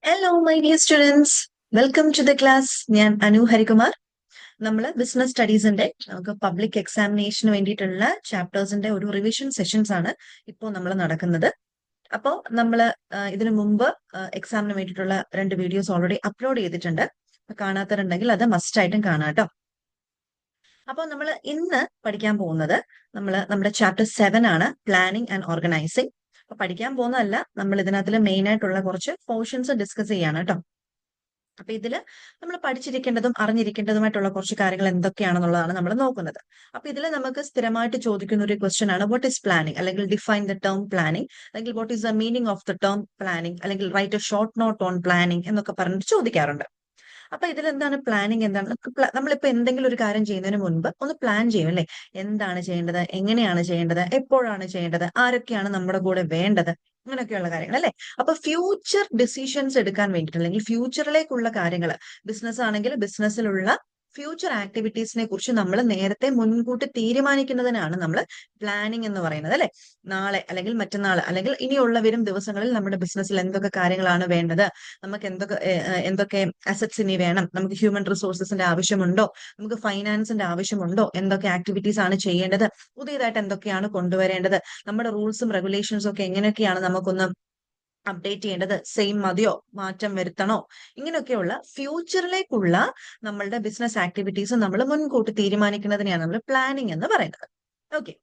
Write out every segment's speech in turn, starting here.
Hello my dear students, welcome to the class. ഞാൻ അനു ഹരികുമാർ. നമ്മൾ business സ്റ്റഡീസിന്റെ നമുക്ക് പബ്ലിക് എക്സാമിനേഷന് വേണ്ടിയിട്ടുള്ള ചാപ്റ്റേഴ്സിന്റെ ഒരു റിവിഷൻ സെഷൻസ് ആണ് ഇപ്പോൾ നമ്മൾ നടക്കുന്നത്. അപ്പോൾ നമ്മൾ ഇതിനു മുമ്പ് എക്സാമിന് വേണ്ടിയിട്ടുള്ള 2 വീഡിയോസ് ഓൾറെഡി അപ്ലോഡ് ചെയ്തിട്ടുണ്ട്. കാണാത്തവരുണ്ടെങ്കിൽ അത് മസ്റ്റ് ആയിട്ടും കാണാം കേട്ടോ. അപ്പോൾ നമ്മൾ ഇന്ന് പഠിക്കാൻ പോകുന്നത് നമ്മുടെ ചാപ്റ്റർ 7 ആണ്, പ്ലാനിങ് ആൻഡ് ഓർഗനൈസിങ്. അപ്പൊ പഠിക്കാൻ പോകുന്നതല്ല, നമ്മൾ ഇതിനകത്ത് മെയിൻ ആയിട്ടുള്ള കുറച്ച് പോർഷൻസ് ഡിസ്കസ് ചെയ്യാണ് കേട്ടോ. അപ്പൊ ഇതില് നമ്മൾ പഠിച്ചിരിക്കേണ്ടതും അറിഞ്ഞിരിക്കേണ്ടതുമായിട്ടുള്ള കുറച്ച് കാര്യങ്ങൾ എന്തൊക്കെയാണെന്നുള്ളതാണ് നമ്മൾ നോക്കുന്നത്. അപ്പൊ ഇതിൽ നമുക്ക് സ്ഥിരമായിട്ട് ചോദിക്കുന്ന ഒരു ക്വസ്റ്റ്യൻ ആണ് വാട്ട് ഈസ് പ്ലാനിങ്, അല്ലെങ്കിൽ ഡിഫൈൻ ദ ടേം പ്ലാനിങ്, അല്ലെങ്കിൽ what is the meaning of the term planning, അല്ലെങ്കിൽ write a short note on planning എന്നൊക്കെ പറഞ്ഞിട്ട് ചോദിക്കാറുണ്ട്. അപ്പൊ ഇതിലെന്താണ് പ്ലാനിങ്, എന്താണ്? നമ്മളിപ്പോ എന്തെങ്കിലും ഒരു കാര്യം ചെയ്യുന്നതിന് മുൻപ് ഒന്ന് പ്ലാൻ ചെയ്യും അല്ലെ? എന്താണ് ചെയ്യേണ്ടത്, എങ്ങനെയാണ് ചെയ്യേണ്ടത്, എപ്പോഴാണ് ചെയ്യേണ്ടത്, ആരൊക്കെയാണ് നമ്മുടെ കൂടെ വേണ്ടത്, അങ്ങനെയൊക്കെയുള്ള കാര്യങ്ങൾ അല്ലെ? അപ്പൊ ഫ്യൂച്ചർ ഡിസിഷൻസ് എടുക്കാൻ വേണ്ടിയിട്ട്, അല്ലെങ്കിൽ ഫ്യൂച്ചറിലേക്കുള്ള കാര്യങ്ങൾ, ബിസിനസ് ആണെങ്കിൽ ബിസിനസ്സിലുള്ള ഫ്യൂച്ചർ ആക്ടിവിറ്റീസിനെ കുറിച്ച് നമ്മൾ നേരത്തെ മുൻകൂട്ടി തീരുമാനിക്കുന്നതിനാണ് നമ്മൾ പ്ലാനിങ് എന്ന് പറയുന്നത് അല്ലെ? നാളെ അല്ലെങ്കിൽ മറ്റന്നാൾ അല്ലെങ്കിൽ ഇനിയുള്ള വരും ദിവസങ്ങളിൽ നമ്മുടെ ബിസിനസ്സിൽ എന്തൊക്കെ കാര്യങ്ങളാണ് വേണ്ടത്, നമുക്ക് എന്തൊക്കെ അസറ്റ്സ് ഇനി വേണം, നമുക്ക് ഹ്യൂമൻ റിസോഴ്സസിന്റെ ആവശ്യമുണ്ടോ, നമുക്ക് ഫൈനാൻസിന്റെ ആവശ്യമുണ്ടോ, എന്തൊക്കെ ആക്ടിവിറ്റീസ് ആണ് ചെയ്യേണ്ടത്, പുതിയതായിട്ട് എന്തൊക്കെയാണ് കൊണ്ടുവരേണ്ടത്, നമ്മുടെ റൂൾസും റെഗുലേഷൻസും ഒക്കെ എങ്ങനെയൊക്കെയാണ് നമുക്കൊന്ന് അപ്ഡേറ്റ് ചെയ്യേണ്ടത്, സെയിം മതിയോ, മാറ്റം വരുത്തണോ, ഇങ്ങനെയൊക്കെയുള്ള ഫ്യൂച്ചറിലേക്കുള്ള നമ്മളുടെ ബിസിനസ് ആക്ടിവിറ്റീസ് നമ്മൾ മുൻകൂട്ടി തീരുമാനിക്കുന്നതിനെയാണ് നമ്മൾ പ്ലാനിങ് എന്ന് പറയുന്നത്. ഓക്കെ,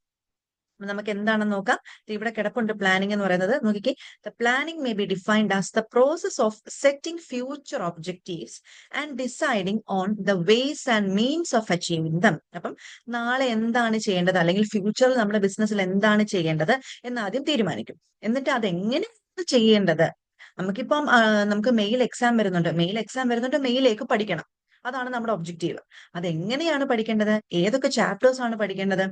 നമുക്ക് എന്താണെന്ന് നോക്കാം. ഇവിടെ കിടപ്പുണ്ട് പ്ലാനിങ് എന്ന് പറയുന്നത്. നോക്കിക്കേ, the planning may be defined as the process of setting future objectives and deciding on the vase and means of achieving dum. അപ്പം നാളെ എന്താണ് ചെയ്യേണ്ടത്, അല്ലെങ്കിൽ ഫ്യൂച്ചറിൽ നമ്മുടെ ബിസിനസ്സിൽ എന്താണ് ചെയ്യേണ്ടത് എന്ന് ആദ്യം തീരുമാനിക്കും. എന്നിട്ട് അതെങ്ങനെയാണ് ചെയ്യേണ്ടത്. നമുക്കിപ്പം നമുക്ക് മെയിൽ എക്സാം വരുന്നുണ്ട്, മെയിലേക്ക് പഠിക്കണം. അതാണ് നമ്മുടെ ഒബ്ജക്റ്റീവ്. അതെങ്ങനെയാണ് പഠിക്കേണ്ടത്, ഏതൊക്കെ ചാപ്റ്റേഴ്സ് ആണ് പഠിക്കേണ്ടത്,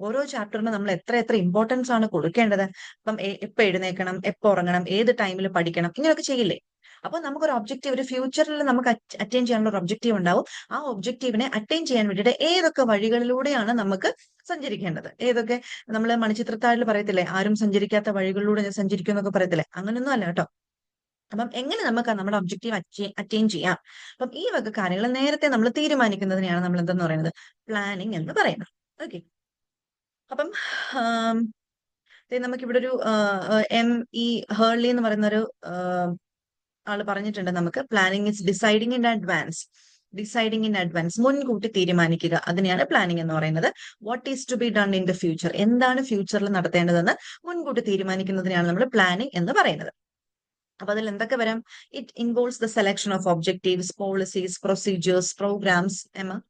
ഓരോ ചാപ്റ്ററിന് നമ്മൾ എത്ര എത്ര ഇമ്പോർട്ടൻസ് ആണ് കൊടുക്കേണ്ടത്, അപ്പം എപ്പോ എഴുന്നേക്കണം, എപ്പോ ഉറങ്ങണം, ഏത് ടൈമിൽ പഠിക്കണം, ഇങ്ങനെയൊക്കെ ചെയ്യില്ലേ? അപ്പൊ നമുക്കൊരു ഒബ്ജക്റ്റീവ്, ഒരു ഫ്യൂച്ചറിൽ നമുക്ക് അറ്റൈൻ ചെയ്യാനുള്ള ഒരു ഒബ്ജക്റ്റീവ് ഉണ്ടാവും. ആ ഒബ്ജക്റ്റീവിനെ അറ്റൈൻ ചെയ്യാൻ വേണ്ടിയിട്ട് ഏതൊക്കെ വഴികളിലൂടെയാണ് നമുക്ക് സഞ്ചരിക്കേണ്ടത്, ഏതൊക്കെ നമ്മൾ മണിച്ചിത്രത്താഴിൽ പറയത്തില്ലേ, ആരും സഞ്ചരിക്കാത്ത വഴികളിലൂടെ ഞാൻ സഞ്ചരിക്കും എന്നൊക്കെ പറയത്തില്ലേ, അങ്ങനെയൊന്നും അല്ല കേട്ടോ. അപ്പം എങ്ങനെ നമുക്ക് നമ്മുടെ ഒബ്ജക്റ്റീവ് അറ്റൈൻ ചെയ്യാം, അപ്പം ഈ വക കാര്യങ്ങൾ നേരത്തെ നമ്മൾ തീരുമാനിക്കുന്നതിനെയാണ് നമ്മൾ എന്തെന്ന് പറയുന്നത്, പ്ലാനിങ് എന്ന് പറയുന്നത്. ഓക്കെ, അപ്പം നമുക്കിവിടെ ഒരു M.E. ഹേർലി എന്ന് പറയുന്ന ഒരു ആള് പറഞ്ഞിട്ടുണ്ട്, നമുക്ക് planning is deciding in advance, മുൻകൂട്ടി തീരുമാനിക്കുക, അതിനെയാണ് പ്ലാനിങ് എന്ന് പറയുന്നത്. What is to be done in the future, എന്താണ് ഫ്യൂച്ചറിൽ നടത്തേണ്ടതെന്ന് മുൻകൂട്ടി തീരുമാനിക്കുന്നതിനെയാണ് നമ്മൾ പ്ലാനിങ് എന്ന് പറയുന്നത്. അപ്പൊ അതിൽ എന്തൊക്കെ വരാം? It involves the selection of objectives, policies, procedures, programmes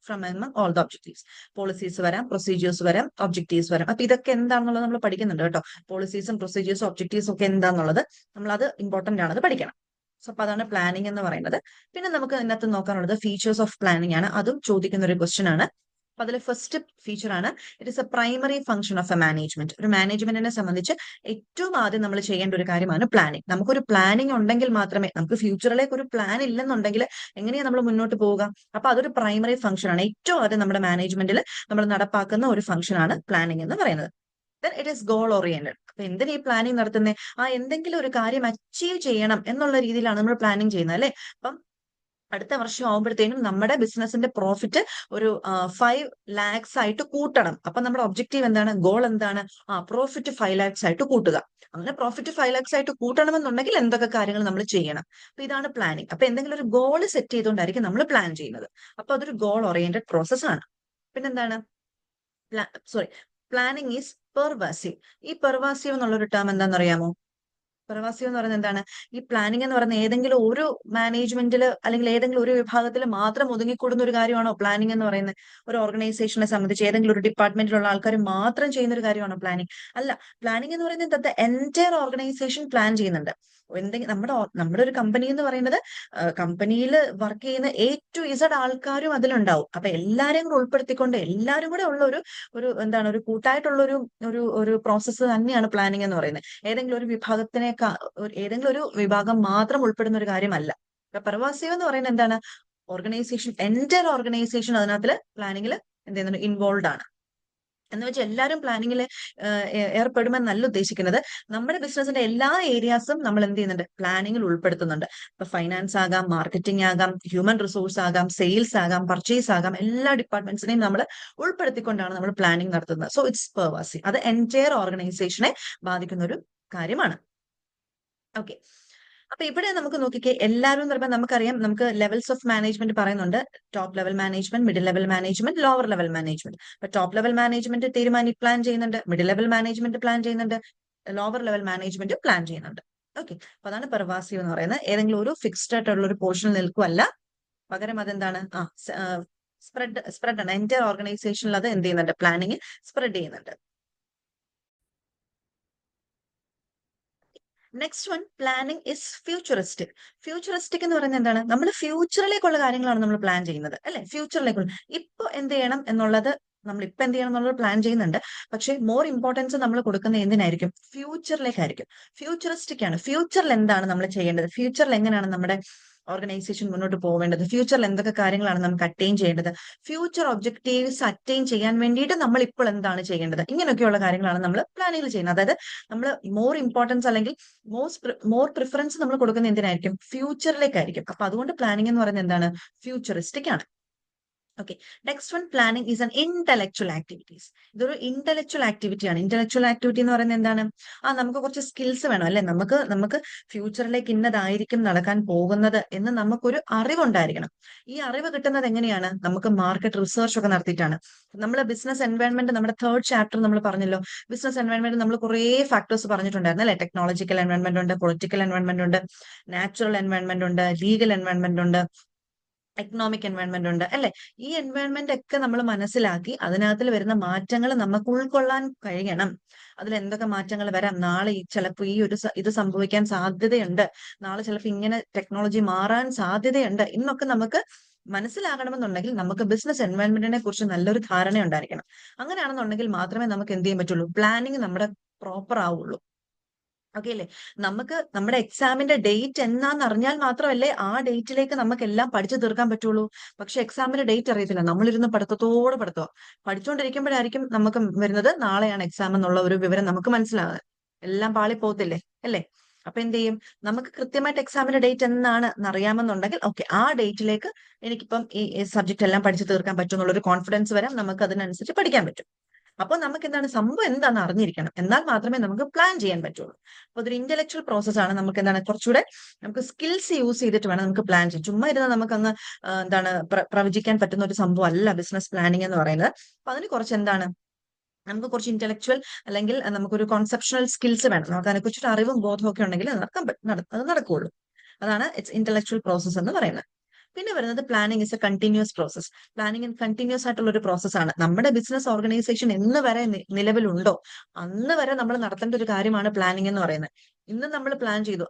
from all the objectives. Policies വരാം, പ്രൊസീജിയേഴ്സ് വരാം, ഒബ്ജക്റ്റീവ്സ് വരാം. അപ്പൊ ഇതൊക്കെ എന്താണെന്നുള്ളത് നമ്മൾ പഠിക്കുന്നുണ്ട് കേട്ടോ. പോളിസീസും പ്രൊസീജിയേഴ്സും ഒബ്ജക്റ്റീവ്സും ഒക്കെ എന്താണെന്നുള്ളത് നമ്മൾ അത് ഇമ്പോർട്ടന്റ് ആണ്, അത് പഠിക്കണം. സോ അപ്പൊ അതാണ് പ്ലാനിങ് എന്ന് പറയുന്നത്. പിന്നെ നമുക്ക് ഇതിനകത്ത് നോക്കാനുള്ളത് ഫീച്ചേഴ്സ് ഓഫ് പ്ലാനിങ് ആണ്, അതും ചോദിക്കുന്ന ഒരു ക്വസ്റ്റ്യൻ ആണ്. അപ്പൊ അതിൽ ഫസ്റ്റ് ഫീച്ചർ ആണ്, it is A primary function of A management. ഒരു മാനേജ്മെന്റിനെ സംബന്ധിച്ച് ഏറ്റവും ആദ്യം നമ്മൾ ചെയ്യേണ്ട ഒരു കാര്യമാണ് പ്ലാനിങ്. നമുക്കൊരു പ്ലാനിങ് ഉണ്ടെങ്കിൽ മാത്രമേ, നമുക്ക് ഫ്യൂച്ചറിലേക്ക് ഒരു പ്ലാൻ ഇല്ലെന്നുണ്ടെങ്കിൽ എങ്ങനെയാണ് നമ്മൾ മുന്നോട്ട് പോവുക? അപ്പൊ അതൊരു പ്രൈമറി ഫംഗ്ഷൻ ആണ്, ഏറ്റവും ആദ്യം നമ്മുടെ മാനേജ്മെന്റിൽ നമ്മൾ നടപ്പാക്കുന്ന ഒരു ഫംഗ്ഷൻ ആണ് പ്ലാനിങ് എന്ന് പറയുന്നത്. Then it is goal oriented. അപ്പൊ എന്തിനാ ഈ പ്ലാനിങ് നടത്തുന്നത്? എന്തെങ്കിലും ഒരു കാര്യം അച്ചീവ് ചെയ്യണം എന്നുള്ള രീതിയിലാണ് നമ്മൾ പ്ലാനിങ് ചെയ്യുന്നത് അല്ലെ? അപ്പം അടുത്ത വർഷം ആവുമ്പോഴത്തേനും നമ്മുടെ ബിസിനസിന്റെ പ്രോഫിറ്റ് ഒരു 5 lakhs ആയിട്ട് കൂട്ടണം. അപ്പൊ നമ്മുടെ ഒബ്ജക്റ്റീവ് എന്താണ്, ഗോൾ എന്താണ്? പ്രോഫിറ്റ് 5 lakhs ആയിട്ട് കൂട്ടുക. അങ്ങനെ പ്രോഫിറ്റ് 5 lakhs ആയിട്ട് കൂട്ടണമെന്നുണ്ടെങ്കിൽ എന്തൊക്കെ കാര്യങ്ങൾ നമ്മൾ ചെയ്യണം? അപ്പൊ ഇതാണ് പ്ലാനിങ്. അപ്പൊ എന്തെങ്കിലും ഒരു ഗോൾ സെറ്റ് ചെയ്തുകൊണ്ടായിരിക്കും നമ്മൾ പ്ലാൻ ചെയ്യുന്നത്. അപ്പൊ അതൊരു ഗോൾ ഓറിയന്റഡ് പ്രോസസ് ആണ്. പിന്നെന്താണ്? Planning is pervasive. ഈ പെർവാസീവ് എന്നുള്ളൊരു ടേം എന്താണെന്ന് അറിയാമോ? പ്രവാസി എന്ന് പറയുന്നത് എന്താണ്? ഈ പ്ലാനിങ് എന്ന് പറയുന്നത് ഏതെങ്കിലും ഒരു മാനേജ്മെന്റിൽ അല്ലെങ്കിൽ ഏതെങ്കിലും ഒരു വിഭാഗത്തിൽ മാത്രം ഒതുങ്ങിക്കൂടുന്ന ഒരു കാര്യമാണോ പ്ലാനിങ് എന്ന് പറയുന്നത്? ഒരു ഓർഗനൈസേഷനെ സംബന്ധിച്ച് ഏതെങ്കിലും ഒരു ഡിപ്പാർട്ട്മെന്റിലുള്ള ആൾക്കാർ മാത്രം ചെയ്യുന്ന ഒരു കാര്യമാണോ പ്ലാനിങ്? അല്ല. പ്ലാനിങ് എന്ന് പറയുന്നത് എൻറ്റയർ ഓർഗനൈസേഷൻ പ്ലാൻ ചെയ്യുന്നുണ്ട്. എന്തെങ്കിലും നമ്മുടെ ഒരു കമ്പനി എന്ന് പറയുന്നത്, കമ്പനിയിൽ വർക്ക് ചെയ്യുന്ന A to Z ആൾക്കാരും അതിലുണ്ടാവും. അപ്പൊ എല്ലാരെയും കൂടെ ഉൾപ്പെടുത്തിക്കൊണ്ട് എല്ലാരും കൂടെ ഉള്ള ഒരു എന്താണ്, ഒരു കൂട്ടായിട്ടുള്ള ഒരു പ്രോസസ്സ് തന്നെയാണ് പ്ലാനിങ് എന്ന് പറയുന്നത്. ഏതെങ്കിലും ഒരു ഏതെങ്കിലും ഒരു വിഭാഗം മാത്രം ഉൾപ്പെടുന്ന ഒരു കാര്യമല്ല. പെർവാസീവ് എന്ന് പറയുന്നത് എന്താണ്? ഓർഗനൈസേഷൻ, എൻറ്റയർ ഓർഗനൈസേഷൻ അതിനകത്ത് പ്ലാനിങ്ങിൽ എന്ത് ചെയ്യുന്നുണ്ട്, ഇൻവോൾവ് ആണ്. എന്ന് വെച്ചാൽ എല്ലാവരും പ്ലാനിങ്ങിൽ ഏർപ്പെടുമെന്നല്ല ഉദ്ദേശിക്കുന്നത്. നമ്മുടെ ബിസിനസിന്റെ എല്ലാ ഏരിയാസും നമ്മൾ എന്ത് ചെയ്യുന്നുണ്ട്, പ്ലാനിങ്ങിൽ ഉൾപ്പെടുത്തുന്നുണ്ട്. ഇപ്പൊ ഫൈനാൻസ് ആകാം, മാർക്കറ്റിംഗ് ആകാം, ഹ്യൂമൻ റിസോഴ്സ് ആകാം, സെയിൽസ് ആകാം, പർച്ചേസ് ആകാം, എല്ലാ ഡിപ്പാർട്ട്മെന്റ്സിനെയും നമ്മൾ ഉൾപ്പെടുത്തിക്കൊണ്ടാണ് നമ്മൾ പ്ലാനിങ് നടത്തുന്നത്. So it's pervasive. അത് എൻറ്റയർ ഓർഗനൈസേഷനെ ബാധിക്കുന്ന ഒരു കാര്യമാണ്. ഓക്കെ, അപ്പൊ ഇവിടെ നമുക്ക് നോക്കിക്കേ, എല്ലാവരും എന്ന് പറയുമ്പോൾ നമുക്കറിയാം, നമുക്ക് ലെവൽസ് ഓഫ് മാനേജ്മെന്റ് പറയുന്നുണ്ട്. Top level management, middle level management, lower level management. അപ്പൊ ടോപ്പ് ലെവൽ മാനേജ്മെന്റ് പ്ലാൻ ചെയ്യുന്നുണ്ട്, മിഡിൽ ലെവൽ മാനേജ്മെന്റ് പ്ലാൻ ചെയ്യുന്നുണ്ട്, ലോവർ ലെവൽ മാനേജ്മെന്റ് പ്ലാൻ ചെയ്യുന്നുണ്ട്. ഓക്കെ, അപ്പൊ അതാണ് പെർവാസീവ് എന്ന് പറയുന്നത്. ഏതെങ്കിലും ഒരു ഫിക്സ്ഡ് ആയിട്ടുള്ള ഒരു പോർഷനിൽ നിൽക്കുമല്ല, പകരം അതെന്താണ്, സ്പ്രെഡ് ആണ്. എന്റെ ഓർഗനൈസേഷനിൽ അത് എന്ത് ചെയ്യുന്നുണ്ട്, പ്ലാനിങ് സ്പ്രെഡ് ചെയ്യുന്നുണ്ട്. Next one, planning is futuristic. Futuristic എന്ന് പറയുന്നത് എന്താണ്, നമ്മൾ ഫ്യൂച്ചറിലേക്കുള്ള കാര്യങ്ങളാണ് നമ്മൾ പ്ലാൻ ചെയ്യുന്നത്, അല്ലെ? ഫ്യൂച്ചറിലേക്കുള്ള ഇപ്പൊ എന്ത് ചെയ്യണം എന്നുള്ളത് നമ്മൾ ഇപ്പൊ എന്ത് ചെയ്യണം എന്നുള്ളത് പ്ലാൻ ചെയ്യുന്നുണ്ട്. പക്ഷേ മോർ ഇമ്പോർട്ടൻസ് നമ്മൾ കൊടുക്കുന്ന എന്തിനായിരിക്കും, ഫ്യൂച്ചറിലേക്കായിരിക്കും. ഫ്യൂച്ചറിസ്റ്റിക് ആണ്. ഫ്യൂച്ചറിൽ എന്താണ് നമ്മൾ ചെയ്യേണ്ടത്, ഫ്യൂച്ചറിൽ എങ്ങനെയാണ് നമ്മുടെ ഓർഗനൈസേഷൻ മുന്നോട്ട് പോവേണ്ടത്, ഫ്യൂച്ചറിൽ എന്തൊക്കെ കാര്യങ്ങളാണ് നമുക്ക് അറ്റൈൻ ചെയ്യേണ്ടത്, ഫ്യൂച്ചർ ഒബ്ജക്റ്റീവ്സ് അറ്റൈൻ ചെയ്യാൻ വേണ്ടിയിട്ട് നമ്മൾ ഇപ്പോൾ എന്താണ് ചെയ്യേണ്ടത്, ഇങ്ങനെയൊക്കെയുള്ള കാര്യങ്ങളാണ് നമ്മൾ പ്ലാനിൽ ചെയ്യുന്നത്. അതായത് നമ്മൾ മോർ ഇമ്പോർട്ടൻസ് അല്ലെങ്കിൽ മോർ പ്രിഫറൻസ് നമ്മൾ കൊടുക്കുന്ന എന്തിനായിരിക്കും, ഫ്യൂച്ചറിലേക്കായിരിക്കും. അപ്പൊ അതുകൊണ്ട് പ്ലാനിങ് എന്ന് പറയുന്നത് എന്താണ്, ഫ്യൂച്ചറിസ്റ്റിക് ആണ്. Okay, next one, planning is an intellectual activities. ഇതൊരു ഇന്റലക്ച്വൽ ആക്ടിവിറ്റി ആണ്. ഇന്റലക്ച്വൽ ആക്ടിവിറ്റി എന്ന് പറയുന്നത് എന്താണ്, നമുക്ക് കുറച്ച് സ്കിൽസ് വേണം, അല്ലെ? നമുക്ക് ഫ്യൂച്ചറിലേക്ക് ഇന്നതായിരിക്കും നടക്കാൻ പോകുന്നത് എന്ന് നമുക്കൊരു അറിവുണ്ടായിരിക്കണം. ഈ അറിവ് കിട്ടുന്നത് എങ്ങനെയാണ്, നമുക്ക് മാർക്കറ്റ് റിസർച്ച് ഒക്കെ നടത്തിയിട്ടാണ്. നമ്മൾ ബിസിനസ് എൻവയോൺമെന്റ്, നമ്മുടെ തേർഡ് ചാപ്റ്റർ നമ്മൾ പറഞ്ഞല്ലോ, ബിസിനസ് എൻവയോൺമെന്റ് നമ്മൾ കുറേ ഫാക്ടേഴ്സ് പറഞ്ഞിട്ടുണ്ടായിരുന്നു, അല്ലെ? ടെക്നോളജിക്കൽ എൻവയോൺമെന്റ് ഉണ്ട്, പൊളിറ്റിക്കൽ എൻവയോൺമെന്റ് ഉണ്ട്, നാച്ചുറൽ എൻവയോൺമെന്റ് ഉണ്ട്, ലീഗൽ എൻവയോൺമെന്റ് ഉണ്ട്, എക്കണോമിക് എൻവയോൺമെന്റ് ഉണ്ട്, അല്ലെ? ഈ എൻവയോൺമെന്റ് ഒക്കെ നമ്മൾ മനസ്സിലാക്കി അതിനകത്തിൽ വരുന്ന മാറ്റങ്ങൾ നമുക്ക് ഉൾക്കൊള്ളാൻ കഴിയണം. അതിൽ എന്തൊക്കെ മാറ്റങ്ങൾ വരാം, നാളെ ചിലപ്പോൾ ഈ ഒരു ഇത് സംഭവിക്കാൻ സാധ്യതയുണ്ട്, നാളെ ചിലപ്പോൾ ഇങ്ങനെ ടെക്നോളജി മാറാൻ സാധ്യതയുണ്ട് എന്നൊക്കെ നമുക്ക് മനസ്സിലാകണമെന്നുണ്ടെങ്കിൽ നമുക്ക് ബിസിനസ് എൻവയോൺമെന്റിനെ കുറിച്ച് നല്ലൊരു ധാരണ ഉണ്ടായിരിക്കണം. അങ്ങനെയാണെന്നുണ്ടെങ്കിൽ മാത്രമേ നമുക്ക് എന്ത് ചെയ്യാൻ പറ്റുള്ളൂ, പ്ലാനിങ് നമ്മുടെ പ്രോപ്പർ ആവുള്ളൂ. ഓക്കെ അല്ലേ? നമുക്ക് നമ്മുടെ എക്സാമിന്റെ ഡേറ്റ് എന്നാന്ന് അറിഞ്ഞാൽ മാത്രമല്ലേ ആ ഡേറ്റിലേക്ക് നമുക്ക് എല്ലാം പഠിച്ചു തീർക്കാൻ പറ്റുള്ളൂ. പക്ഷെ എക്സാമിന്റെ ഡേറ്റ് അറിയത്തില്ല, നമ്മളിരുന്ന് പഠിത്തം പഠിച്ചുകൊണ്ടിരിക്കുമ്പോഴായിരിക്കും നമുക്ക് വരുന്നത് നാളെയാണ് എക്സാം എന്നുള്ള ഒരു വിവരം നമുക്ക് മനസ്സിലാകുന്നത്. എല്ലാം പാളി പോകത്തില്ലേ, അല്ലേ? അപ്പൊ എന്ത് ചെയ്യും, നമുക്ക് കൃത്യമായിട്ട് എക്സാമിന്റെ ഡേറ്റ് എന്നാണ് അറിയാമെന്നുണ്ടെങ്കിൽ ഓക്കെ, ആ ഡേറ്റിലേക്ക് എനിക്കിപ്പം ഈ സബ്ജക്ട് എല്ലാം പഠിച്ചു തീർക്കാൻ പറ്റും എന്നുള്ളൊരു കോൺഫിഡൻസ് വരാം, നമുക്ക് അതിനനുസരിച്ച് പഠിക്കാൻ പറ്റും. അപ്പോൾ നമുക്ക് എന്താണ്, സംഭവം എന്താണെന്ന് അറിഞ്ഞിരിക്കണം, എന്നാൽ മാത്രമേ നമുക്ക് പ്ലാൻ ചെയ്യാൻ പറ്റുള്ളൂ. അപ്പൊ അതൊരു ഇന്റലക്ച്വൽ പ്രോസസ് ആണ്. നമുക്ക് എന്താണ്, കുറച്ചുകൂടെ നമുക്ക് സ്കിൽസ് യൂസ് ചെയ്തിട്ട് വേണം നമുക്ക് പ്ലാൻ ചെയ്യാൻ. ചുമ്മാ ഇരുന്ന് നമുക്ക് അങ്ങ് എന്താണ് പ്രവചിക്കാൻ പറ്റുന്ന ഒരു സംഭവം അല്ല ബിസിനസ് പ്ലാനിങ് എന്ന് പറയുന്നത്. അപ്പൊ അതിന് കുറച്ച് എന്താണ്, നമുക്ക് കുറച്ച് ഇന്റലക്ച്വൽ അല്ലെങ്കിൽ നമുക്കൊരു കോൺസെപ്ഷണൽ സ്കിൽസ് വേണം. നമുക്ക് അതിനെക്കുറിച്ചൊരു അറിവും ബോധവും ഒക്കെ ഉണ്ടെങ്കിൽ അത് നടക്കുകയുള്ളൂ. അതാണ് ഇറ്റ്സ് ഇന്റലക്ച്വൽ പ്രോസസ് എന്ന് പറയുന്നത്. പിന്നെ വരുന്നത് planning is a continuous process. Planning continuous ആയിട്ടുള്ള ഒരു പ്രോസസ്സാണ്. നമ്മുടെ ബിസിനസ് ഓർഗനൈസേഷൻ എന്ന് വരെ നിലവിലുണ്ടോ അന്ന് വരെ നമ്മൾ നടത്തേണ്ട ഒരു കാര്യമാണ് പ്ലാനിങ് എന്ന് പറയുന്നത്. ഇന്ന് നമ്മൾ പ്ലാൻ ചെയ്തു,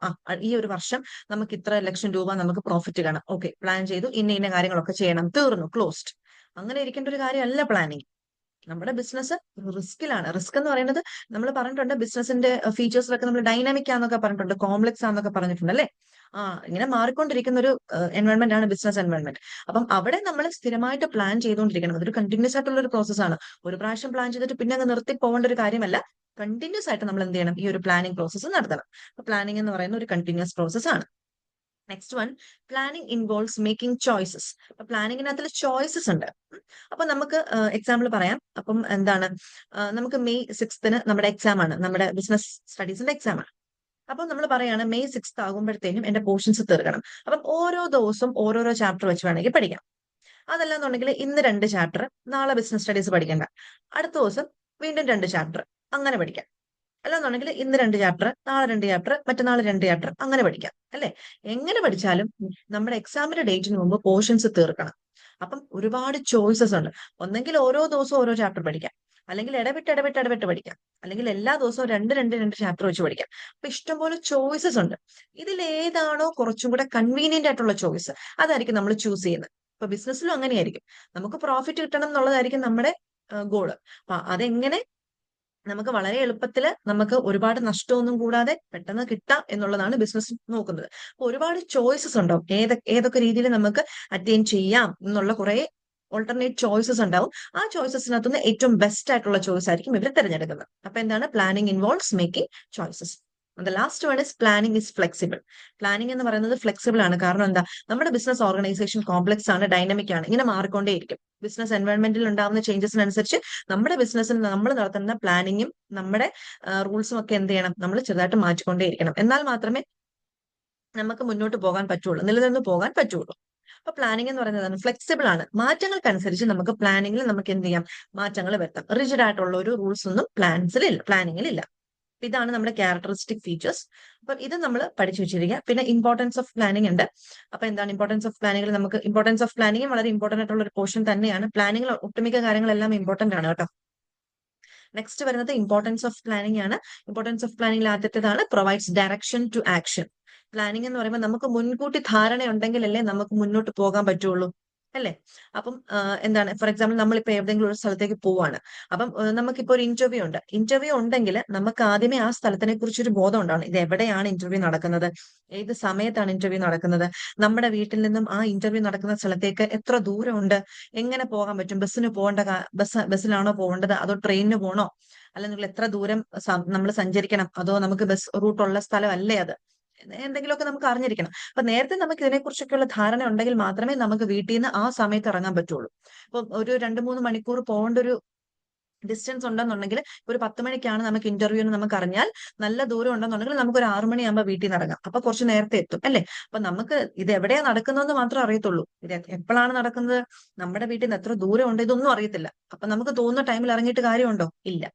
ഈ ഒരു വർഷം നമുക്ക് ഇത്ര ലക്ഷം രൂപ നമുക്ക് പ്രോഫിറ്റ് കാണാം, ഓക്കെ, പ്ലാൻ ചെയ്തു, ഇന്ന കാര്യങ്ങളൊക്കെ ചെയ്യണം, തീർന്നു, ക്ലോസ്ഡ്. അങ്ങനെ ഇരിക്കേണ്ട ഒരു കാര്യമല്ല പ്ലാനിങ്. നമ്മുടെ ബിസിനസ് റിസ്കിലാണ്. റിസ്ക് എന്ന് പറയുന്നത് നമ്മൾ പറഞ്ഞിട്ടുണ്ട്, ബിസിനസിന്റെ ഫീച്ചേഴ്സിലൊക്കെ നമ്മൾ ഡൈനാമിക് ആണെന്നൊക്കെ പറഞ്ഞിട്ടുണ്ട്, കോംപ്ലക്സ് ആണെന്നൊക്കെ പറഞ്ഞിട്ടുണ്ട്, അല്ലെ? ഇങ്ങനെ മാറിക്കൊണ്ടിരിക്കുന്ന ഒരു എൻവയോൺമെന്റ് ആണ് ബിസിനസ് എൻവയോൺമെന്റ്. അപ്പം അവിടെ നമ്മൾ സ്ഥിരമായിട്ട് പ്ലാൻ ചെയ്തുകൊണ്ടിരിക്കണം. അതൊരു കണ്ടിന്യൂസ് ആയിട്ടുള്ള ഒരു പ്രോസസ്സാണ്. ഒരു പ്രാവശ്യം പ്ലാൻ ചെയ്തിട്ട് പിന്നെ അങ്ങ് നിർത്തി പോകേണ്ട ഒരു കാര്യമല്ല. കണ്ടിന്യൂസ് ആയിട്ട് നമ്മൾ എന്ത് ചെയ്യണം, ഈ ഒരു പ്ലാനിങ് പ്രോസസ്സ് നടത്തണം. അപ്പൊ പ്ലാനിങ് എന്ന് പറയുന്ന ഒരു കണ്ടിന്യൂസ് പ്രോസസ് ആണ്. Next one, planning involves making choices. അപ്പൊ പ്ലാനിങ്ങിനകത്തിൽ ചോയ്സസ് ഉണ്ട്. അപ്പൊ നമുക്ക് എക്സാമ്പിൾ പറയാം. അപ്പം എന്താണ്, നമുക്ക് മെയ് 6th നമ്മുടെ എക്സാം ആണ്, നമ്മുടെ ബിസിനസ് സ്റ്റഡീസിന്റെ എക്സാം ആണ്. അപ്പം നമ്മൾ പറയാണ് മെയ് 6th ആകുമ്പോഴത്തേനും എന്റെ പോർഷൻസ് തീർക്കണം. അപ്പം ഓരോ ദിവസവും ഓരോരോ ചാപ്റ്റർ വെച്ച് വേണമെങ്കിൽ പഠിക്കാം. അതല്ലാന്നുണ്ടെങ്കിൽ ഇന്ന് 2 ചാപ്റ്റർ, നാളെ ബിസിനസ് സ്റ്റഡീസ് പഠിക്കണ്ട, അടുത്ത ദിവസം വീണ്ടും 2 ചാപ്റ്റർ, അങ്ങനെ പഠിക്കാം. അല്ലാന്നുണ്ടെങ്കിൽ ഇന്ന് 2 ചാപ്റ്റർ, നാളെ 2 ചാപ്റ്റർ, മറ്റന്നാൾ 2 ചാപ്റ്റർ, അങ്ങനെ പഠിക്കാം, അല്ലെ? എങ്ങനെ പഠിച്ചാലും നമ്മുടെ എക്സാമിന്റെ ഡേറ്റിന് മുമ്പ് പോർഷൻസ് തീർക്കണം. അപ്പം ഒരുപാട് ചോയ്സസ് ഉണ്ട്. ഒന്നെങ്കിൽ ഓരോ ദിവസവും ഓരോ ചാപ്റ്റർ പഠിക്കാം, അല്ലെങ്കിൽ ഇടവിട്ട് പഠിക്കാം, അല്ലെങ്കിൽ എല്ലാ ദിവസവും 2 ചാപ്റ്റർ വെച്ച് പഠിക്കാം. അപ്പൊ ഇഷ്ടംപോലെ ചോയ്സസ് ഉണ്ട്. ഇതിൽ ഏതാണോ കുറച്ചും കൂടെ കൺവീനിയന്റ് ആയിട്ടുള്ള ചോയ്സ്, അതായിരിക്കും നമ്മൾ ചൂസ് ചെയ്യുന്നത്. ഇപ്പൊ ബിസിനസ്സിലും അങ്ങനെയായിരിക്കും. നമുക്ക് പ്രോഫിറ്റ് കിട്ടണം എന്നുള്ളതായിരിക്കും നമ്മുടെ ഗോള്. അപ്പൊ അതെങ്ങനെ നമുക്ക് വളരെ എളുപ്പത്തിൽ നമുക്ക് ഒരുപാട് നഷ്ടമൊന്നും കൂടാതെ പെട്ടെന്ന് കിട്ടാം എന്നുള്ളതാണ് ബിസിനസ് നോക്കുന്നത്. അപ്പൊ ഒരുപാട് ചോയ്സസ് ഉണ്ടാവും, ഏതൊക്കെ രീതിയിൽ നമുക്ക് അറ്റൈൻ ചെയ്യാം എന്നുള്ള കുറെ ഓൾട്ടർനേറ്റ് ചോയ്സസ് ഉണ്ടാവും. ആ ചോയ്സസിനകത്തുനിന്ന് ഏറ്റവും ബെസ്റ്റ് ആയിട്ടുള്ള ചോയ്സ് ആയിരിക്കും ഇവർ തിരഞ്ഞെടുക്കുന്നത്. അപ്പൊ എന്താണ് planning involves making choices. Last one is planning is flexible. Planning എന്ന് പറയുന്നത് ഫ്ലെക്സിബിൾ ആണ്. കാരണം എന്താ, നമ്മുടെ ബിസിനസ് ഓർഗനൈസേഷൻ കോംപ്ലക്സ് ആണ്, ഡൈനമിക് ആണ്, ഇങ്ങനെ മാറിക്കൊണ്ടേയിരിക്കും. ബിസിനസ് എൻവയോൺമെന്റിൽ ഉണ്ടാകുന്ന ചേഞ്ചസിനനുസരിച്ച് നമ്മുടെ ബിസിനസ്സിൽ നമ്മൾ നടത്തുന്ന പ്ലാനിങ്ങും നമ്മുടെ റൂൾസും ഒക്കെ എന്ത് ചെയ്യണം, നമ്മൾ ചെറുതായിട്ട് മാറ്റിക്കൊണ്ടേയിരിക്കണം. എന്നാൽ മാത്രമേ നമുക്ക് മുന്നോട്ട് പോകാൻ പറ്റുള്ളൂ, നിലനിന്ന് പോകാൻ പറ്റുള്ളൂ. അപ്പൊ പ്ലാനിങ് എന്ന് പറയുന്നത് ഫ്ലെക്സിബിൾ ആണ്. മാറ്റങ്ങൾക്കനുസരിച്ച് നമുക്ക് പ്ലാനിങ്ങിൽ നമുക്ക് എന്ത് ചെയ്യാം, മാറ്റങ്ങൾ വരുത്താം. റിജിഡ് ആയിട്ടുള്ള ഒരു റൂൾസ് ഒന്നും പ്ലാനിങ്ങിൽ ഇല്ല. ഇതാണ് നമ്മുടെ ക്യാരക്ടറിസ്റ്റിക് ഫീച്ചേഴ്സ്. അപ്പൊ ഇത് നമ്മൾ പഠിച്ചു വെച്ചിരിക്കുക. പിന്നെ ഇമ്പോർട്ടൻസ് ഓഫ് പ്ലാനിങ് ഉണ്ട്. അപ്പൊ എന്താണ് ഇമ്പോർട്ടൻസ് ഓഫ് പ്ലാനിങ്ങിൽ, നമുക്ക് ഇമ്പോർട്ടൻസ് ഓഫ് പ്ലാനിങ് വളരെ ഇമ്പോർട്ടന്റ് ആയിട്ടുള്ള ഒരു പോർഷൻ തന്നെയാണ്. പ്ലാനിങ്ങിൽ ഒട്ടുമിക്ക കാര്യങ്ങളെല്ലാം ഇമ്പോർട്ടന്റ് ആണ് കേട്ടോ. നെക്സ്റ്റ് വരുന്നത് ഇമ്പോർട്ടൻസ് ഓഫ് പ്ലാനിങ് ആണ്. ഇമ്പോർട്ടൻസ് ഓഫ് പ്ലാനിങ്ങിൽ ആദ്യത്തേതാണ് provides direction to action. Planning എന്ന് പറയുമ്പോൾ നമുക്ക് മുൻകൂട്ടി ധാരണ ഉണ്ടെങ്കിലല്ലേ നമുക്ക് മുന്നോട്ട് പോകാൻ പറ്റുള്ളൂ, അല്ലേ? അപ്പം എന്താണ്, ഫോർ എക്സാമ്പിൾ നമ്മളിപ്പോ ഏതെങ്കിലും ഒരു സ്ഥലത്തേക്ക് പോവാണ്. അപ്പം നമുക്കിപ്പോ ഒരു ഇന്റർവ്യൂ ഉണ്ടെങ്കിൽ നമുക്ക് ആദ്യമേ ആ സ്ഥലത്തിനെ കുറിച്ചൊരു ബോധം ഉണ്ടാവണം. ഇത് എവിടെയാണ് ഇന്റർവ്യൂ നടക്കുന്നത്, ഏത് സമയത്താണ് ഇന്റർവ്യൂ നടക്കുന്നത്, നമ്മുടെ വീട്ടിൽ നിന്നും ആ ഇന്റർവ്യൂ നടക്കുന്ന സ്ഥലത്തേക്ക് എത്ര ദൂരമുണ്ട്, എങ്ങനെ പോകാൻ പറ്റും, ബസ്സിന് പോകേണ്ട ബസ്സിലാണോ പോകേണ്ടത്, അതോ ട്രെയിനിന് പോകണോ, അല്ലെങ്കിൽ എത്ര ദൂരം നമ്മൾ സഞ്ചരിക്കണം, അതോ നമുക്ക് ബസ് റൂട്ടുള്ള സ്ഥലമല്ലേ അത്, എന്തെങ്കിലുമൊക്കെ നമുക്ക് അറിഞ്ഞിരിക്കണം. അപ്പൊ നേരത്തെ നമുക്ക് ഇതിനെക്കുറിച്ചൊക്കെയുള്ള ധാരണ ഉണ്ടെങ്കിൽ മാത്രമേ നമുക്ക് വീട്ടിൽ നിന്ന് ആ സമയത്ത് ഇറങ്ങാൻ പറ്റുള്ളൂ. ഇപ്പൊ ഒരു 2-3 മണിക്കൂർ പോകേണ്ട ഒരു ഡിസ്റ്റൻസ് ഉണ്ടെന്നുണ്ടെങ്കിൽ ഒരു 10 മണിക്കാണ് നമുക്ക് ഇന്റർവ്യൂ എന്ന് നമുക്ക് അറിഞ്ഞാൽ, നല്ല ദൂരം ഉണ്ടെന്നുണ്ടെങ്കിൽ നമുക്ക് ഒരു 6 മണിയാകുമ്പോൾ വീട്ടിൽ നിന്ന് ഇറങ്ങാം. അപ്പൊ കുറച്ച് നേരത്തെ എത്തും, അല്ലേ? അപ്പൊ നമുക്ക് ഇത് എവിടെയാ നടക്കുന്നതെന്ന് മാത്രം അറിയത്തുള്ളൂ. ഇത് എപ്പോഴാണ് നടക്കുന്നത്, നമ്മുടെ വീട്ടിൽ നിന്ന് എത്ര ദൂരം ഉണ്ട്, ഇതൊന്നും അറിയത്തില്ല. അപ്പൊ നമുക്ക് തോന്നുന്ന ടൈമിൽ ഇറങ്ങിയിട്ട് കാര്യമുണ്ടോ, ഇല്ല.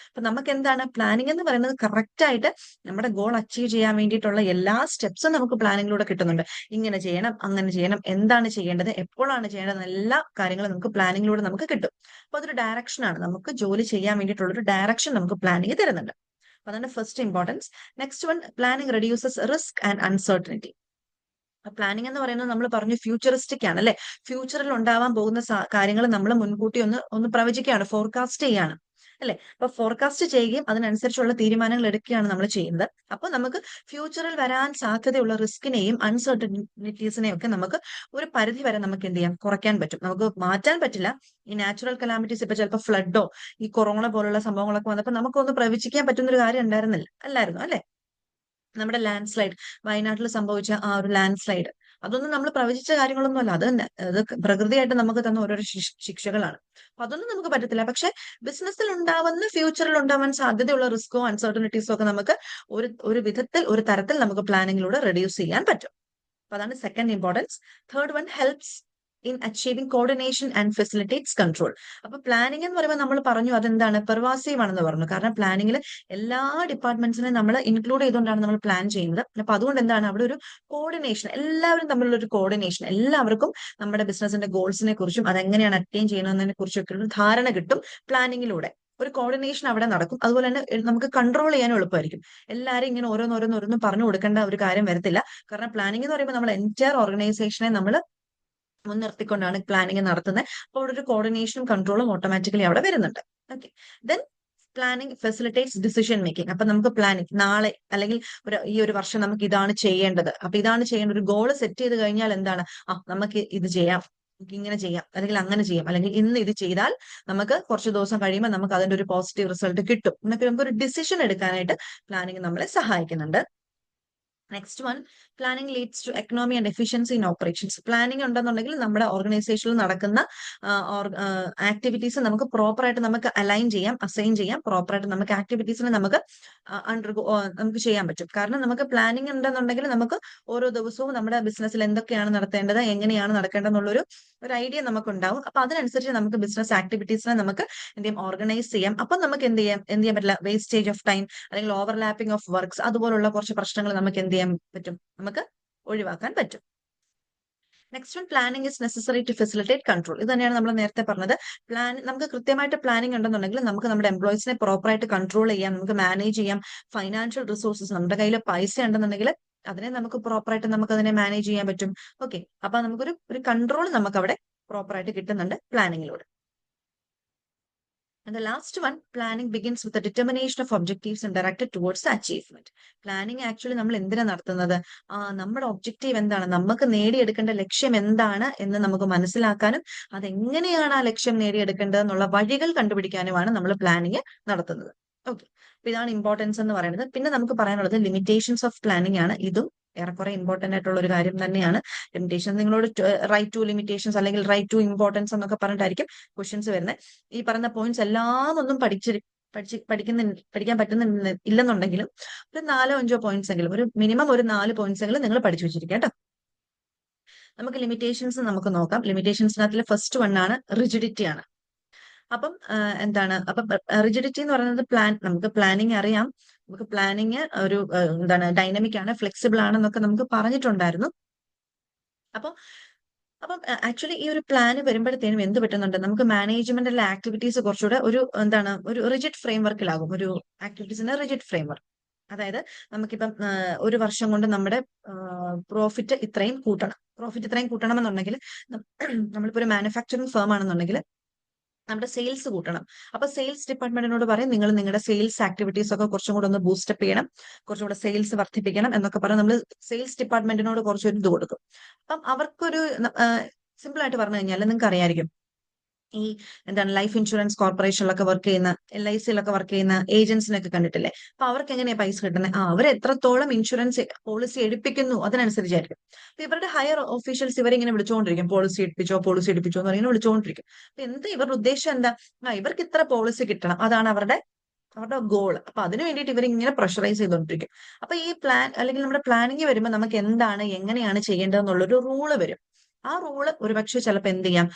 അപ്പൊ നമുക്ക് എന്താണ് പ്ലാനിങ് എന്ന് പറയുന്നത്, കറക്റ്റ് ആയിട്ട് നമ്മുടെ ഗോൾ അച്ചീവ് ചെയ്യാൻ വേണ്ടിയിട്ടുള്ള എല്ലാ സ്റ്റെപ്സും നമുക്ക് പ്ലാനിങ്ങിലൂടെ കിട്ടുന്നുണ്ട്. ഇങ്ങനെ ചെയ്യണം, അങ്ങനെ ചെയ്യണം, എന്താണ് ചെയ്യേണ്ടത്, എപ്പോഴാണ് ചെയ്യേണ്ടത്, എല്ലാ കാര്യങ്ങളും നമുക്ക് പ്ലാനിങ്ങിലൂടെ നമുക്ക് കിട്ടും. അപ്പൊ അതൊരു ഡയറക്ഷൻ ആണ്, നമുക്ക് ജോലി ചെയ്യാൻ വേണ്ടിയിട്ടുള്ള ഒരു ഡയറക്ഷൻ നമുക്ക് പ്ലാനിങ് തരുന്നുണ്ട്. അപ്പൊ അതാണ് first importance. Next one, planning reduces risk and uncertainty. Planning എന്ന് പറയുന്നത് നമ്മൾ പറഞ്ഞു ഫ്യൂച്ചറിസ്റ്റിക് ആണ്, അല്ലെ? ഫ്യൂച്ചറിൽ ഉണ്ടാവാൻ പോകുന്ന കാര്യങ്ങൾ നമ്മൾ മുൻകൂട്ടി ഒന്ന് പ്രവചിക്കുകയാണ്, ഫോർകാസ്റ്റ് ചെയ്യാണ്, അല്ലെ? അപ്പൊ ഫോർകാസ്റ്റ് ചെയ്യുകയും അതിനനുസരിച്ചുള്ള തീരുമാനങ്ങൾ എടുക്കുകയാണ് നമ്മൾ ചെയ്യുന്നത്. അപ്പൊ നമുക്ക് ഫ്യൂച്ചറിൽ വരാൻ സാധ്യതയുള്ള റിസ്കിനെയും അൺസർട്ടനിറ്റീസിനെയും ഒക്കെ നമുക്ക് ഒരു പരിധി വരെ നമുക്ക് എന്ത് ചെയ്യാം, കുറയ്ക്കാൻ പറ്റും. നമുക്ക് മാറ്റാൻ പറ്റില്ല. ഈ നാച്ചുറൽ കലാമിറ്റീസ്, ഇപ്പൊ ചിലപ്പോൾ ഫ്ലഡോ ഈ കൊറോണ പോലുള്ള സംഭവങ്ങളൊക്കെ വന്നപ്പോൾ നമുക്കൊന്ന് പ്രവചിക്കാൻ പറ്റുന്ന ഒരു കാര്യം അല്ലായിരുന്നു, അല്ലെ? നമ്മുടെ ലാൻഡ് സ്ലൈഡ്, വയനാട്ടിൽ സംഭവിച്ച ആ ഒരു ലാൻഡ് സ്ലൈഡ്, അതൊന്നും നമ്മൾ പ്രവചിച്ച കാര്യങ്ങളൊന്നും അല്ല. അത് പ്രകൃതിയായിട്ട് നമുക്ക് തന്ന ഓരോരോ ശിക്ഷകളാണ്. അപ്പൊ അതൊന്നും നമുക്ക് പറ്റത്തില്ല. പക്ഷെ ബിസിനസ്സിൽ ഉണ്ടാവുന്ന, ഫ്യൂച്ചറിൽ ഉണ്ടാവാൻ സാധ്യതയുള്ള റിസ്കോ അൺസർട്ടനിറ്റീസോ ഒക്കെ നമുക്ക് ഒരു വിധത്തിൽ, ഒരു തരത്തിൽ നമുക്ക് പ്ലാനിങ്ങിലൂടെ റെഡ്യൂസ് ചെയ്യാൻ പറ്റും. അപ്പൊ അതാണ് second importance. Third one, helps in achieving coordination and facilitates control. അപ്പൊ പ്ലാനിംഗ് എന്ന് പറയുമ്പോൾ നമ്മൾ പറഞ്ഞു അതെന്താണ്, പെർവാസീവ് ആണെന്ന് പറഞ്ഞു. കാരണം പ്ലാനിങ്ങിൽ എല്ലാ ഡിപ്പാർട്ട്മെന്റ്സിനെ നമ്മൾ ഇൻക്ലൂഡ് ചെയ്തുകൊണ്ടാണ് നമ്മൾ പ്ലാൻ ചെയ്യുന്നത്. അപ്പൊ അതുകൊണ്ട് എന്താണ്, അവിടെ ഒരു കോർഡിനേഷൻ, എല്ലാവരും തമ്മിലുള്ള ഒരു കോർഡിനേഷൻ, എല്ലാവർക്കും നമ്മുടെ ബിസിനസിന്റെ ഗോൾസിനെ കുറിച്ചും അതെങ്ങനെയാണ് അറ്റൈൻ ചെയ്യുന്നതിനെ കുറിച്ചൊക്കെ ഒരു ധാരണ കിട്ടും പ്ലാനിങ്ങിലൂടെ. ഒരു കോർഡിനേഷൻ അവിടെ നടക്കും. അതുപോലെ തന്നെ നമുക്ക് കൺട്രോൾ ചെയ്യാനും എളുപ്പമായിരിക്കും. എല്ലാവരും ഇങ്ങനെ ഓരോന്നോരോന്നോരോന്നും പറഞ്ഞു കൊടുക്കേണ്ട ഒരു കാര്യം വരത്തില്ല. കാരണം പ്ലാനിംഗ് എന്ന് പറയുമ്പോൾ നമ്മൾ എൻറ്റയർ ഓർഗനൈസേഷനെ നമ്മൾ മുൻനിർത്തിക്കൊണ്ടാണ് പ്ലാനിങ് നടത്തുന്നത്. അപ്പോൾ അവിടെ ഒരു കോർഡിനേഷനും കൺട്രോളും ഓട്ടോമാറ്റിക്കലി അവിടെ വരുന്നുണ്ട്. Okay, then planning facilitates decision making. അപ്പൊ നമുക്ക് പ്ലാനിങ് നാളെ അല്ലെങ്കിൽ ഈ ഒരു വർഷം നമുക്ക് ഇതാണ് ചെയ്യേണ്ടത്, അപ്പൊ ഇതാണ് ചെയ്യേണ്ട ഒരു ഗോൾ സെറ്റ് ചെയ്ത് കഴിഞ്ഞാൽ എന്താണ്, നമുക്ക് ഇത് ചെയ്യാം, ഇങ്ങനെ ചെയ്യാം, അല്ലെങ്കിൽ അങ്ങനെ ചെയ്യാം, അല്ലെങ്കിൽ ഇന്ന് ഇത് ചെയ്താൽ നമുക്ക് കുറച്ച് ദിവസം കഴിയുമ്പോൾ നമുക്ക് അതിന്റെ ഒരു പോസിറ്റീവ് റിസൾട്ട് കിട്ടും എന്നൊക്കെ നമുക്ക് ഒരു ഡിസിഷൻ എടുക്കാനായിട്ട് പ്ലാനിങ് നമ്മളെ സഹായിക്കുന്നുണ്ട്. Next one, planning leads to economy and efficiency in operations. Planning ഉണ്ടെന്നുണ്ടെങ്കിൽ നമ്മുടെ ഓർഗനൈസേഷനിൽ നടക്കുന്ന ആക്ടിവിറ്റീസ് നമുക്ക് പ്രോപ്പറായിട്ട് നമുക്ക് അലൈൻ ചെയ്യാം, അസൈൻ ചെയ്യാം. പ്രോപ്പറായിട്ട് നമുക്ക് ആക്ടിവിറ്റീസിനെ നമുക്ക് നമുക്ക് ചെയ്യാൻ പറ്റും. കാരണം നമുക്ക് പ്ലാനിങ് ഉണ്ടെന്നുണ്ടെങ്കിൽ നമുക്ക് ഓരോ ദിവസവും നമ്മുടെ ബിസിനസ്സിൽ എന്തൊക്കെയാണ് നടത്തേണ്ടത്, എങ്ങനെയാണ് നടക്കേണ്ടതെന്നുള്ളൊരു ഐഡിയ നമുക്ക് ഉണ്ടാവും. അപ്പൊ അതിനനുസരിച്ച് നമുക്ക് ബിസിനസ് ആക്ടിവിറ്റീസിനെ നമുക്ക് എന്ത് ചെയ്യാം, ഓർഗനൈസ് ചെയ്യാം. അപ്പൊ നമുക്ക് എന്ത് ചെയ്യാൻ പറ്റില്ല, വേസ്റ്റേജ് ഓഫ് ടൈം അല്ലെങ്കിൽ ഓവർലാപ്പിംഗ് ഓഫ് വർക്ക്സ്, അതുപോലുള്ള കുറച്ച് പ്രശ്നങ്ങൾ നമുക്ക് എന്ത് ചെയ്യാൻ പറ്റും, നമുക്ക് ഒഴിവാക്കാൻ പറ്റും. Next one, planning is necessary to facilitate control. ഇത് തന്നെയാണ് നമ്മൾ നേരത്തെ പറഞ്ഞത്. നമുക്ക് കൃത്യമായിട്ട് പ്ലാനിങ് ഉണ്ടെന്നുണ്ടെങ്കിൽ നമുക്ക് നമ്മുടെ എംപ്ലോയീസിനെ പ്രോപ്പറായിട്ട് കൺട്രോൾ ചെയ്യാം, നമുക്ക് മാനേജ് ചെയ്യാം. ഫൈനാൻഷ്യൽ റിസോഴ്സസ്, നമ്മുടെ കയ്യിൽ പൈസ ഉണ്ടെന്നുണ്ടെങ്കിൽ അതിനെ നമുക്ക് പ്രോപ്പറായിട്ട് നമുക്ക് അതിനെ മാനേജ് ചെയ്യാൻ പറ്റും. ഓക്കെ, അപ്പൊ നമുക്കൊരു കൺട്രോൾ നമുക്ക് അവിടെ പ്രോപ്പറായിട്ട് കിട്ടുന്നുണ്ട് പ്ലാനിങ്ങിലൂടെ. And the last one, planning begins with the determination of objectives and directed towards the achievement. Planning actually നമ്മൾ എന്തിനാ നടത്തുന്നത്? നമ്മുടെ ഒബ്ജക്റ്റീവ് എന്താണ്, നമുക്ക് നേടിയെടുക്കേണ്ട ലക്ഷ്യം എന്താണ് എന്ന് നമുക്ക് മനസ്സിലാക്കാനും അതെങ്ങനെയാണ് ആ ലക്ഷ്യം നേടിയെടുക്കേണ്ടത് എന്നുള്ള വഴികൾ കണ്ടുപിടിക്കാനുമാണ് നമ്മൾ പ്ലാനിങ് നടത്തുന്നത്. ഓക്കെ, അപ്പൊ ഇതാണ് ഇമ്പോർട്ടൻസ് എന്ന് പറയുന്നത്. പിന്നെ നമുക്ക് പറയാനുള്ളത് ലിമിറ്റേഷൻസ് ഓഫ് പ്ലാനിങ് ആണ്. ഇതും ഏറെക്കുറെ ഇമ്പോർട്ടന്റ് ആയിട്ടുള്ള ഒരു കാര്യം തന്നെയാണ്. ലിമിറ്റേഷൻ നിങ്ങളോട് റൈറ്റ് ടു ലിമിറ്റേഷൻസ് അല്ലെങ്കിൽ റൈറ്റ് ടു ഇമ്പോർട്ടൻസ് എന്നൊക്കെ പറഞ്ഞിട്ടായിരിക്കും ക്വസ്റ്റ്യൻസ് വരുന്നത്. ഈ പറഞ്ഞ പോയിന്റ്സ് എല്ലാം ഒന്നും പഠിക്കാൻ പറ്റുന്ന ഇല്ലെന്നുണ്ടെങ്കിലും ഒരു 4-5 പോയിന്റ്സ് എങ്കിലും, ഒരു മിനിമം ഒരു 4 പോയിന്റ്സ് എങ്കിലും നിങ്ങൾ പഠിച്ചു വെച്ചിരിക്കുക കേട്ടോ. നമുക്ക് ലിമിറ്റേഷൻസ് നമുക്ക് നോക്കാം. ലിമിറ്റേഷൻസിനകത്തിൽ ഫസ്റ്റ് വൺ ആണ് റിജിഡിറ്റി ആണ്. അപ്പം എന്താണ്, അപ്പം റിജിഡിറ്റി എന്ന് പറയുന്നത് നമുക്ക് പ്ലാനിങ് അറിയാം. നമുക്ക് പ്ലാനിങ് ഒരു എന്താണ് ഡൈനമിക് ആണ്, ഫ്ലെക്സിബിൾ ആണെന്നൊക്കെ നമുക്ക് പറഞ്ഞിട്ടുണ്ടായിരുന്നു. അപ്പം ആക്ച്വലി ഈ ഒരു പ്ലാന് വരുമ്പോഴത്തേനും എന്ത് പറ്റുന്നുണ്ട്, നമുക്ക് മാനേജ്മെന്റിലെ ആക്ടിവിറ്റീസ് കുറച്ചുകൂടെ ഒരു എന്താണ് ഒരു റിജിഡ് ഫ്രെയിംവർക്കിലാകും. ഒരു ആക്ടിവിറ്റീസിന്റെ റിജിഡ് ഫ്രെയിംവർക്ക്, അതായത് നമുക്കിപ്പം ഒരു വർഷം കൊണ്ട് നമ്മുടെ പ്രോഫിറ്റ് ഇത്രയും കൂട്ടണം എന്നുണ്ടെങ്കിൽ, നമ്മളിപ്പോ ഒരു മാനുഫാക്ചറിങ് ഫേം ആണെന്നുണ്ടെങ്കിൽ നമ്മുടെ സെയിൽസ് കൂട്ടണം. അപ്പൊ സെയിൽസ് ഡിപ്പാർട്ട്മെന്റിനോട് പറയും, നിങ്ങൾ നിങ്ങളുടെ സെയിൽസ് ആക്ടിവിറ്റീസ് ഒക്കെ കുറച്ചും കൂടെ ഒന്ന് ബൂസ്റ്റപ്പ് ചെയ്യണം, കുറച്ചും കൂടെ സെയിൽസ് വർദ്ധിപ്പിക്കണം എന്നൊക്കെ പറഞ്ഞ് നമ്മൾ സെയിൽസ് ഡിപ്പാർട്ട്മെന്റിനോട് കുറച്ചൊരു ഇത് കൊടുക്കും. അപ്പം അവർക്കൊരു സിമ്പിൾ ആയിട്ട് പറഞ്ഞു കഴിഞ്ഞാൽ നിങ്ങൾക്ക് അറിയായിരിക്കും, ഈ എന്താണ് ലൈഫ് ഇൻഷുറൻസ് കോർപ്പറേഷനിലൊക്കെ വർക്ക് ചെയ്യുന്ന, LICയിലൊക്കെ വർക്ക് ചെയ്യുന്ന ഏജൻസിനൊക്കെ കണ്ടിട്ടില്ലേ? അപ്പൊ അവർക്ക് എങ്ങനെയാ പൈസ കിട്ടുന്നത്? അവർ എത്രത്തോളം ഇൻഷുറൻസ് പോളിസി എടുപ്പിക്കുന്നു അതിനനുസരിച്ചായിരിക്കും. അപ്പൊ ഇവരുടെ ഹയർ ഓഫീഷ്യൽസ് ഇവരിങ്ങനെ വിളിച്ചുകൊണ്ടിരിക്കും, പോളിസി എടുപ്പിച്ചോ എന്ന് പറയുന്നത് വിളിച്ചുകൊണ്ടിരിക്കും. അപ്പൊ ഇവരുടെ ഉദ്ദേശം എന്താ? ഇവർക്ക് ഇത്ര പോളിസി കിട്ടണം, അതാണ് അവരുടെ ഗോൾ. അപ്പൊ അതിന് വേണ്ടിയിട്ട് ഇവരിങ്ങനെ പ്രഷറൈസ് ചെയ്തുകൊണ്ടിരിക്കും. അപ്പൊ ഈ പ്ലാൻ അല്ലെങ്കിൽ നമ്മുടെ പ്ലാനിങ് വരുമ്പോൾ നമുക്ക് എന്താണ് എങ്ങനെയാണ് ചെയ്യേണ്ടതെന്നുള്ളൊരു റൂള് വരും. ആ റൂള് ഒരുപക്ഷെ ചിലപ്പോൾ എന്ത് ചെയ്യാം,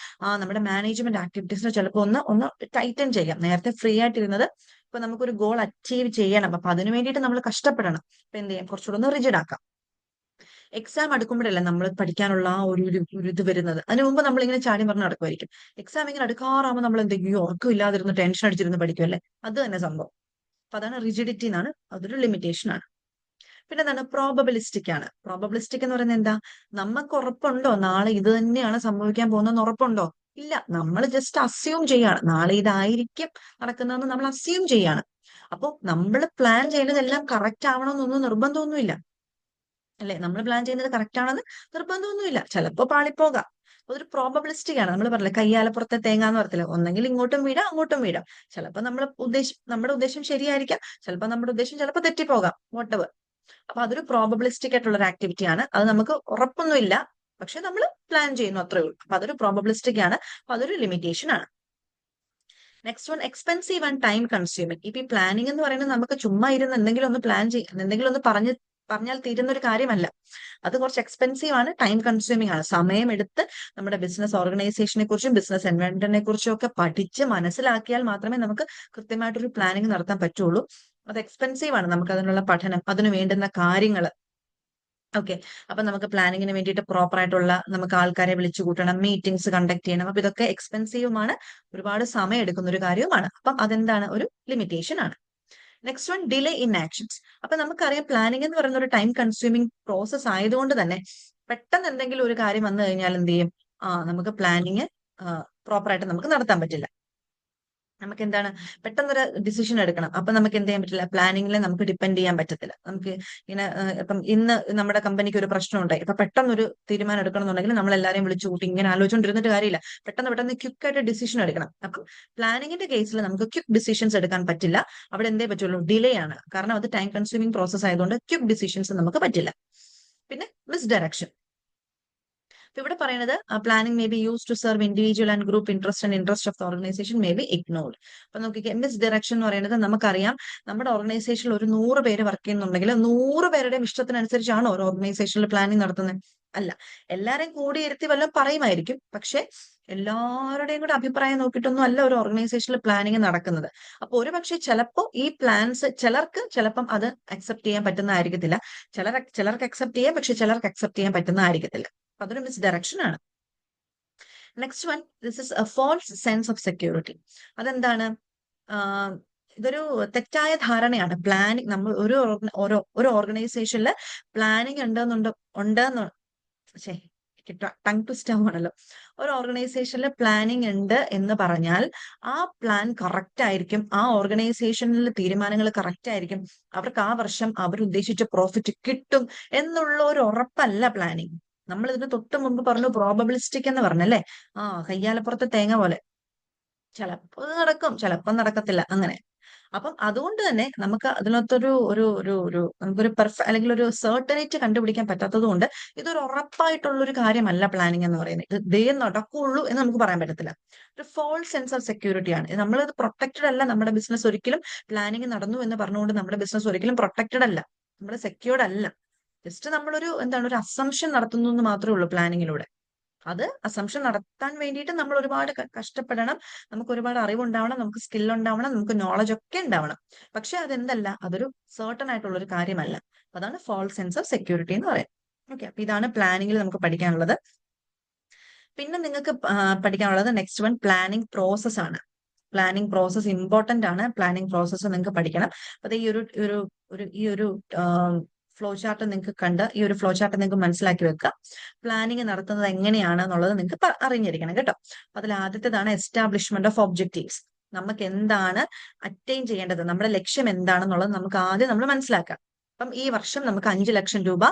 നമ്മുടെ മാനേജ്മെന്റ് ആക്ടിവിറ്റീസിനെ ചിലപ്പോൾ ഒന്ന് ടൈറ്റൻ ചെയ്യാം. നേരത്തെ ഫ്രീ ആയിട്ടിരുന്നത് ഇപ്പൊ നമുക്കൊരു ഗോൾ അച്ചീവ് ചെയ്യണം, അപ്പൊ അതിനു വേണ്ടിയിട്ട് നമ്മൾ കഷ്ടപ്പെടണം. അപ്പൊ എന്ത് ചെയ്യാം, കുറച്ചുകൂടെ ഒന്ന് റിജിഡ് ആക്കാം. എക്സാം അടുക്കുമ്പോഴല്ല നമ്മൾ പഠിക്കാനുള്ള ആ ഒരു ഇത് വരുന്നത്. അതിനു മുമ്പ് നമ്മൾ ഇങ്ങനെ ചാടി പറഞ്ഞ് നടക്കുമായിരിക്കും. എക്സാം ഇങ്ങനെ അടുക്കാറാകുമ്പോൾ നമ്മൾ എന്തെങ്കിലും ഉറക്കം ഇല്ലാതിരുന്ന് ടെൻഷൻ അടിച്ചിരുന്ന് പഠിക്കുമല്ലേ, അത് തന്നെ സംഭവം. അപ്പൊ അതാണ് റിജിഡിറ്റി എന്നാണ്, അതൊരു ലിമിറ്റേഷൻ ആണ്. പിന്നെ എന്താണ്, പ്രോബബിലിസ്റ്റിക് ആണ്. പ്രോബബിലിസ്റ്റിക് എന്ന് പറയുന്നത് എന്താ, നമുക്ക് ഉറപ്പുണ്ടോ നാളെ ഇത് തന്നെയാണ് സംഭവിക്കാൻ പോകുന്നതെന്ന് ഉറപ്പുണ്ടോ? ഇല്ല, നമ്മൾ ജസ്റ്റ് അസ്യൂം ചെയ്യാണ്, നാളെ ഇതായിരിക്കും നടക്കുന്നതെന്ന് നമ്മൾ അസ്യൂം ചെയ്യാണ്. അപ്പൊ നമ്മൾ പ്ലാൻ ചെയ്യുന്നതെല്ലാം കറക്റ്റ് ആവണമെന്നൊന്നും നിർബന്ധമൊന്നുമില്ല, അല്ലെ? നമ്മൾ പ്ലാൻ ചെയ്യുന്നത് കറക്റ്റ് ആണെന്ന് നിർബന്ധമൊന്നുമില്ല, ചിലപ്പോ പാളിപ്പോകാം. അതൊരു പ്രോബബിലിസ്റ്റിക് ആണ്. നമ്മൾ പറഞ്ഞില്ല, കയ്യാലപ്പുറത്തെ തേങ്ങ എന്ന് പറയത്തില്ല, ഒന്നെങ്കിൽ ഇങ്ങോട്ടും വീഴാം അങ്ങോട്ടും വീഴാം. ചിലപ്പോൾ നമ്മുടെ ഉദ്ദേശം ശരിയായിരിക്കാം, ചിലപ്പോൾ നമ്മുടെ ഉദ്ദേശം ചിലപ്പോൾ തെറ്റിപ്പോകാം, വോട്ടെവർ. അപ്പൊ അതൊരു പ്രോബബിലിസ്റ്റിക് ആയിട്ടുള്ള ഒരു ആക്ടിവിറ്റി ആണ്. അത് നമുക്ക് ഉറപ്പൊന്നുമില്ല, പക്ഷെ നമ്മൾ പ്ലാൻ ചെയ്യുന്നു, അത്രേ ഉള്ളൂ. അപ്പൊ അതൊരു പ്രോബബിലിസ്റ്റിക് ആണ്, അപ്പൊ അതൊരു ലിമിറ്റേഷൻ ആണ്. Next one, expensive and time consuming. ഇപ്പൊ ഈ പ്ലാനിങ് എന്ന് പറയുന്നത് നമുക്ക് ചുമ്മാ ഇരുന്ന് എന്തെങ്കിലും ഒന്ന് പ്ലാൻ എന്തെങ്കിലും ഒന്ന് പറഞ്ഞാൽ തീരുന്ന ഒരു കാര്യമല്ല. അത് കുറച്ച് എക്സ്പെൻസീവ് ആണ്, ടൈം കൺസ്യൂമിങ് ആണ്. സമയമെടുത്ത് നമ്മുടെ ബിസിനസ് ഓർഗനൈസേഷനെ കുറിച്ചും ബിസിനസ് എൻവയോൺമെന്റിനെ കുറിച്ചും ഒക്കെ പഠിച്ച് മനസ്സിലാക്കിയാൽ മാത്രമേ നമുക്ക് കൃത്യമായിട്ടൊരു പ്ലാനിങ് നടത്താൻ പറ്റുള്ളൂ. അത് എക്സ്പെൻസീവ് ആണ്, നമുക്ക് അതിനുള്ള പഠനം, അതിന് വേണ്ടുന്ന കാര്യങ്ങൾ. ഓക്കെ, അപ്പൊ നമുക്ക് പ്ലാനിങ്ങിന് വേണ്ടിയിട്ട് പ്രോപ്പർ ആയിട്ടുള്ള നമുക്ക് ആൾക്കാരെ വിളിച്ചു കൂട്ടണം, മീറ്റിംഗ്സ് കണ്ടക്ട് ചെയ്യണം. അപ്പൊ ഇതൊക്കെ എക്സ്പെൻസീവുമാണ്, ഒരുപാട് സമയം എടുക്കുന്ന ഒരു കാര്യവുമാണ്. അപ്പൊ അതെന്താണ്, ഒരു ലിമിറ്റേഷൻ ആണ്. Next one, delay in actions. അപ്പൊ നമുക്കറിയാം, പ്ലാനിങ് എന്ന് പറയുന്ന ഒരു ടൈം കൺസ്യൂമിങ് പ്രോസസ് ആയതുകൊണ്ട് തന്നെ പെട്ടെന്ന് എന്തെങ്കിലും ഒരു കാര്യം വന്നു കഴിഞ്ഞാൽ എന്ത് ചെയ്യും, നമുക്ക് പ്ലാനിങ് പ്രോപ്പർ ആയിട്ട് നമുക്ക് നടത്താൻ പറ്റില്ല. നമുക്ക് എന്താണ്, പെട്ടെന്നൊരു ഡിസിഷൻ എടുക്കണം, അപ്പൊ നമുക്ക് എന്ത് ചെയ്യാൻ പറ്റില്ല, പ്ലാനിങ്ങിൽ നമുക്ക് ഡിപ്പെൻഡ് ചെയ്യാൻ പറ്റത്തില്ല. നമുക്ക് ഇങ്ങനെ ഇപ്പം ഇന്ന് നമ്മുടെ കമ്പനിക്ക് ഒരു പ്രശ്നം ഉണ്ടായി, ഇപ്പൊ പെട്ടെന്നൊരു തീരുമാനം എടുക്കണം എന്നുണ്ടെങ്കിൽ നമ്മൾ എല്ലാവരെയും വിളിച്ചു കൂട്ടി ഇങ്ങനെ ആലോചിച്ചുകൊണ്ടിരുന്നിട്ട് കാര്യമില്ല, പെട്ടെന്ന് ക്വിക്ക് ആയിട്ട് ഡിസിഷൻ എടുക്കണം. അപ്പം പ്ലാനിങ്ങിന്റെ കേസിൽ നമുക്ക് ക്വിക്ക് ഡിസിഷൻസ് എടുക്കാൻ പറ്റില്ല. അവിടെ എന്തേ പറ്റുള്ളൂ, ഡിലേ ആണ്. കാരണം അത് ടൈം കൺസ്യൂമിങ് പ്രോസസ് ആയതുകൊണ്ട് ക്വിക്ക് ഡിസിഷൻസ് നമുക്ക് പറ്റില്ല. പിന്നെ മിസ് ഡയറക്ഷൻ. ഇവിടെ പറയുന്നത്, planning may be use to serve individual and group interest of the organisation may be ignored. അപ്പൊ നോക്കിക്കേ, മിസ് ഡയറക്ഷൻ എന്ന് പറയുന്നത് നമുക്കറിയാം, നമ്മുടെ ഓർഗനൈസേഷനിൽ ഒരു 100 പേര് വർക്ക് ചെയ്യുന്നുണ്ടെങ്കിൽ 100 പേരുടെയും ഇഷ്ടത്തിനനുസരിച്ചാണ് ഒരു ഓർഗനൈസേഷനിൽ പ്ലാനിങ് നടത്തുന്നത്? അല്ല, എല്ലാരെയും കൂടിയിരുത്തി വല്ലതും പറയുമായിരിക്കും, പക്ഷെ എല്ലാവരുടെയും കൂടെ അഭിപ്രായം നോക്കിയിട്ടൊന്നും അല്ല ഒരു ഓർഗനൈസേഷനിൽ പ്ലാനിങ് നടക്കുന്നത്. അപ്പൊ ഒരു പക്ഷെ ചിലപ്പോ ഈ പ്ലാൻസ് ചിലപ്പം അത് അക്സെപ്റ്റ് ചെയ്യാൻ പറ്റുന്നതായിരിക്കത്തില്ല, ചിലർക്ക് അക്സെപ്റ്റ് ചെയ്യാം, പക്ഷെ ചിലർക്ക് അക്സെപ്റ്റ് ചെയ്യാൻ പറ്റുന്നതായിരിക്കത്തില്ല. അതൊരു മിസ് ഡയറക്ഷൻ ആണ്. Next one, this is a false sense of security. അതെന്താണ്, ഇതൊരു തെറ്റായ ധാരണയാണ്. പ്ലാനിങ്, നമ്മൾ ഒരു ഓർഗനൈസേഷനിൽ പ്ലാനിങ് ഉണ്ടെന്ന് ടങ് ട്വിസ്റ്റ് ആവുകയാണല്ലോ. ഒരു ഓർഗനൈസേഷനിൽ പ്ലാനിങ് ഉണ്ട് എന്ന് പറഞ്ഞാൽ ആ പ്ലാൻ കറക്റ്റ് ആയിരിക്കും, ആ ഓർഗനൈസേഷനിൽ തീരുമാനങ്ങൾ കറക്റ്റ് ആയിരിക്കും, അവർക്ക് ആ വർഷം അവരുദ്ദേശിച്ച പ്രോഫിറ്റ് കിട്ടും എന്നുള്ള ഒരു ഉറപ്പല്ല പ്ലാനിങ്. നമ്മൾ ഇതിന് തൊട്ട് മുമ്പ് പറഞ്ഞു പ്രോബബിലിസ്റ്റിക് എന്ന് പറഞ്ഞല്ലേ. കയ്യാലപ്പുറത്തെ തേങ്ങ പോലെ, ചിലപ്പോ നടക്കും ചിലപ്പം നടക്കത്തില്ല, അങ്ങനെ. അപ്പം അതുകൊണ്ട് തന്നെ നമുക്ക് അതിനകത്തൊരു ഒരു ഒരു ഒരു നമുക്കൊരു അല്ലെങ്കിൽ ഒരു സെർട്ടനിറ്റി കണ്ടുപിടിക്കാൻ പറ്റാത്തത് കൊണ്ട് ഇതൊരു ഉറപ്പായിട്ടുള്ള ഒരു കാര്യമല്ല പ്ലാനിങ് എന്ന് പറയുന്നത്. ഇത് ദേ നടക്കുള്ളൂ എന്ന് നമുക്ക് പറയാൻ പറ്റത്തില്ല. ഒരു ഫോൾസ് സെൻസ് ഓഫ് സെക്യൂരിറ്റി ആണ്. നമ്മളിത് പ്രൊട്ടക്റ്റഡ് അല്ല. നമ്മുടെ ബിസിനസ് ഒരിക്കലും പ്ലാനിങ് നടന്നു എന്ന് പറഞ്ഞുകൊണ്ട് നമ്മുടെ ബിസിനസ് ഒരിക്കലും പ്രൊട്ടക്റ്റഡ് അല്ല, നമ്മുടെ സെക്യൂർഡ് അല്ല. ജസ്റ്റ് നമ്മളൊരു ഒരു അസംഷൻ നടത്തുന്നു എന്ന് മാത്രമേ ഉള്ളൂ പ്ലാനിങ്ങിലൂടെ. അത് അസംഷൻ നടത്താൻ വേണ്ടിയിട്ട് നമ്മൾ ഒരുപാട് കഷ്ടപ്പെടണം, നമുക്ക് ഒരുപാട് അറിവുണ്ടാവണം, നമുക്ക് സ്കിൽ ഉണ്ടാവണം, നമുക്ക് നോളജ് ഒക്കെ ഉണ്ടാവണം. പക്ഷെ അതെന്തല്ല, അതൊരു സർട്ടൺ ആയിട്ടുള്ള ഒരു കാര്യമല്ല. അതാണ് ഫോൾസ് സെൻസ് ഓഫ് സെക്യൂരിറ്റി എന്ന് പറയുന്നത്. ഓക്കെ, അപ്പൊ ഇതാണ് പ്ലാനിങ്ങിൽ നമുക്ക് പഠിക്കാനുള്ളത്. പിന്നെ നിങ്ങൾക്ക് പഠിക്കാനുള്ളത് നെക്സ്റ്റ് വൺ പ്ലാനിങ് പ്രോസസ് ആണ്. പ്ലാനിങ് പ്രോസസ് ഇമ്പോർട്ടന്റ് ആണ്. പ്ലാനിങ് പ്രോസസ്സ് നിങ്ങൾക്ക് പഠിക്കണം. അത് ഈ ഒരു ഫ്ലോ ചാർട്ട് നിങ്ങൾക്ക് കണ്ട് ഈ ഒരു ഫ്ലോ ചാർട്ട് നിങ്ങൾക്ക് മനസ്സിലാക്കി വെക്കുക. പ്ലാനിങ് നടത്തുന്നത് എങ്ങനെയാണ് എന്നുള്ളത് നിങ്ങൾക്ക് അറിഞ്ഞിരിക്കണം കേട്ടോ. അപ്പൊ അതിൽ ആദ്യത്തേതാണ് എസ്റ്റാബ്ലിഷ്മെന്റ് ഓഫ് ഒബ്ജക്റ്റീവ്സ്. നമുക്ക് എന്താണ് അറ്റൈൻ ചെയ്യേണ്ടത്, നമ്മുടെ ലക്ഷ്യം എന്താണെന്നുള്ളത് നമുക്ക് ആദ്യം നമ്മൾ മനസ്സിലാക്കാം. അപ്പം ഈ വർഷം നമുക്ക് 5 ലക്ഷം രൂപ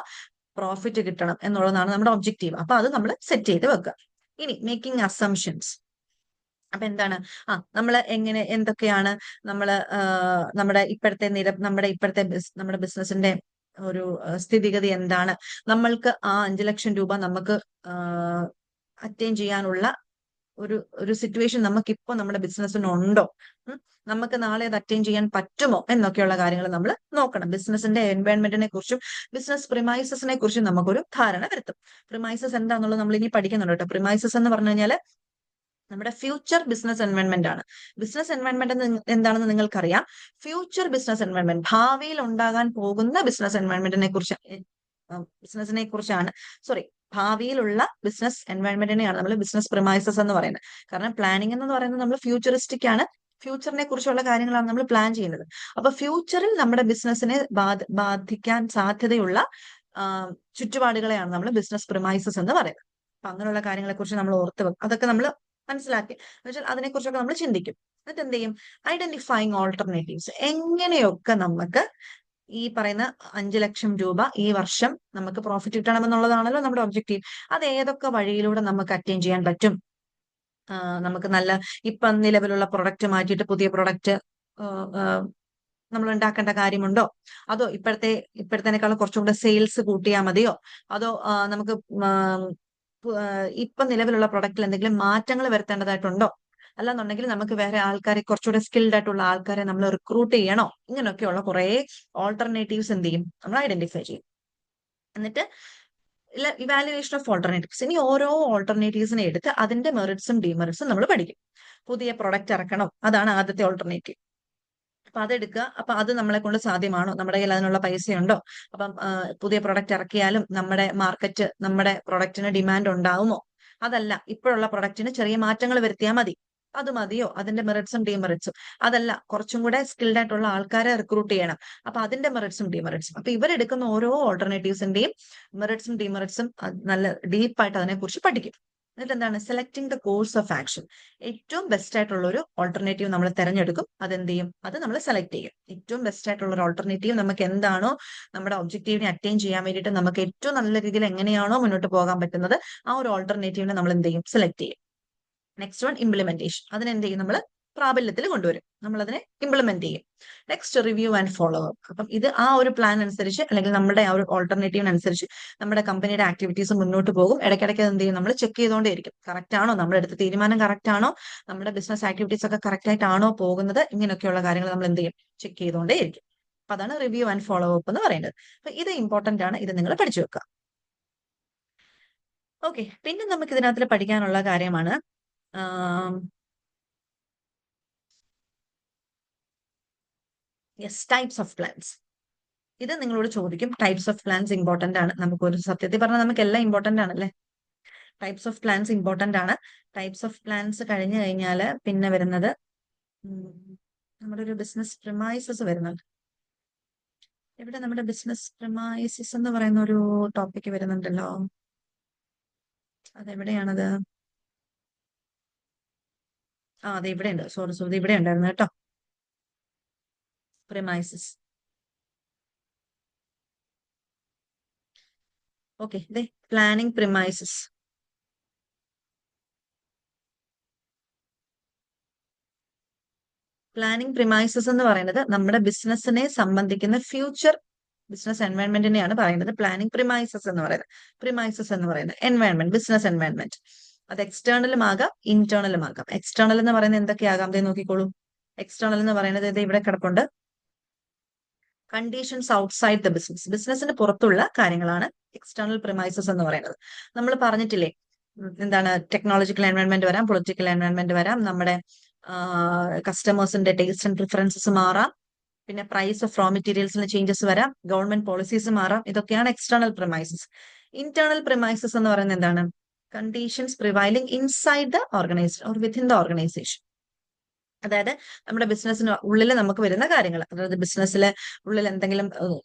പ്രോഫിറ്റ് കിട്ടണം എന്നുള്ളതാണ് നമ്മുടെ ഒബ്ജക്റ്റീവ്. അപ്പൊ അത് നമ്മൾ സെറ്റ് ചെയ്ത് വെക്കുക. ഇനി മേക്കിംഗ് അസംഷൻസ്. അപ്പൊ എന്താണ്, നമ്മൾ എന്തൊക്കെയാണ് നമ്മള് നമ്മുടെ ഇപ്പോഴത്തെ നമ്മുടെ ബിസിനസിന്റെ ഒരു സ്ഥിതിഗതി എന്താണ്, നമ്മൾക്ക് ആ 5 ലക്ഷം രൂപ നമുക്ക് അറ്റൈൻ ചെയ്യാനുള്ള ഒരു സിറ്റുവേഷൻ നമുക്കിപ്പോ നമ്മുടെ ബിസിനസ്സിനുണ്ടോ, നമുക്ക് നാളെ അത് അറ്റൈൻ ചെയ്യാൻ പറ്റുമോ എന്നൊക്കെയുള്ള കാര്യങ്ങൾ നമ്മൾ നോക്കണം. ബിസിനസിന്റെ എൻവയോൺമെന്റിനെ കുറിച്ചും ബിസിനസ് പ്രിമൈസസിനെ കുറിച്ചും നമുക്കൊരു ധാരണ വരുത്തും. പ്രിമൈസസ് എന്താണെന്നുള്ളത് നമ്മൾ ഇനി പഠിക്കുന്നുണ്ട് കേട്ടോ. പ്രിമൈസസ് എന്ന് പറഞ്ഞു കഴിഞ്ഞാൽ നമ്മുടെ ഫ്യൂച്ചർ ബിസിനസ് എൻവയോൺമെന്റ് ആണ്. ബിസിനസ് എൻവയോൺമെന്റ് എന്താണെന്ന് നിങ്ങൾക്കറിയാം. ഫ്യൂച്ചർ ബിസിനസ് എൻവയോൺമെന്റ്, ഭാവിയിൽ ഉണ്ടാകാൻ പോകുന്ന ബിസിനസിനെ കുറിച്ചാണ് ഭാവിയിലുള്ള ബിസിനസ് എൻവയോൺമെന്റിനെയാണ് നമ്മൾ ബിസിനസ് പ്രിമൈസസ് എന്ന് പറയുന്നത്. കാരണം പ്ലാനിങ് എന്ന് പറയുന്നത് നമ്മൾ ഫ്യൂച്ചറിസ്റ്റിക് ആണ്, ഫ്യൂച്ചറിനെ കുറിച്ചുള്ള കാര്യങ്ങളാണ് നമ്മൾ പ്ലാൻ ചെയ്യുന്നത്. അപ്പൊ ഫ്യൂച്ചറിൽ നമ്മുടെ ബിസിനസിനെ ബാധിക്കാൻ സാധ്യതയുള്ള ചുറ്റുപാടുകളെയാണ് നമ്മൾ ബിസിനസ് പ്രിമൈസസ് എന്ന് പറയുന്നത്. അപ്പൊ അങ്ങനെയുള്ള കാര്യങ്ങളെ കുറിച്ച് നമ്മൾ ഓർത്ത് വെക്കും. അതൊക്കെ നമ്മൾ മനസ്സിലാക്കി എന്നുവെച്ചാൽ അതിനെക്കുറിച്ചൊക്കെ നമ്മൾ ചിന്തിക്കും. എന്നിട്ട് എന്ത് ചെയ്യും, ഐഡന്റിഫൈങ് ഓൾട്ടർനേറ്റീവ്സ്. എങ്ങനെയൊക്കെ നമുക്ക് ഈ പറയുന്ന 5 ലക്ഷം രൂപ ഈ വർഷം നമുക്ക് പ്രോഫിറ്റ് കിട്ടണമെന്നുള്ളതാണല്ലോ നമ്മുടെ ഒബ്ജക്റ്റീവ്. അത് ഏതൊക്കെ വഴിയിലൂടെ നമുക്ക് അറ്റൈൻ ചെയ്യാൻ പറ്റും. നമുക്ക് ഇപ്പം നിലവിലുള്ള പ്രൊഡക്റ്റ് മാറ്റിയിട്ട് പുതിയ പ്രൊഡക്റ്റ് നമ്മൾ ഉണ്ടാക്കേണ്ട കാര്യമുണ്ടോ, അതോ ഇപ്പോഴത്തേനേക്കാളും കുറച്ചും കൂടെ സെയിൽസ് കൂട്ടിയാൽ മതിയോ, അതോ നമുക്ക് ഇപ്പൊ നിലവിലുള്ള പ്രൊഡക്റ്റിൽ എന്തെങ്കിലും മാറ്റങ്ങൾ വരുത്തേണ്ടതായിട്ടുണ്ടോ, അല്ലാന്നുണ്ടെങ്കിൽ നമുക്ക് വേറെ ആൾക്കാരെ, കുറച്ചുകൂടെ സ്കിൽഡ് ആയിട്ടുള്ള ആൾക്കാരെ നമ്മൾ റിക്രൂട്ട് ചെയ്യണോ, ഇങ്ങനെയൊക്കെയുള്ള കുറെ ഓൾട്ടർനേറ്റീവ്സ് എന്ത് ചെയ്യും, നമ്മൾ ഐഡന്റിഫൈ ചെയ്യും. എന്നിട്ട് ഇവാലുവേഷൻ ഓഫ് ഓൾട്ടർനേറ്റീവ്സ്. ഇനി ഓരോ ഓൾട്ടർനേറ്റീവ്സിനെ എടുത്ത് അതിന്റെ മെറിറ്റ്സും ഡിമെറിറ്റ്സും നമ്മൾ പഠിക്കും. പുതിയ പ്രൊഡക്റ്റ് ഇറക്കണം, അതാണ് ആദ്യത്തെ ഓൾട്ടർനേറ്റീവ്. അപ്പൊ അതെടുക്കുക. അപ്പൊ അത് നമ്മളെ കൊണ്ട് സാധ്യമാണോ, നമ്മുടെ കയ്യിൽ അതിനുള്ള പൈസയുണ്ടോ, അപ്പം പുതിയ പ്രൊഡക്റ്റ് ഇറക്കിയാലും നമ്മുടെ പ്രൊഡക്റ്റിന് ഡിമാൻഡ് ഉണ്ടാവുമോ, അതല്ല ഇപ്പോഴുള്ള പ്രൊഡക്റ്റിന് ചെറിയ മാറ്റങ്ങൾ വരുത്തിയാൽ മതി, അത് മതിയോ, അതിന്റെ മെറിറ്റ്സും ഡിമെറിറ്റ്സും. അതല്ല കുറച്ചും കൂടെ സ്കിൽഡ് ആയിട്ടുള്ള ആൾക്കാരെ റിക്രൂട്ട് ചെയ്യണം, അപ്പൊ അതിന്റെ മെറിറ്റ്സും ഡിമെറിറ്റ്സും. അപ്പൊ ഇവരെടുക്കുന്ന ഓരോ ഓൾട്ടർനേറ്റീവ്സിന്റെയും മെറിറ്റ്സും ഡിമെറിറ്റ്സും നല്ല ഡീപ്പായിട്ട് അതിനെക്കുറിച്ച് പഠിക്കും. എന്നിട്ട് എന്താണ്, selecting the course of action. ഏറ്റവും ബെസ്റ്റ് ആയിട്ടുള്ള ഒരു ഓൾട്ടർനേറ്റീവ് നമ്മൾ തിരഞ്ഞെടുക്കും. അതെന്ത് ചെയ്യും, അത് നമ്മൾ സെലക്ട് ചെയ്യും. ഏറ്റവും ബെസ്റ്റ് ആയിട്ടുള്ള ഒരു ഓൾട്ടർനേറ്റീവ് നമുക്ക് എന്താണോ നമ്മുടെ ഒബ്ജക്റ്റീവിനെ അറ്റൈൻ ചെയ്യാൻ വേണ്ടിയിട്ട് നമുക്ക് ഏറ്റവും നല്ല രീതിയിൽ എങ്ങനെയാണോ മുന്നോട്ട് പോകാൻ പറ്റുന്നത്, ആ ഒരു ഓൾട്ടർനേറ്റീവിനെ നമ്മൾ എന്ത് ചെയ്യും, സെലക്ട് ചെയ്യും. Next one implementation. അതിനെന്ത് ചെയ്യും, നമ്മൾ പ്രാബല്യത്തിൽ കൊണ്ടുവരും, നമ്മൾ അതിനെ ഇംപ്ലിമെന്റ് ചെയ്യും. Next review and follow up. അപ്പം ഇത് ആ ഒരു പ്ലാൻ അനുസരിച്ച് അല്ലെങ്കിൽ നമ്മുടെ ആ ഒരു ഓൾട്ടർനേറ്റീവിനനുസരിച്ച് നമ്മുടെ കമ്പനിയുടെ ആക്ടിവിറ്റീസ് മുന്നോട്ട് പോകും. ഇടയ്ക്കിടയ്ക്ക് എന്ത് ചെയ്യും, നമ്മൾ ചെക്ക് ചെയ്തുകൊണ്ടേയിരിക്കും. കറക്റ്റ് ആണോ, നമ്മുടെ അടുത്ത തീരുമാനം കറക്റ്റ് ആണോ, നമ്മുടെ ബിസിനസ് ആക്ടിവിറ്റീസ് ഒക്കെ കറക്റ്റ് ആയിട്ടാണോ പോകുന്നത്, ഇങ്ങനെയൊക്കെയുള്ള കാര്യങ്ങൾ നമ്മൾ എന്ത് ചെയ്യും, ചെക്ക് ചെയ്തുകൊണ്ടേയിരിക്കും. അപ്പൊ അതാണ് റിവ്യൂ ആൻഡ് ഫോളോ അപ്പ് എന്ന് പറയുന്നത്. അപ്പൊ ഇത് ഇമ്പോർട്ടന്റ് ആണ്, ഇത് നിങ്ങൾ പഠിച്ചു വെക്കുക. ഓക്കെ, പിന്നെ നമുക്ക് ഇതിനകത്ത് പഠിക്കാനുള്ള കാര്യമാണ് ടൈപ്സ് ഓഫ് പ്ലാൻസ്. ഇത് നിങ്ങളോട് ചോദിക്കും. ടൈപ്സ് ഓഫ് പ്ലാൻസ് ഇമ്പോർട്ടന്റ് ആണ്. നമുക്കൊരു സത്യത്തിൽ പറഞ്ഞാൽ നമുക്ക് എല്ലാം ഇമ്പോർട്ടന്റ് ആണല്ലേ. ടൈപ്സ് ഓഫ് പ്ലാൻസ് ഇമ്പോർട്ടന്റ് ആണ്. ടൈപ്സ് ഓഫ് പ്ലാൻസ് കഴിഞ്ഞു കഴിഞ്ഞാൽ പിന്നെ വരുന്നത് നമ്മുടെ ഒരു ബിസിനസ് പ്രിമൈസസ് വരുന്നുണ്ട്. ഇവിടെ നമ്മുടെ ബിസിനസ് പ്രിമൈസസ് എന്ന് പറയുന്ന ഒരു ടോപ്പിക് വരുന്നുണ്ടല്ലോ. അതെവിടെയാണത്? അതെ, ഇവിടെ ഉണ്ട്. സോറി സോറി, ഇവിടെ ഉണ്ടായിരുന്നു കേട്ടോ. Premises. Okay, planning premises. Planning premises എന്ന് പറയുന്നത് നമ്മുടെ ബിസിനസ്സിനെ സംബന്ധിക്കുന്ന ഫ്യൂച്ചർ ബിസിനസ് എൻവയൺമെന്റിനെയാണ് പറയുന്നത് പ്ലാനിങ് പ്രിമൈസസ് എന്ന് പറയുന്നത്. പ്രിമൈസസ് എന്ന് പറയുന്നത് എൻവയൺമെന്റ്, ബിസിനസ് എൻവയൺമെന്റ്. അത് എക്സ്റ്റേണലും ആകാം, ഇന്റേണലും ആകാം. എക്സ്റ്റേണൽ എന്ന് പറയുന്നത് എന്തൊക്കെയാകാം? ദേ നോക്കിക്കോളൂ. എക്സ്റ്റേണൽ എന്ന് പറയുന്നത് ഇത് ഇവിടെ കിടപ്പുണ്ട്. കണ്ടീഷൻസ് ഔട്ട്സൈഡ് ദ ബിസിനസ്, ബിസിനസിന് പുറത്തുള്ള കാര്യങ്ങളാണ് എക്സ്റ്റേണൽ പ്രിമൈസസ് എന്ന് പറയുന്നത്. നമ്മൾ പറഞ്ഞിട്ടില്ലേ, എന്താണ്, ടെക്നോളജിക്കൽ എൻവയൺമെന്റ് വരാം, പൊളിറ്റിക്കൽ എൻവയൺമെന്റ് വരാം, നമ്മുടെ കസ്റ്റമേഴ്സിന്റെ ടേസ്റ്റ് ആൻഡ് പ്രിഫറൻസസ് മാറാം, പിന്നെ പ്രൈസ് ഓഫ് റോ മെറ്റീരിയൽസിന് ചേഞ്ചസ് വരാം, ഗവൺമെന്റ് പോളിസീസ് മാറാം. ഇതൊക്കെയാണ് എക്സ്റ്റേണൽ പ്രിമൈസസ്. ഇന്റേണൽ പ്രിമൈസസ് എന്ന് പറയുന്നത് എന്താണ്? Conditions prevailing inside the organisation or within the organisation. അതായത് നമ്മുടെ ബിസിനസ്സിന് ഉള്ളിൽ നമുക്ക് വരുന്ന കാര്യങ്ങൾ, അതായത് ബിസിനസ്സിലെ ഉള്ളിൽ എന്തെങ്കിലും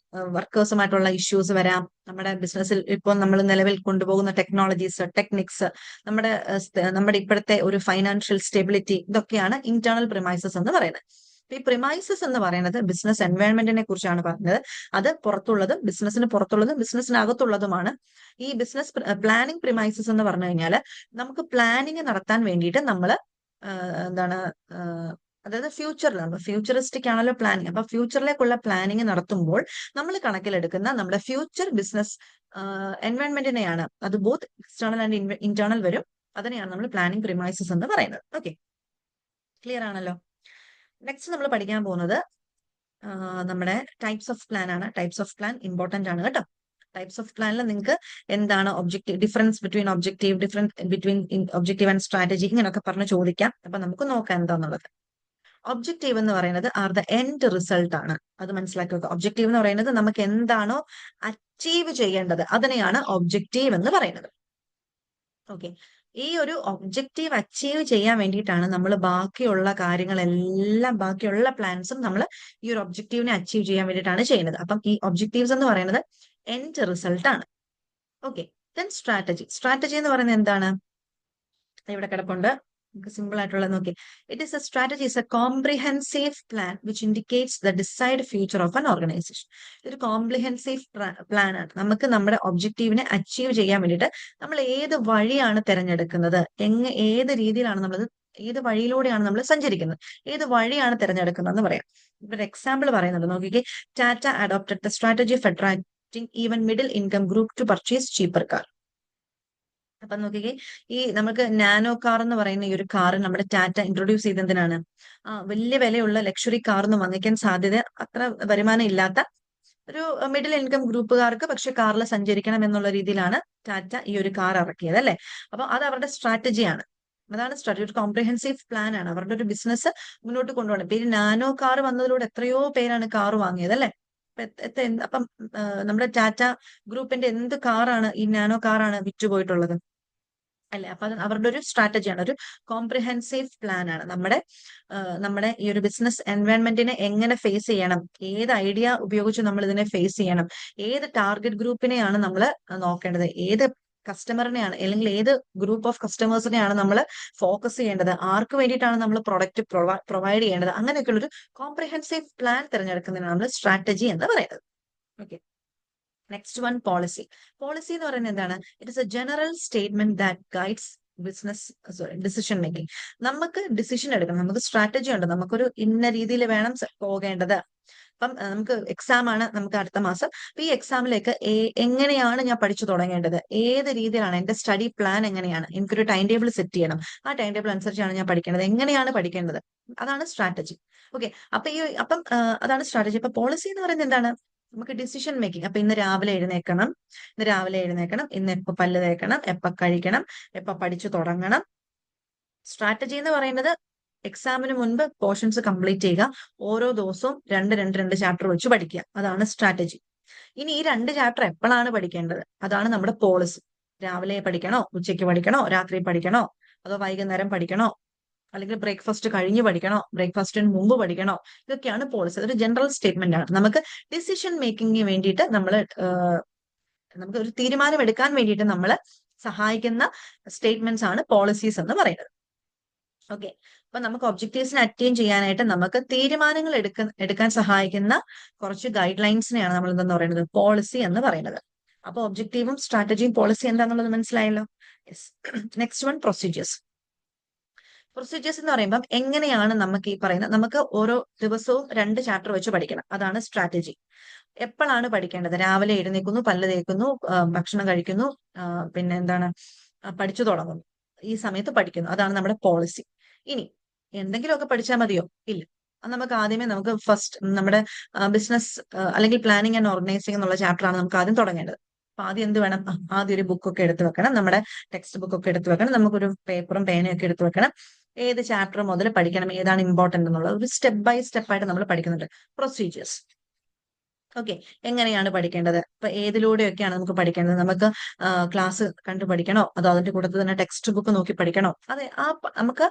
വർക്കേഴ്സുമായിട്ടുള്ള ഇഷ്യൂസ് വരാം, നമ്മുടെ ബിസിനസ്സിൽ ഇപ്പോൾ നമ്മൾ നിലവിൽ കൊണ്ടുപോകുന്ന ടെക്നോളജീസ്, ടെക്നിക്സ്, നമ്മുടെ ഇപ്പോഴത്തെ ഒരു ഫൈനാൻഷ്യൽ സ്റ്റെബിലിറ്റി, ഇതൊക്കെയാണ് ഇന്റേണൽ പ്രിമൈസസ് എന്ന് പറയുന്നത്. ഈ പ്രിമൈസസ് എന്ന് പറയുന്നത് ബിസിനസ് എൻവയൺമെന്റിനെ കുറിച്ചാണ് പറഞ്ഞത്. അത് പുറത്തുള്ളതും ബിസിനസ്സിന് പുറത്തുള്ളതും ബിസിനസ്സിനകത്തുള്ളതുമാണ്. ഈ ബിസിനസ് പ്ലാനിങ് പ്രിമൈസസ് എന്ന് പറഞ്ഞു കഴിഞ്ഞാൽ നമുക്ക് പ്ലാനിങ് നടത്താൻ വേണ്ടിയിട്ട് നമ്മൾ എന്താണ്, അതായത് ഫ്യൂച്ചറിസ്റ്റിക് ആണല്ലോ പ്ലാനിങ്. അപ്പൊ ഫ്യൂച്ചറിലേക്കുള്ള പ്ലാനിങ് നടത്തുമ്പോൾ നമ്മൾ കണക്കിലെടുക്കുന്ന നമ്മുടെ ഫ്യൂച്ചർ ബിസിനസ് എൻവയൺമെന്റിനെയാണ്, അത് ബോത്ത് എക്സ്റ്റേണൽ ആൻഡ് ഇന്റേണൽ വരും. അതിനെയാണ് നമ്മൾ പ്ലാനിങ് പ്രിമൈസസ് എന്ന് പറയുന്നത്. ഓക്കെ, ക്ലിയർ ആണല്ലോ. നെക്സ്റ്റ് നമ്മൾ പഠിക്കാൻ പോകുന്നത് നമ്മുടെ ടൈപ്സ് ഓഫ് പ്ലാൻ ആണ്. ടൈപ്സ് ഓഫ് പ്ലാൻ ഇമ്പോർട്ടന്റ് ആണ് കേട്ടോ. ടൈപ്സ് ഓഫ് പ്ലാനിൽ നിങ്ങൾക്ക് എന്താണ് objective, difference between objective and strategy, ഇങ്ങനെയൊക്കെ പറഞ്ഞ് ചോദിക്കാം. അപ്പൊ നമുക്ക് നോക്കാം എന്താന്നുള്ളത്. ഒബ്ജക്റ്റീവ് എന്ന് പറയുന്നത് ആർ ദ എൻഡ് റിസൾട്ട് ആണ്. അത് മനസ്സിലാക്കി വെക്കുക. ഒബ്ജക്റ്റീവ് എന്ന് പറയുന്നത് നമുക്ക് എന്താണോ അച്ചീവ് ചെയ്യേണ്ടത് അതിനെയാണ് ഒബ്ജക്റ്റീവ് എന്ന് പറയുന്നത്. ഓക്കെ, ഈ ഒരു ഒബ്ജക്റ്റീവ് അച്ചീവ് ചെയ്യാൻ വേണ്ടിയിട്ടാണ് നമ്മൾ ബാക്കിയുള്ള കാര്യങ്ങളെല്ലാം, ബാക്കിയുള്ള പ്ലാൻസും നമ്മൾ ഈ ഒരു ഒബ്ജക്റ്റീവിനെ അച്ചീവ് ചെയ്യാൻ വേണ്ടിയിട്ടാണ് ചെയ്യുന്നത്. അപ്പം ഈ ഒബ്ജക്റ്റീവ്സ് എന്ന് പറയുന്നത് എൻഡ് റിസൾട്ട് ആണ്. Okay, then strategy. സ്ട്രാറ്റജി എന്ന് പറയുന്നത് എന്താണ്? ഇവിടെ കിടപ്പുണ്ട്, നമുക്ക് സിമ്പിൾ ആയിട്ടുള്ളത് നോക്കി. It is A strategy is A comprehensive plan which indicates the decide future of an organisation. ഇതൊരു കോംപ്രിഹെൻസീവ് പ്ലാൻ ആണ്. നമുക്ക് നമ്മുടെ ഒബ്ജക്റ്റീവിനെ അച്ചീവ് ചെയ്യാൻ വേണ്ടിയിട്ട് നമ്മൾ ഏത് വഴിയാണ് തിരഞ്ഞെടുക്കുന്നത്, ഏത് രീതിയിലാണ് നമ്മളത്, ഏത് വഴിയിലൂടെയാണ് നമ്മൾ സഞ്ചരിക്കുന്നത്, ഏത് വഴിയാണ് തിരഞ്ഞെടുക്കുന്നത് എന്ന് പറയാം. ഇവിടെ എക്സാമ്പിൾ പറയുന്നുണ്ട്, നോക്കിക്കേ. Tata adopted the strategy of attracting even middle income group to purchase cheaper car. അപ്പൊ നോക്കിക്കേ, ഈ നമുക്ക് നാനോ കാർ എന്ന് പറയുന്ന ഈ ഒരു കാർ നമ്മുടെ ടാറ്റ ഇൻട്രൊഡ്യൂസ് ചെയ്തെന്തിനാണ്? വലിയ വിലയുള്ള ലക്ഷറി കാർ ഒന്നും വാങ്ങിക്കാൻ സാധ്യത അത്ര വരുമാനം ഇല്ലാത്ത ഒരു മിഡിൽ ഇൻകം ഗ്രൂപ്പുകാർക്ക് പക്ഷെ കാറിൽ സഞ്ചരിക്കണം എന്നുള്ള രീതിയിലാണ് ടാറ്റ ഈ ഒരു കാർ ഇറക്കിയത്, അല്ലെ? അപ്പൊ അത് അവരുടെ സ്ട്രാറ്റജിയാണ്. അതാണ് സ്ട്രാറ്റജി. ഒരു കോംപ്രിഹെൻസീവ് പ്ലാൻ ആണ് അവരുടെ ഒരു ബിസിനസ് മുന്നോട്ട് കൊണ്ടുപോകണം. ഇപ്പൊ ഈ നാനോ കാർ വന്നതിലൂടെ എത്രയോ പേരാണ് കാർ വാങ്ങിയത്, അല്ലെ? അപ്പം നമ്മുടെ ടാറ്റ ഗ്രൂപ്പിന്റെ എന്ത് കാറാണ്, ഈ നാനോ കാറാണ് വിറ്റുപോയിട്ടുള്ളത്, അല്ലെ? അപ്പൊ അത് അവരുടെ ഒരു സ്ട്രാറ്റജിയാണ്, ഒരു കോംപ്രിഹെൻസീവ് പ്ലാൻ ആണ്. നമ്മുടെ ഈ ഒരു ബിസിനസ് എൻവയൺമെന്റിനെ എങ്ങനെ ഫേസ് ചെയ്യണം, ഏത് ഐഡിയ ഉപയോഗിച്ച് നമ്മൾ ഇതിനെ ഫേസ് ചെയ്യണം, ഏത് ടാർഗറ്റ് ഗ്രൂപ്പിനെയാണ് നമ്മൾ നോക്കേണ്ടത്, ഏത് കസ്റ്റമറിനെയാണ് അല്ലെങ്കിൽ ഏത് ഗ്രൂപ്പ് ഓഫ് കസ്റ്റമേഴ്സിനെയാണ് നമ്മൾ ഫോക്കസ് ചെയ്യേണ്ടത്, ആർക്ക് വേണ്ടിയിട്ടാണ് നമ്മൾ പ്രൊഡക്റ്റ് പ്രൊവൈഡ് ചെയ്യേണ്ടത്, അങ്ങനെയൊക്കെയുള്ള ഒരു കോംപ്രിഹെൻസീവ് പ്ലാൻ തിരഞ്ഞെടുക്കുന്നതിനാണ് നമ്മൾ സ്ട്രാറ്റജി എന്ന് പറയുന്നത്. Okay, next one, policy. Policy എന്ന് പറയുന്നത് എന്താണ്? It is A general statement that guides business decision making. നമുക്ക് ഡിസിഷൻ എടുക്കണം, നമുക്ക് സ്ട്രാറ്റജി ഉണ്ട്, നമുക്കൊരു ഇന്ന രീതിയിൽ വേണം പോകേണ്ടത്. അപ്പം നമുക്ക് എക്സാം ആണ് നമുക്ക് അടുത്ത മാസം. അപ്പൊ ഈ എക്സാമിലേക്ക് എങ്ങനെയാണ് ഞാൻ പഠിച്ചു തുടങ്ങേണ്ടത്, ഏത് രീതിയിലാണ് എന്റെ സ്റ്റഡി പ്ലാൻ, എങ്ങനെയാണ്, എനിക്കൊരു ടൈം ടേബിൾ സെറ്റ് ചെയ്യണം. ആ ടൈം ടേബിൾ അനുസരിച്ചാണ് ഞാൻ പഠിക്കേണ്ടത്, എങ്ങനെയാണ് പഠിക്കേണ്ടത്, അതാണ് സ്ട്രാറ്റജി. ഓക്കെ, അപ്പം അതാണ് സ്ട്രാറ്റജി. അപ്പൊ പോളിസി എന്ന് പറയുന്നത് എന്താണ്? നമുക്ക് ഡിസിഷൻ മേക്കിംഗ്. അപ്പൊ ഇന്ന് രാവിലെ എഴുന്നേൽക്കണം, ഇന്ന് എപ്പോ പല്ല് തേക്കണം, എപ്പോ കഴിക്കണം, എപ്പോ പഠിച്ചു തുടങ്ങണം. സ്ട്രാറ്റജി എന്ന് പറയുന്നത് എക്സാമിന് മുൻപ് പോർഷൻസ് കംപ്ലീറ്റ് ചെയ്യുക, ഓരോ ദിവസവും രണ്ട് ചാപ്റ്റർ വെച്ച് പഠിക്കുക, അതാണ് സ്ട്രാറ്റജി. ഇനി ഈ 2 ചാപ്റ്റർ എപ്പോഴാണ് പഠിക്കേണ്ടത്, അതാണ് നമ്മുടെ പോളിസി. രാവിലെ പഠിക്കണോ, ഉച്ചയ്ക്ക് പഠിക്കണോ, രാത്രി പഠിക്കണോ, അതോ വൈകുന്നേരം പഠിക്കണോ, അല്ലെങ്കിൽ ബ്രേക്ക്ഫാസ്റ്റ് കഴിഞ്ഞ് പഠിക്കണോ, ബ്രേക്ക്ഫാസ്റ്റിന് മുമ്പ് പഠിക്കണോ, ഇതൊക്കെയാണ് പോളിസി. അതൊരു ജനറൽ സ്റ്റേറ്റ്മെന്റ് ആണ്. നമുക്ക് ഡിസിഷൻ മേക്കിങ്ങിന് വേണ്ടിയിട്ട് നമുക്ക് ഒരു തീരുമാനം എടുക്കാൻ വേണ്ടിയിട്ട് നമ്മൾ സഹായിക്കുന്ന സ്റ്റേറ്റ്മെന്റ്സ് ആണ് പോളിസീസ് എന്ന് പറയുന്നത്. ഓക്കെ, അപ്പൊ നമുക്ക് ഒബ്ജക്റ്റീവ്സിനെ അറ്റൈൻ ചെയ്യാനായിട്ട് നമുക്ക് തീരുമാനങ്ങൾ എടുക്കാൻ സഹായിക്കുന്ന കുറച്ച് ഗൈഡ് ലൈൻസിനെയാണ് നമ്മൾ എന്തെന്ന് പറയുന്നത് പോളിസി എന്ന് പറയുന്നത്. അപ്പൊ ഒബ്ജക്റ്റീവും സ്ട്രാറ്റജിയും പോളിസി എന്താണെന്നുള്ളത് മനസ്സിലായല്ലോ. Yes. Next one procedures. Procedures എന്ന് പറയുമ്പോൾ എങ്ങനെയാണ് നമുക്ക് ഈ പറയുന്നത്, നമുക്ക് ഓരോ ദിവസവും 2 ചാപ്റ്റർ വെച്ച് പഠിക്കണം. അതാണ് സ്ട്രാറ്റജി. എപ്പോഴാണ് പഠിക്കേണ്ടത്? രാവിലെ എഴുന്നേൽക്കുന്നു, പല്ല് തേക്കുന്നു, ഭക്ഷണം കഴിക്കുന്നു, പിന്നെ എന്താണ്, പഠിച്ചു തുടങ്ങുന്നു, ഈ സമയത്ത് പഠിക്കുന്നു. അതാണ് നമ്മുടെ പോളിസി. ഇനി എന്തെങ്കിലുമൊക്കെ പഠിച്ചാൽ മതിയോ? ഇല്ല. നമുക്ക് ആദ്യമേ നമുക്ക് ഫസ്റ്റ് നമ്മുടെ ബിസിനസ് അല്ലെങ്കിൽ പ്ലാനിങ് ആൻഡ് ഓർഗനൈസിംഗ് എന്നുള്ള ചാപ്റ്റർ ആണ് നമുക്ക് ആദ്യം തുടങ്ങേണ്ടത്. അപ്പൊ ആദ്യം എന്ത് വേണം? ആദ്യം ഒരു ബുക്കൊക്കെ എടുത്തു വെക്കണം, നമ്മുടെ ടെക്സ്റ്റ് ബുക്കൊക്കെ എടുത്തു വെക്കണം, നമുക്കൊരു പേപ്പറും പേനയും ഒക്കെ എടുത്തു വെക്കണം. ഏത് ചാപ്റ്റർ മുതൽ പഠിക്കണം, ഏതാണ് ഇമ്പോർട്ടന്റ് എന്നുള്ളത് ഒരു സ്റ്റെപ്പ് ബൈ സ്റ്റെപ്പ് ആയിട്ട് നമ്മൾ പഠിക്കുന്നുണ്ട്. പ്രൊസീജിയേഴ്സ്. ഓക്കെ, എങ്ങനെയാണ് പഠിക്കേണ്ടത്? ഇപ്പൊ ഏതിലൂടെയൊക്കെയാണ് നമുക്ക് പഠിക്കേണ്ടത്? നമുക്ക് ക്ലാസ് കണ്ടു പഠിക്കണോ, അതോ അതിന്റെ കൂട്ടത്തിൽ തന്നെ ടെക്സ്റ്റ് ബുക്ക് നോക്കി പഠിക്കണോ? അതെ, നമുക്ക്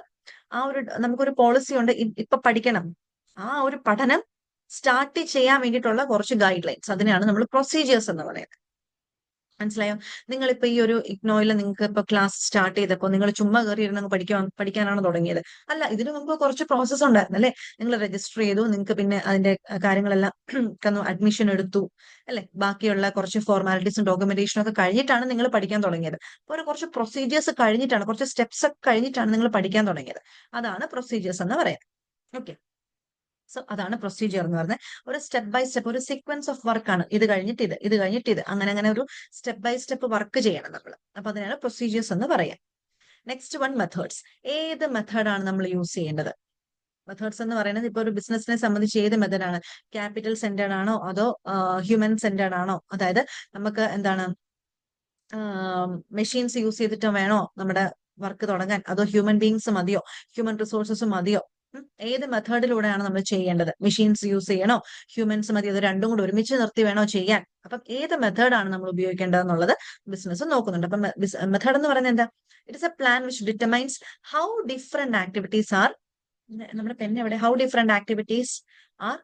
നമുക്കൊരു പോളിസി ഉണ്ട്, ഇപ്പൊ പഠിക്കണം. ആ ഒരു പഠനം സ്റ്റാർട്ട് ചെയ്യാൻ വേണ്ടിയിട്ടുള്ള കുറച്ച് ഗൈഡ് ലൈൻസ്, അതിനെയാണ് നമ്മൾ പ്രൊസീജിയേഴ്സ് എന്ന് പറയുന്നത്. മനസ്സിലായോ? നിങ്ങളിപ്പോ ഈ ഒരു ഇഗ്നോയിൽ നിങ്ങൾക്ക് ഇപ്പൊ ക്ലാസ് സ്റ്റാർട്ട് ചെയ്തപ്പോ നിങ്ങൾ ചുമ്മാ കയറി ഇരുന്ന് പഠിക്കാനാണ് തുടങ്ങിയത്? അല്ല, ഇതിനു മുമ്പ് കുറച്ച് പ്രോസസ്സ് ഉണ്ടായിരുന്നു അല്ലെ? നിങ്ങൾ രജിസ്റ്റർ ചെയ്തു, നിങ്ങൾക്ക് പിന്നെ അതിന്റെ കാര്യങ്ങളെല്ലാം അഡ്മിഷൻ എടുത്തു അല്ലെ? ബാക്കിയുള്ള കുറച്ച് ഫോർമാലിറ്റീസും ഡോക്യുമെന്റേഷനും ഒക്കെ കഴിഞ്ഞിട്ടാണ് നിങ്ങൾ പഠിക്കാൻ തുടങ്ങിയത്. അപ്പൊ ഒരു കുറച്ച് പ്രൊസീജിയേഴ്സ് കഴിഞ്ഞിട്ടാണ്, കുറച്ച് സ്റ്റെപ്സ് ഒക്കെ കഴിഞ്ഞിട്ടാണ് നിങ്ങൾ പഠിക്കാൻ തുടങ്ങിയത്. അതാണ് പ്രൊസീജിയേഴ്സ് എന്ന് പറയാം. ഓക്കെ, സോ അതാണ് പ്രൊസീജിയർ എന്ന് പറയുന്നത്. ഒരു സ്റ്റെപ്പ് ബൈ സ്റ്റെപ്പ്, ഒരു സീക്വൻസ് ഓഫ് വർക്ക് ആണ്. ഇത് കഴിഞ്ഞിട്ട് ഇത് കഴിഞ്ഞിട്ട് ഇത്, അങ്ങനെ അങ്ങനെ ഒരു സ്റ്റെപ്പ് ബൈ സ്റ്റെപ്പ് വർക്ക് ചെയ്യണം നമ്മൾ. അപ്പൊ അതിനാണ് പ്രൊസീജിയേഴ്സ് എന്ന് പറയാം. Next one methods. ഏത് മെത്തേഡാണ് നമ്മൾ യൂസ് ചെയ്യേണ്ടത്? മെത്തേഡ്സ് എന്ന് പറയുന്നത് ഇപ്പൊ ഒരു ബിസിനസിനെ സംബന്ധിച്ച് ഏത് മെത്തേഡാണ്? ക്യാപിറ്റൽ സെന്റേർഡ് ആണോ, അതോ ഹ്യൂമൻ സെന്റേർഡ് ആണോ? അതായത് നമുക്ക് എന്താണ്, മെഷീൻസ് യൂസ് ചെയ്തിട്ട് വേണോ നമ്മുടെ വർക്ക് തുടങ്ങാൻ, അതോ ഹ്യൂമൻ ബീങ്സ് മതിയോ, ഹ്യൂമൻ റിസോഴ്സസ് മതിയോ? ഏത് മെത്തേഡിലൂടെയാണ് നമ്മൾ ചെയ്യേണ്ടത്? മെഷീൻസ് യൂസ് ചെയ്യണോ, ഹ്യൂമൻസ് മതി, അത് രണ്ടും കൂടെ ഒരുമിച്ച് നിർത്തി വേണോ ചെയ്യാൻ? അപ്പം ഏത് മെത്തേഡാണ് നമ്മൾ ഉപയോഗിക്കേണ്ടത് എന്നുള്ളത് ബിസിനസ് നോക്കുന്നുണ്ട്. അപ്പം മെത്തേഡ് എന്ന് പറയുന്നത് എന്താ? It is a plan which determines how different activities are, നമ്മുടെ പെൻ എവിടെ, how different activities are,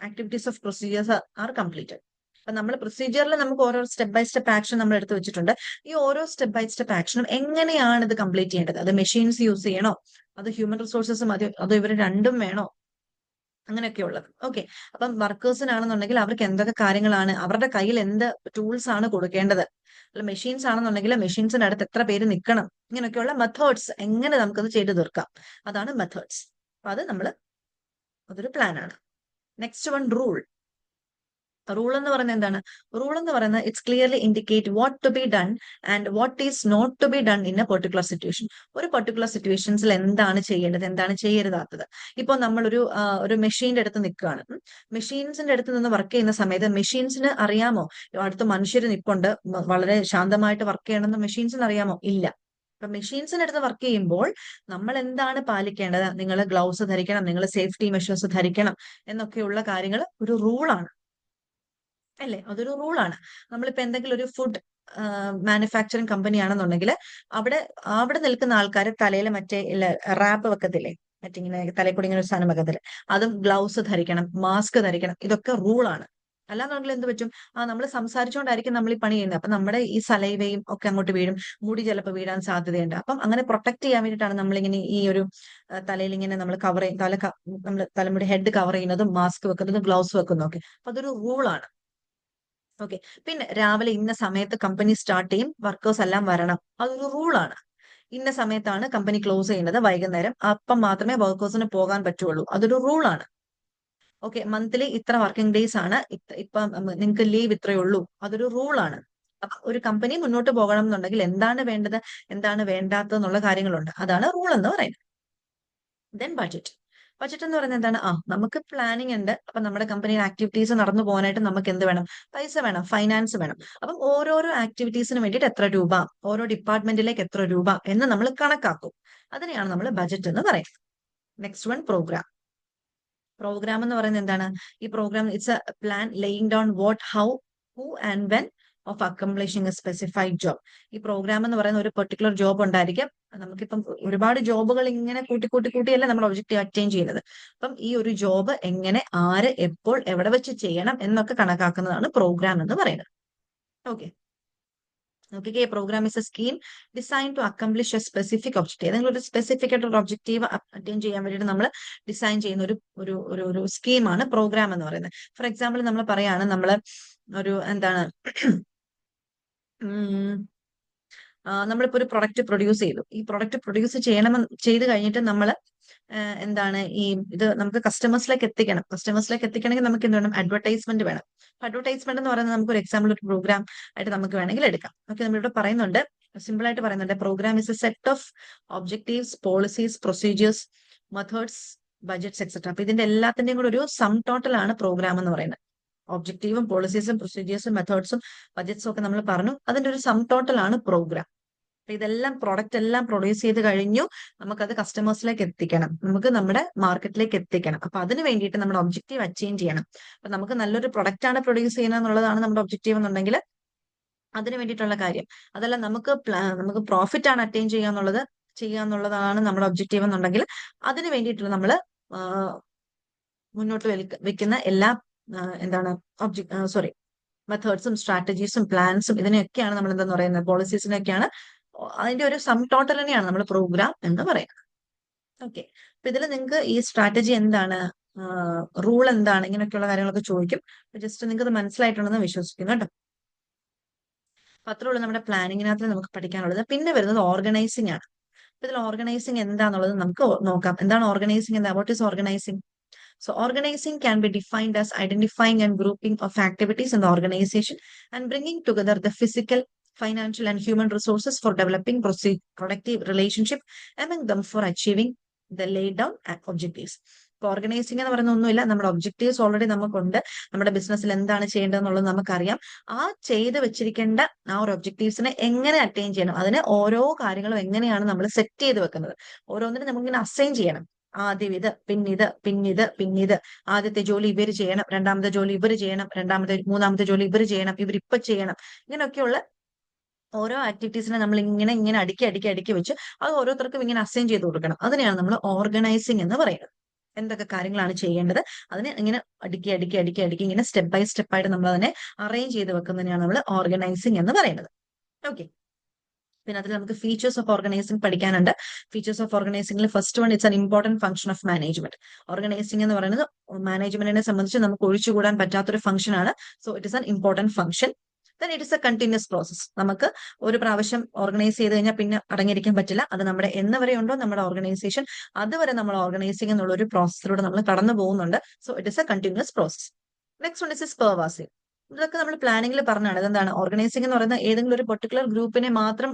activities of procedures are completed. അപ്പൊ നമ്മൾ പ്രൊസീജിയറിൽ നമുക്ക് ഓരോ സ്റ്റെപ്പ് ബൈ സ്റ്റെപ്പ് ആക്ഷൻ നമ്മൾ എടുത്തു വെച്ചിട്ടുണ്ട്. ഈ ഓരോ സ്റ്റെപ്പ് ബൈ സ്റ്റെപ്പ് ആക്ഷനും എങ്ങനെയാണ് ഇത് കംപ്ലീറ്റ് ചെയ്യേണ്ടത്? അത് മെഷീൻസ് യൂസ് ചെയ്യണോ, അത് ഹ്യൂമൻ റിസോഴ്സസ് മതിയോ, അതോ ഇവർ രണ്ടും വേണോ? അങ്ങനെയൊക്കെ ഉള്ളത്. ഓക്കെ, അപ്പം വർക്കേഴ്സിനാണെന്നുണ്ടെങ്കിൽ അവർക്ക് എന്തൊക്കെ കാര്യങ്ങളാണ്, അവരുടെ കയ്യിൽ എന്ത് ടൂൾസ് ആണ് കൊടുക്കേണ്ടത്? അല്ല, മെഷീൻസ് ആണെന്നുണ്ടെങ്കിൽ മെഷീൻസിന്റെ അടുത്ത് എത്ര പേര് നിൽക്കണം? ഇങ്ങനെയൊക്കെയുള്ള മെത്തേഡ്സ് എങ്ങനെ നമുക്കത് ചെയ്തു തീർക്കാം, അതാണ് മെത്തേഡ്സ്. അപ്പൊ അതൊരു പ്ലാൻ ആണ്. Next one rule. റൂൾ എന്ന് പറയുന്നത് എന്താണ്? റൂൾ എന്ന് പറയുന്നത് it's clearly indicate what to be done and what is not to be done in a particular situation. ഒരു പെർട്ടിക്കുലർ സിറ്റുവേഷൻസിൽ എന്താണ് ചെയ്യേണ്ടത്, എന്താണ് ചെയ്യരുതാത്തത്. ഇപ്പോൾ ഒരു മെഷീന്റെ അടുത്ത് നിൽക്കുകയാണ്. മെഷീൻസിന്റെ അടുത്ത് നിന്ന് വർക്ക് ചെയ്യുന്ന സമയത്ത് മെഷീൻസിന് അറിയാമോ അടുത്ത് മനുഷ്യർ നിൽപ്പുണ്ട്, വളരെ ശാന്തമായിട്ട് വർക്ക് ചെയ്യണമെന്ന് മെഷീൻസിന് അറിയാമോ? ഇല്ല. അപ്പൊ മെഷീൻസിന്റെ അടുത്ത് വർക്ക് ചെയ്യുമ്പോൾ നമ്മൾ എന്താണ് പാലിക്കേണ്ടത്? നിങ്ങൾ ഗ്ലൗസ് ധരിക്കണം, നിങ്ങൾ സേഫ്റ്റി മെഷേഴ്സ് ധരിക്കണം എന്നൊക്കെയുള്ള കാര്യങ്ങൾ ഒരു റൂളാണ് അല്ലേ? അതൊരു റൂളാണ്. നമ്മളിപ്പോ എന്തെങ്കിലും ഒരു ഫുഡ് മാനുഫാക്ചറിങ് കമ്പനി ആണെന്നുണ്ടെങ്കിൽ അവിടെ അവിടെ നിൽക്കുന്ന ആൾക്കാർ തലയിൽ മറ്റേ റാപ്പ് വെക്കത്തില്ലേ, മറ്റിങ്ങനെ തലയിൽ കൂടി ഇങ്ങനെ ഒരു സാധനം വെക്കത്തില്ലേ, അതും ഗ്ലൗസ് ധരിക്കണം, മാസ്ക് ധരിക്കണം. ഇതൊക്കെ റൂളാണ്. അല്ലാന്നുണ്ടെങ്കിൽ എന്ത് പറ്റും? നമ്മൾ സംസാരിച്ചുകൊണ്ടായിരിക്കും നമ്മൾ ഈ പണി ചെയ്യുന്നത്. അപ്പൊ നമ്മുടെ ഈ സലൈവയും ഒക്കെ അങ്ങോട്ട് വീഴും, മുടി ചിലപ്പോൾ വീഴാൻ സാധ്യതയുണ്ട്. അപ്പം അങ്ങനെ പ്രൊട്ടക്ട് ചെയ്യാൻ വേണ്ടിയിട്ടാണ് നമ്മളിങ്ങനെ ഈ ഒരു തലയിൽ ഇങ്ങനെ നമ്മൾ കവർ ചെയ്യും, നമ്മൾ തലമുടി ഹെഡ് കവർ ചെയ്യുന്നതും മാസ്ക് വെക്കുന്നതും ഗ്ലൗസ് വെക്കുന്നതും ഒക്കെ. അപ്പൊ അതൊരു റൂളാണ്. ഓക്കെ, പിന്നെ രാവിലെ ഇന്ന സമയത്ത് കമ്പനി സ്റ്റാർട്ട് ചെയ്യും, വർക്കേഴ്സ് എല്ലാം വരണം, അതൊരു റൂളാണ്. ഇന്ന സമയത്താണ് കമ്പനി ക്ലോസ് ചെയ്യുന്നത്, വൈകുന്നേരം, അപ്പം മാത്രമേ വർക്കേഴ്സിന് പോകാൻ പറ്റുള്ളൂ, അതൊരു റൂളാണ്. ഓക്കെ, മന്ത്ലി ഇത്ര വർക്കിംഗ് ഡേയ്സ് ആണ്, ഇപ്പം നിങ്ങൾക്ക് ലീവ് ഇത്രയേ ഉള്ളൂ, അതൊരു റൂളാണ്. അപ്പൊ ഒരു കമ്പനി മുന്നോട്ട് പോകണം എന്നുണ്ടെങ്കിൽ എന്താണ് വേണ്ടത്, എന്താണ് വേണ്ടാത്തത് എന്നുള്ള കാര്യങ്ങളുണ്ട്, അതാണ് റൂൾ എന്ന് പറയുന്നത്. Then budget. ബഡ്ജറ്റ് എന്ന് പറയുന്നത് എന്താണ്? നമുക്ക് പ്ലാനിങ് ഉണ്ട്. അപ്പൊ നമ്മുടെ കമ്പനിയുടെ ആക്ടിവിറ്റീസ് നടന്നു പോകാനായിട്ട് നമുക്ക് എന്ത് വേണം? പൈസ വേണം, ഫൈനാൻസ് വേണം. അപ്പം ഓരോരോ ആക്ടിവിറ്റീസിന് വേണ്ടിയിട്ട് എത്ര രൂപ, ഓരോ ഡിപ്പാർട്ട്മെന്റിലേക്ക് എത്ര രൂപ എന്ന് നമ്മൾ കണക്കാക്കും. അതിനെയാണ് നമ്മൾ ബഡ്ജറ്റ് എന്ന് പറയുന്നത്. Next one programme. പ്രോഗ്രാം എന്ന് പറയുന്നത് എന്താണ്? ഈ programme it's a plan laying down what, how, who and when of accomplishing a specified job. ഈ പ്രോഗ്രാം എന്ന് പറയുന്ന ഒരു പെർട്ടിക്കുലർ ജോബ് ഉണ്ടായിരിക്കും. നമുക്കിപ്പം ഒരുപാട് ജോബുകൾ ഇങ്ങനെ കൂട്ടി കൂട്ടി കൂട്ടിയല്ല നമ്മൾ ഒബ്ജക്റ്റീവ് അറ്റൈൻ ചെയ്യുന്നത്. അപ്പം ഈ ഒരു ജോബ് എങ്ങനെ, ആര്, എപ്പോൾ, എവിടെ വെച്ച് ചെയ്യണം എന്നൊക്കെ കണക്കാക്കുന്നതാണ് പ്രോഗ്രാം എന്ന് പറയുന്നത്. ഓക്കെ, നോക്കിക്കേ, programme is a scheme design to accomplish a specific objective. ഏതെങ്കിലും ഒരു സ്പെസിഫിക് ആയിട്ട് ഒരു ഒബ്ജക്റ്റീവ് അറ്റൈൻ ചെയ്യാൻ വേണ്ടിയിട്ട് നമ്മൾ ഡിസൈൻ ചെയ്യുന്ന ഒരു സ്കീമാണ് പ്രോഗ്രാം എന്ന് പറയുന്നത്. ഫോർ എക്സാമ്പിൾ നമ്മൾ പറയാണ്, നമ്മൾ ഒരു എന്താണ് നമ്മളിപ്പോ ഒരു പ്രൊഡക്റ്റ് പ്രൊഡ്യൂസ് ചെയ്തു. ഈ പ്രൊഡക്റ്റ് പ്രൊഡ്യൂസ് ചെയ്ത് കഴിഞ്ഞിട്ട് നമ്മൾ എന്താണ് ഇത് നമുക്ക് കസ്റ്റമേഴ്സിലേക്ക് എത്തിക്കണം. കസ്റ്റമേഴ്സിലേക്ക് എത്തിക്കണമെങ്കിൽ നമുക്ക് എന്ത് വേണം? അഡ്വർടൈസ്മെന്റ് വേണം. അഡ്വർടൈസ്മെന്റ് എന്ന് പറയുന്നത് നമുക്ക് ഒരു എക്സാമ്പിൾ, ഒരു പ്രോഗ്രാം ആയിട്ട് നമുക്ക് വേണമെങ്കിൽ എടുക്കാം. ഓക്കെ, നമ്മളിവിടെ പറയുന്നുണ്ട്, സിമ്പിൾ ആയിട്ട് പറയുന്നുണ്ട്, programme is a set of objectives, policies, procedures, methods, budgets etcetera. അപ്പൊ ഇതിന്റെ എല്ലാത്തിന്റെയും കൂടെ ഒരു സം ടോട്ടൽ ആണ് പ്രോഗ്രാം എന്ന് പറയുന്നത്. ഒബ്ജക്റ്റീവും പോളിസീസും പ്രൊസീജിയേഴ്സും മെത്തേഡ്സും ബഡ്ജറ്റ്സും ഒക്കെ നമ്മൾ പറഞ്ഞു, അതിന്റെ ഒരു സം ടോട്ടൽ ആണ് പ്രോഗ്രാം. അപ്പൊ ഇതെല്ലാം പ്രൊഡക്റ്റ് എല്ലാം പ്രൊഡ്യൂസ് ചെയ്ത് കഴിഞ്ഞു, നമുക്കത് കസ്റ്റമേഴ്സിലേക്ക് എത്തിക്കണം, നമുക്ക് നമ്മുടെ മാർക്കറ്റിലേക്ക് എത്തിക്കണം. അപ്പൊ അതിന് വേണ്ടിയിട്ട് നമ്മുടെ ഒബ്ജക്റ്റീവ് അച്ചീവ് ചെയ്യണം. അപ്പൊ നമുക്ക് നല്ലൊരു പ്രൊഡക്റ്റ് ആണ് പ്രൊഡ്യൂസ് ചെയ്യുന്നത് എന്നുള്ളതാണ് നമ്മുടെ ഒബ്ജക്റ്റീവ് എന്നുണ്ടെങ്കിൽ അതിന് വേണ്ടിയിട്ടുള്ള കാര്യം. അതല്ല നമുക്ക് പ്രോഫിറ്റ് ആണ് അറ്റൈൻ ചെയ്യാന്നുള്ളതാണ് നമ്മുടെ ഒബ്ജക്റ്റീവ് എന്നുണ്ടെങ്കിൽ അതിന് വേണ്ടിയിട്ടുള്ള നമ്മൾ മുന്നോട്ട് വെക്കുന്ന എല്ലാ എന്താണ് മെത്തേഡ്സും സ്ട്രാറ്റജീസും പ്ലാൻസും ഇതിനെയൊക്കെയാണ് നമ്മൾ എന്താന്ന് പറയുന്നത്, പോളിസീസിനൊക്കെയാണ്, അതിന്റെ ഒരു സം ടോട്ടൽ തന്നെയാണ് നമ്മൾ പ്രോഗ്രാം എന്ന് പറയുന്നത്. ഓക്കെ, അപ്പൊ ഇതിൽ നിങ്ങൾക്ക് ഈ സ്ട്രാറ്റജി എന്താണ്, റൂൾ എന്താണ്, ഇങ്ങനെയൊക്കെയുള്ള കാര്യങ്ങളൊക്കെ ചോദിക്കും. ജസ്റ്റ് നിങ്ങൾക്ക് ഇത് മനസ്സിലായിട്ടുണ്ടെന്ന് വിശ്വസിക്കുന്നു കേട്ടോ. അപ്പൊ അത്രേ ഉള്ളൂ നമ്മുടെ പ്ലാനിങ്ങിനകത്ത് നമുക്ക് പഠിക്കാനുള്ളത്. പിന്നെ വരുന്നത് ഓർഗനൈസിംഗ് ആണ്. അപ്പൊ ഇതിൽ ഓർഗനൈസിംഗ് എന്താന്നുള്ളത് നമുക്ക് നോക്കാം. എന്താണ് organising? What is organising? So organizing can be defined as identifying and grouping of activities in the organization and bringing together the physical, financial and human resources for developing productive relationship among them for achieving the laid down objectives. Organising എന്ന് പറയുന്ന ഒന്നുമില്ല, നമ്മുടെ objectives already നമുക്കുണ്ട്. നമ്മുടെ ബിസിനസ്സിൽ എന്താണ് ചെയ്യേണ്ടതെന്നുള്ളത് നമുക്കറിയാം. ആ ചെയ്ത് വെച്ചിരിക്കേണ്ട ആ ഒരു ഒബ്ജക്റ്റീവ്സിനെ എങ്ങനെ അറ്റൈൻ ചെയ്യണം, അതിന് ഓരോ കാര്യങ്ങളും എങ്ങനെയാണ് നമ്മൾ സെറ്റ് ചെയ്ത് വെക്കുന്നത്, ഓരോന്നിനും നമുക്കിങ്ങനെ അസൈൻ ചെയ്യണം. ആദ്യം ഇത്, പിന്നിത്, ആദ്യത്തെ ജോലി ഇവര് ചെയ്യണം, രണ്ടാമത്തെ ജോലി ഇവര് ചെയ്യണം, മൂന്നാമത്തെ ജോലി ഇവര് ചെയ്യണം, ഇവരിപ്പൊ ചെയ്യണം. ഇങ്ങനെയൊക്കെയുള്ള ഓരോ ആക്ടിവിറ്റീസിനെ നമ്മൾ ഇങ്ങനെ അടുക്കി വെച്ച് അത് ഓരോരുത്തർക്കും ഇങ്ങനെ അസൈൻ ചെയ്ത് കൊടുക്കണം. അതിനെയാണ് നമ്മൾ ഓർഗനൈസിംഗ് എന്ന് പറയുന്നത്. എന്തൊക്കെ കാര്യങ്ങളാണ് ചെയ്യേണ്ടത് അതിനെ ഇങ്ങനെ അടുക്കി ഇങ്ങനെ സ്റ്റെപ്പ് ബൈ സ്റ്റെപ്പ് ആയിട്ട് നമ്മൾ അതിനെ അറേഞ്ച് ചെയ്ത് വെക്കുന്നതിനെയാണ് നമ്മൾ ഓർഗനൈസിംഗ് എന്ന് പറയുന്നത്. ഓക്കെ, പിന്നെ അതിൽ നമുക്ക് ഫീച്ചേഴ്സ് ഓഫ് ഓർഗനൈസിംഗ് പഠിക്കാനുണ്ട്. ഫീച്ചേഴ്സ് ഓഫ് ഓർഗനൈസിംഗിൽ first one, it's an important function of management. Organising എന്ന് പറയുന്നത് മാനേജ്മെന്റിനെ സംബന്ധിച്ച് നമുക്ക് ഒഴിച്ചുകൂടാൻ പറ്റാത്തൊരു ഫംഗ്ഷൻ ആണ്. So it is an important function. Then it is a continuous process. നമുക്ക് ഒരു പ്രാവശ്യം ഓർഗനൈസ് ചെയ്ത് കഴിഞ്ഞാൽ പിന്നെ അടങ്ങിയിരിക്കാൻ പറ്റില്ല. അത് നമ്മുടെ എന്ന് വരെ ഉണ്ടോ നമ്മുടെ ഓർഗനൈസേഷൻ, അതുവരെ നമ്മൾ ഓർഗനൈസിംഗ് എന്നുള്ള ഒരു പ്രോസസ്സിലൂടെ നമ്മൾ കടന്നു പോകുന്നുണ്ട്. So it is a continuous process. Next one is pervasive. ഇതൊക്കെ നമ്മൾ പ്ലാനിങ്ങിൽ പറഞ്ഞാണ്. ഇതെന്താണ് ഓർഗനൈസിംഗ് എന്ന് പറയുന്നത്? ഏതെങ്കിലും ഒരു പെർട്ടിക്കുലർ ഗ്രൂപ്പിനെ മാത്രം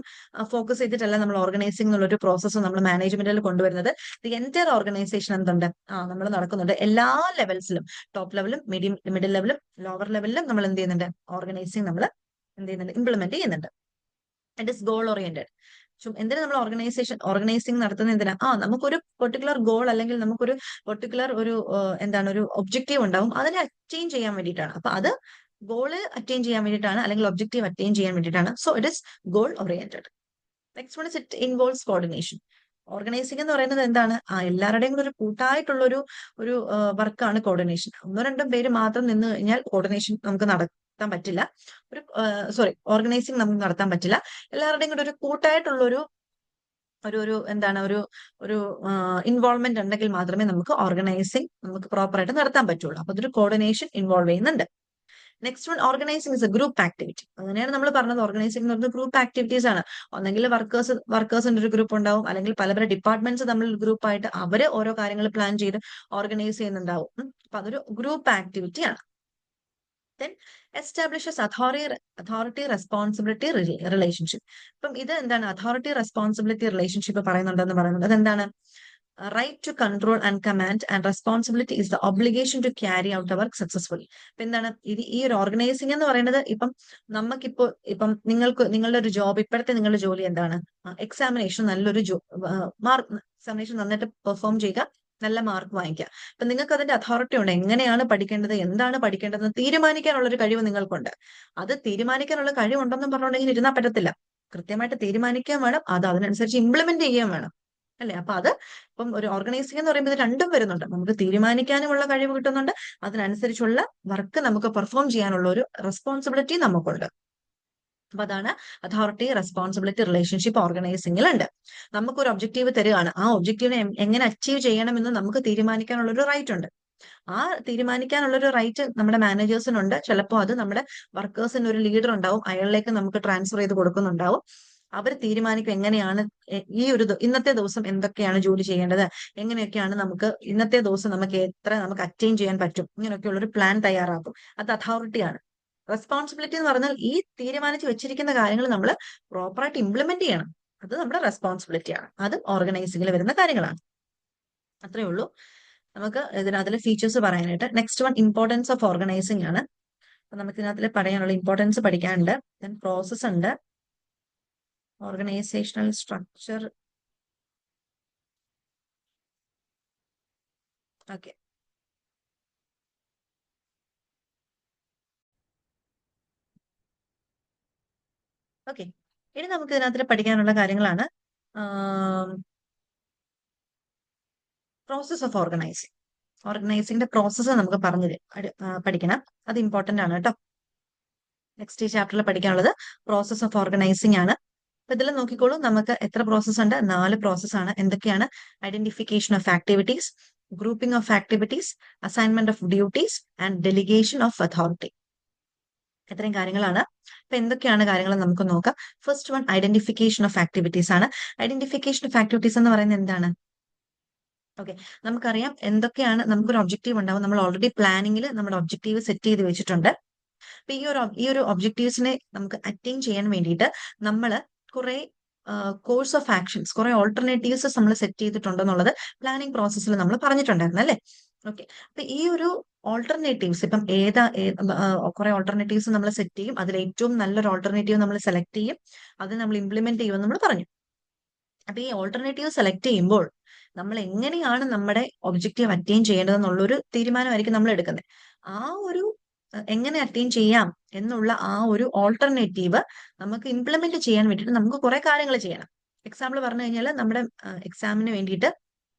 ഫോക്കസ് ചെയ്തിട്ടല്ല നമ്മൾ ഓർഗനൈസിംഗ് എന്നുള്ള ഒരു പ്രോസസ്സ് നമ്മൾ മാനേജ്മെന്റിൽ കൊണ്ടുവരുന്നത്. ദി എൻറ്റയർ ഓർഗനൈസേഷൻ എന്തുണ്ട് നമ്മൾ നടക്കുന്നുണ്ട്. എല്ലാ ലെവൽസിലും, ടോപ്പ് ലെവലും മിഡിൽ ലെവലും ലോവർ ലെവലിലും നമ്മൾ എന്ത് ചെയ്യുന്നുണ്ട്? ഓർഗനൈസിംഗ് നമ്മൾ എന്ത് ചെയ്യുന്നുണ്ട്? ഇംപ്ലിമെന്റ് ചെയ്യുന്നുണ്ട്. It is goal oriented. എന്തിനാ നമ്മൾ ഓർഗനൈസിംഗ് നടത്തുന്നത്? എന്തിനാ? നമുക്കൊരു പെർട്ടിക്കുലർ ഗോൾ അല്ലെങ്കിൽ നമുക്കൊരു പെർട്ടിക്കുലർ ഒരു ഒബ്ജക്റ്റീവ് ഉണ്ടാവും, അതിനെ അറ്റൈൻ ചെയ്യാൻ വേണ്ടിയിട്ടാണ്. അപ്പൊ അത് ഗോള് അറ്റൈൻ ചെയ്യാൻ വേണ്ടിയിട്ടാണ്, അല്ലെങ്കിൽ ഒബ്ജക്റ്റീവ് അറ്റൈൻ ചെയ്യാൻ വേണ്ടിയിട്ടാണ്. So it is goal oriented. Next one is it involves coordination. Organising എന്ന് പറയുന്നത് എന്താണ്? എല്ലാവരുടെയും കൂടെ ഒരു കൂട്ടായിട്ടുള്ള ഒരു വർക്കാണ് കോർഡിനേഷൻ. ഒന്നോ രണ്ടോ പേര് മാത്രം നിന്ന് കഴിഞ്ഞാൽ കോർഡിനേഷൻ നമുക്ക് നടത്താൻ പറ്റില്ല. ഓർഗനൈസിംഗ് നമുക്ക് നടത്താൻ പറ്റില്ല. എല്ലാവരുടെയും കൂടെ ഒരു കൂട്ടായിട്ടുള്ള ഒരു ഇൻവോൾവ്മെന്റ് ഉണ്ടെങ്കിൽ മാത്രമേ നമുക്ക് ഓർഗനൈസിംഗ് നമുക്ക് പ്രോപ്പർ ആയിട്ട് നടത്താൻ പറ്റുള്ളൂ. അപ്പൊ അതൊരു കോർഡിനേഷൻ ഇൻവോൾവ് ചെയ്യുന്നുണ്ട്. Next one, organising is A group activity. അങ്ങനെയാണ് നമ്മൾ പറഞ്ഞത്. ഓർഗനൈസിംഗ് എന്ന് പറയുന്നത് ഗ്രൂപ്പ് ആക്ടിവിറ്റീസ് ആണ്. ഒന്നെങ്കിൽ വർക്കേഴ്സിന്റെ ഒരു ഗ്രൂപ്പ് ഉണ്ടാവും, അല്ലെങ്കിൽ പല ഡിപ്പാർട്ട്മെന്റ്സ് തമ്മിൽ ഗ്രൂപ്പായിട്ട് അവര് ഓരോ കാര്യങ്ങൾ പ്ലാൻ ചെയ്ത് ഓർഗനൈസ് ചെയ്യുന്നുണ്ടാവും. അപ്പൊ അതൊരു ഗ്രൂപ്പ് ആക്ടിവിറ്റി ആണ്. Then establishes authority responsibility relationship. ഇപ്പം ഇത് എന്താണ്? അതോറിറ്റി റെസ്പോൺസിബിലിറ്റി റിലേഷൻഷിപ്പ് പറയുന്നുണ്ടെന്ന് പറയുന്നത് അതെന്താണ്? Right to control and command and responsibility is the obligation to carry out the work successfully. ഇപ്പൊ എന്താണ് ഈ ഒരു ഓർഗനൈസിംഗ് എന്ന് പറയുന്നത്? ഇപ്പം നിങ്ങളുടെ ഒരു ജോബ്, ഇപ്പോഴത്തെ നിങ്ങളുടെ ജോലി എന്താണ്? എക്സാമിനേഷൻ നല്ലൊരു എക്സാമിനേഷൻ നന്നായിട്ട് പെർഫോം ചെയ്യുക, നല്ല മാർക്ക് വാങ്ങിക്കുക. അപ്പൊ നിങ്ങൾക്ക് അതിന്റെ അതോറിറ്റി ഉണ്ട്. എങ്ങനെയാണ് പഠിക്കേണ്ടത്, എന്താണ് പഠിക്കേണ്ടതെന്ന് തീരുമാനിക്കാനുള്ള ഒരു കഴിവ് നിങ്ങൾക്കുണ്ട്. അത് തീരുമാനിക്കാനുള്ള കഴിവുണ്ടെന്നും പറഞ്ഞുകൊണ്ടെങ്കിൽ ഇരുന്നാൽ പറ്റത്തില്ല. കൃത്യമായിട്ട് തീരുമാനിക്കാൻ വേണം, അത് അതിനനുസരിച്ച് ഇംപ്ലിമെന്റ് ചെയ്യാൻ വേണം, അല്ലെ? അപ്പൊ അത് ഇപ്പം ഒരു ഓർഗനൈസിംഗ് എന്ന് പറയുമ്പോൾ ഇത് രണ്ടും വരുന്നുണ്ട്. നമുക്ക് തീരുമാനിക്കാനുമുള്ള കഴിവ് കിട്ടുന്നുണ്ട്, അതിനനുസരിച്ചുള്ള വർക്ക് നമുക്ക് പെർഫോം ചെയ്യാനുള്ള ഒരു റെസ്പോൺസിബിലിറ്റി നമുക്കുണ്ട്. അപ്പൊ അതാണ് അതോറിറ്റി റെസ്പോൺസിബിലിറ്റി റിലേഷൻഷിപ്പ് ഓർഗനൈസിംഗിൽ ഉണ്ട്. നമുക്കൊരു ഒബ്ജക്റ്റീവ് തരികയാണ്, ആ ഒബ്ജക്റ്റീവിനെ എങ്ങനെ അച്ചീവ് ചെയ്യണമെന്ന് നമുക്ക് തീരുമാനിക്കാനുള്ള ഒരു റൈറ്റ് ഉണ്ട്. ആ തീരുമാനിക്കാനുള്ള ഒരു റൈറ്റ് നമ്മുടെ മാനേജേഴ്സിനുണ്ട്. ചിലപ്പോൾ അത് നമ്മുടെ വർക്കേഴ്സിന് ഒരു ലീഡർ ഉണ്ടാവും, അയാളിലേക്ക് നമുക്ക് ട്രാൻസ്ഫർ ചെയ്ത് കൊടുക്കുന്നുണ്ടാവും. അവർ തീരുമാനിക്കും എങ്ങനെയാണ് ഈ ഒരു ഇന്നത്തെ ദിവസം എന്തൊക്കെയാണ് ജോലി ചെയ്യേണ്ടത്, എങ്ങനെയൊക്കെയാണ് നമുക്ക് ഇന്നത്തെ ദിവസം നമുക്ക് എത്ര നമുക്ക് അറ്റൈൻ ചെയ്യാൻ പറ്റും, ഇങ്ങനെയൊക്കെയുള്ള ഒരു പ്ലാൻ തയ്യാറാക്കും. അത് അതോറിറ്റിയാണ്. റെസ്പോൺസിബിലിറ്റി എന്ന് പറഞ്ഞാൽ ഈ തീരുമാനിച്ച് വെച്ചിരിക്കുന്ന കാര്യങ്ങൾ നമ്മൾ പ്രോപ്പറായിട്ട് ഇംപ്ലിമെന്റ് ചെയ്യണം. അത് നമ്മുടെ റെസ്പോൺസിബിലിറ്റിയാണ്. അത് ഓർഗനൈസിംഗിൽ വരുന്ന കാര്യങ്ങളാണ്. അത്രേ ഉള്ളൂ നമുക്ക് ഇതിനകത്തിലെ ഫീച്ചേഴ്സ് പറയാനായിട്ട്. Next one importance of organising ആണ്. അപ്പൊ നമുക്ക് ഇതിനകത്തിൽ പറയാനുള്ള ഇമ്പോർട്ടൻസ് പഠിക്കാനുണ്ട്. ദെൻ പ്രോസസ് ഉണ്ട്, ഓർഗനൈസേഷണൽ സ്ട്രക്ചർ. Okay, okay. ഇനി നമുക്ക് ഇതിനകത്തിൽ പഠിക്കാനുള്ള കാര്യങ്ങളാണ് പ്രോസസ് ഓഫ് ഓർഗനൈസിങ്. ഓർഗനൈസിംഗിന്റെ പ്രോസസ്സ് നമുക്ക് പഠിക്കണം. അത് ഇമ്പോർട്ടന്റ് ആണ് കേട്ടോ. നെക്സ്റ്റ് ഈ ചാപ്റ്ററിൽ പഠിക്കാനുള്ളത് പ്രോസസ് ഓഫ് ഓർഗനൈസിംഗ് ആണ്. അപ്പൊ ഇതിൽ നോക്കിക്കോളൂ, നമുക്ക് എത്ര പ്രോസസ് ഉണ്ട്? 4 പ്രോസസ് ആണ്. എന്തൊക്കെയാണ്? Identification of activities, grouping of activities, assignment of duties and delegation of authority. ഇത്രയും കാര്യങ്ങളാണ്. അപ്പൊ എന്തൊക്കെയാണ് കാര്യങ്ങൾ നമുക്ക് നോക്കാം. First one identification of activities ആണ്. ഐഡന്റിഫിക്കേഷൻ ഓഫ് ആക്ടിവിറ്റീസ് എന്ന് പറയുന്നത് എന്താണ്? ഓക്കെ, നമുക്കറിയാം എന്തൊക്കെയാണ്. നമുക്കൊരു ഒബ്ജക്റ്റീവ് ഉണ്ടാവും. നമ്മൾ ഓൾറെഡി പ്ലാനിങ്ങിൽ നമ്മുടെ ഒബ്ജക്റ്റീവ് സെറ്റ് ചെയ്ത് വെച്ചിട്ടുണ്ട്. അപ്പൊ ഈ ഒരു ഒബ്ജക്റ്റീവ്സിനെ നമുക്ക് അറ്റൈൻ ചെയ്യാൻ വേണ്ടിയിട്ട് നമ്മൾ കുറെ കോഴ്സ് ഓഫ് ആക്ഷൻസ്, കുറെ ഓൾട്ടർനേറ്റീവ്സ് നമ്മൾ സെറ്റ് ചെയ്തിട്ടുണ്ടെന്നുള്ളത് പ്ലാനിങ് പ്രോസസ്സിൽ നമ്മൾ പറഞ്ഞിട്ടുണ്ടായിരുന്നു അല്ലേ? ഓക്കെ, അപ്പൊ ഈ ഒരു ഓൾട്ടർനേറ്റീവ്സ് ഇപ്പം കുറെ ഓൾട്ടർനേറ്റീവ്സ് നമ്മൾ സെറ്റ് ചെയ്യും. അതിൽ ഏറ്റവും നല്ലൊരു ഓൾട്ടർനേറ്റീവ് നമ്മൾ സെലക്ട് ചെയ്യും, അത് നമ്മൾ ഇംപ്ലിമെന്റ് ചെയ്യുമെന്ന് നമ്മൾ പറഞ്ഞു. അപ്പൊ ഈ ഓൾട്ടർനേറ്റീവ് സെലക്ട് ചെയ്യുമ്പോൾ നമ്മൾ എങ്ങനെയാണ് നമ്മുടെ ഒബ്ജക്റ്റീവ് അറ്റൈൻ ചെയ്യേണ്ടതെന്നുള്ളൊരു തീരുമാനമായിരിക്കും നമ്മൾ എടുക്കുന്നത്. ആ ഒരു എങ്ങനെ അറ്റൈൻ ചെയ്യാം എന്നുള്ള ആ ഒരു ഓൾട്ടർനേറ്റീവ് നമുക്ക് ഇംപ്ലിമെന്റ് ചെയ്യാൻ വേണ്ടിയിട്ട് നമുക്ക് കുറെ കാര്യങ്ങൾ ചെയ്യണം. എക്സാമ്പിൾ പറഞ്ഞു കഴിഞ്ഞാൽ നമ്മുടെ എക്സാമിന് വേണ്ടിയിട്ട്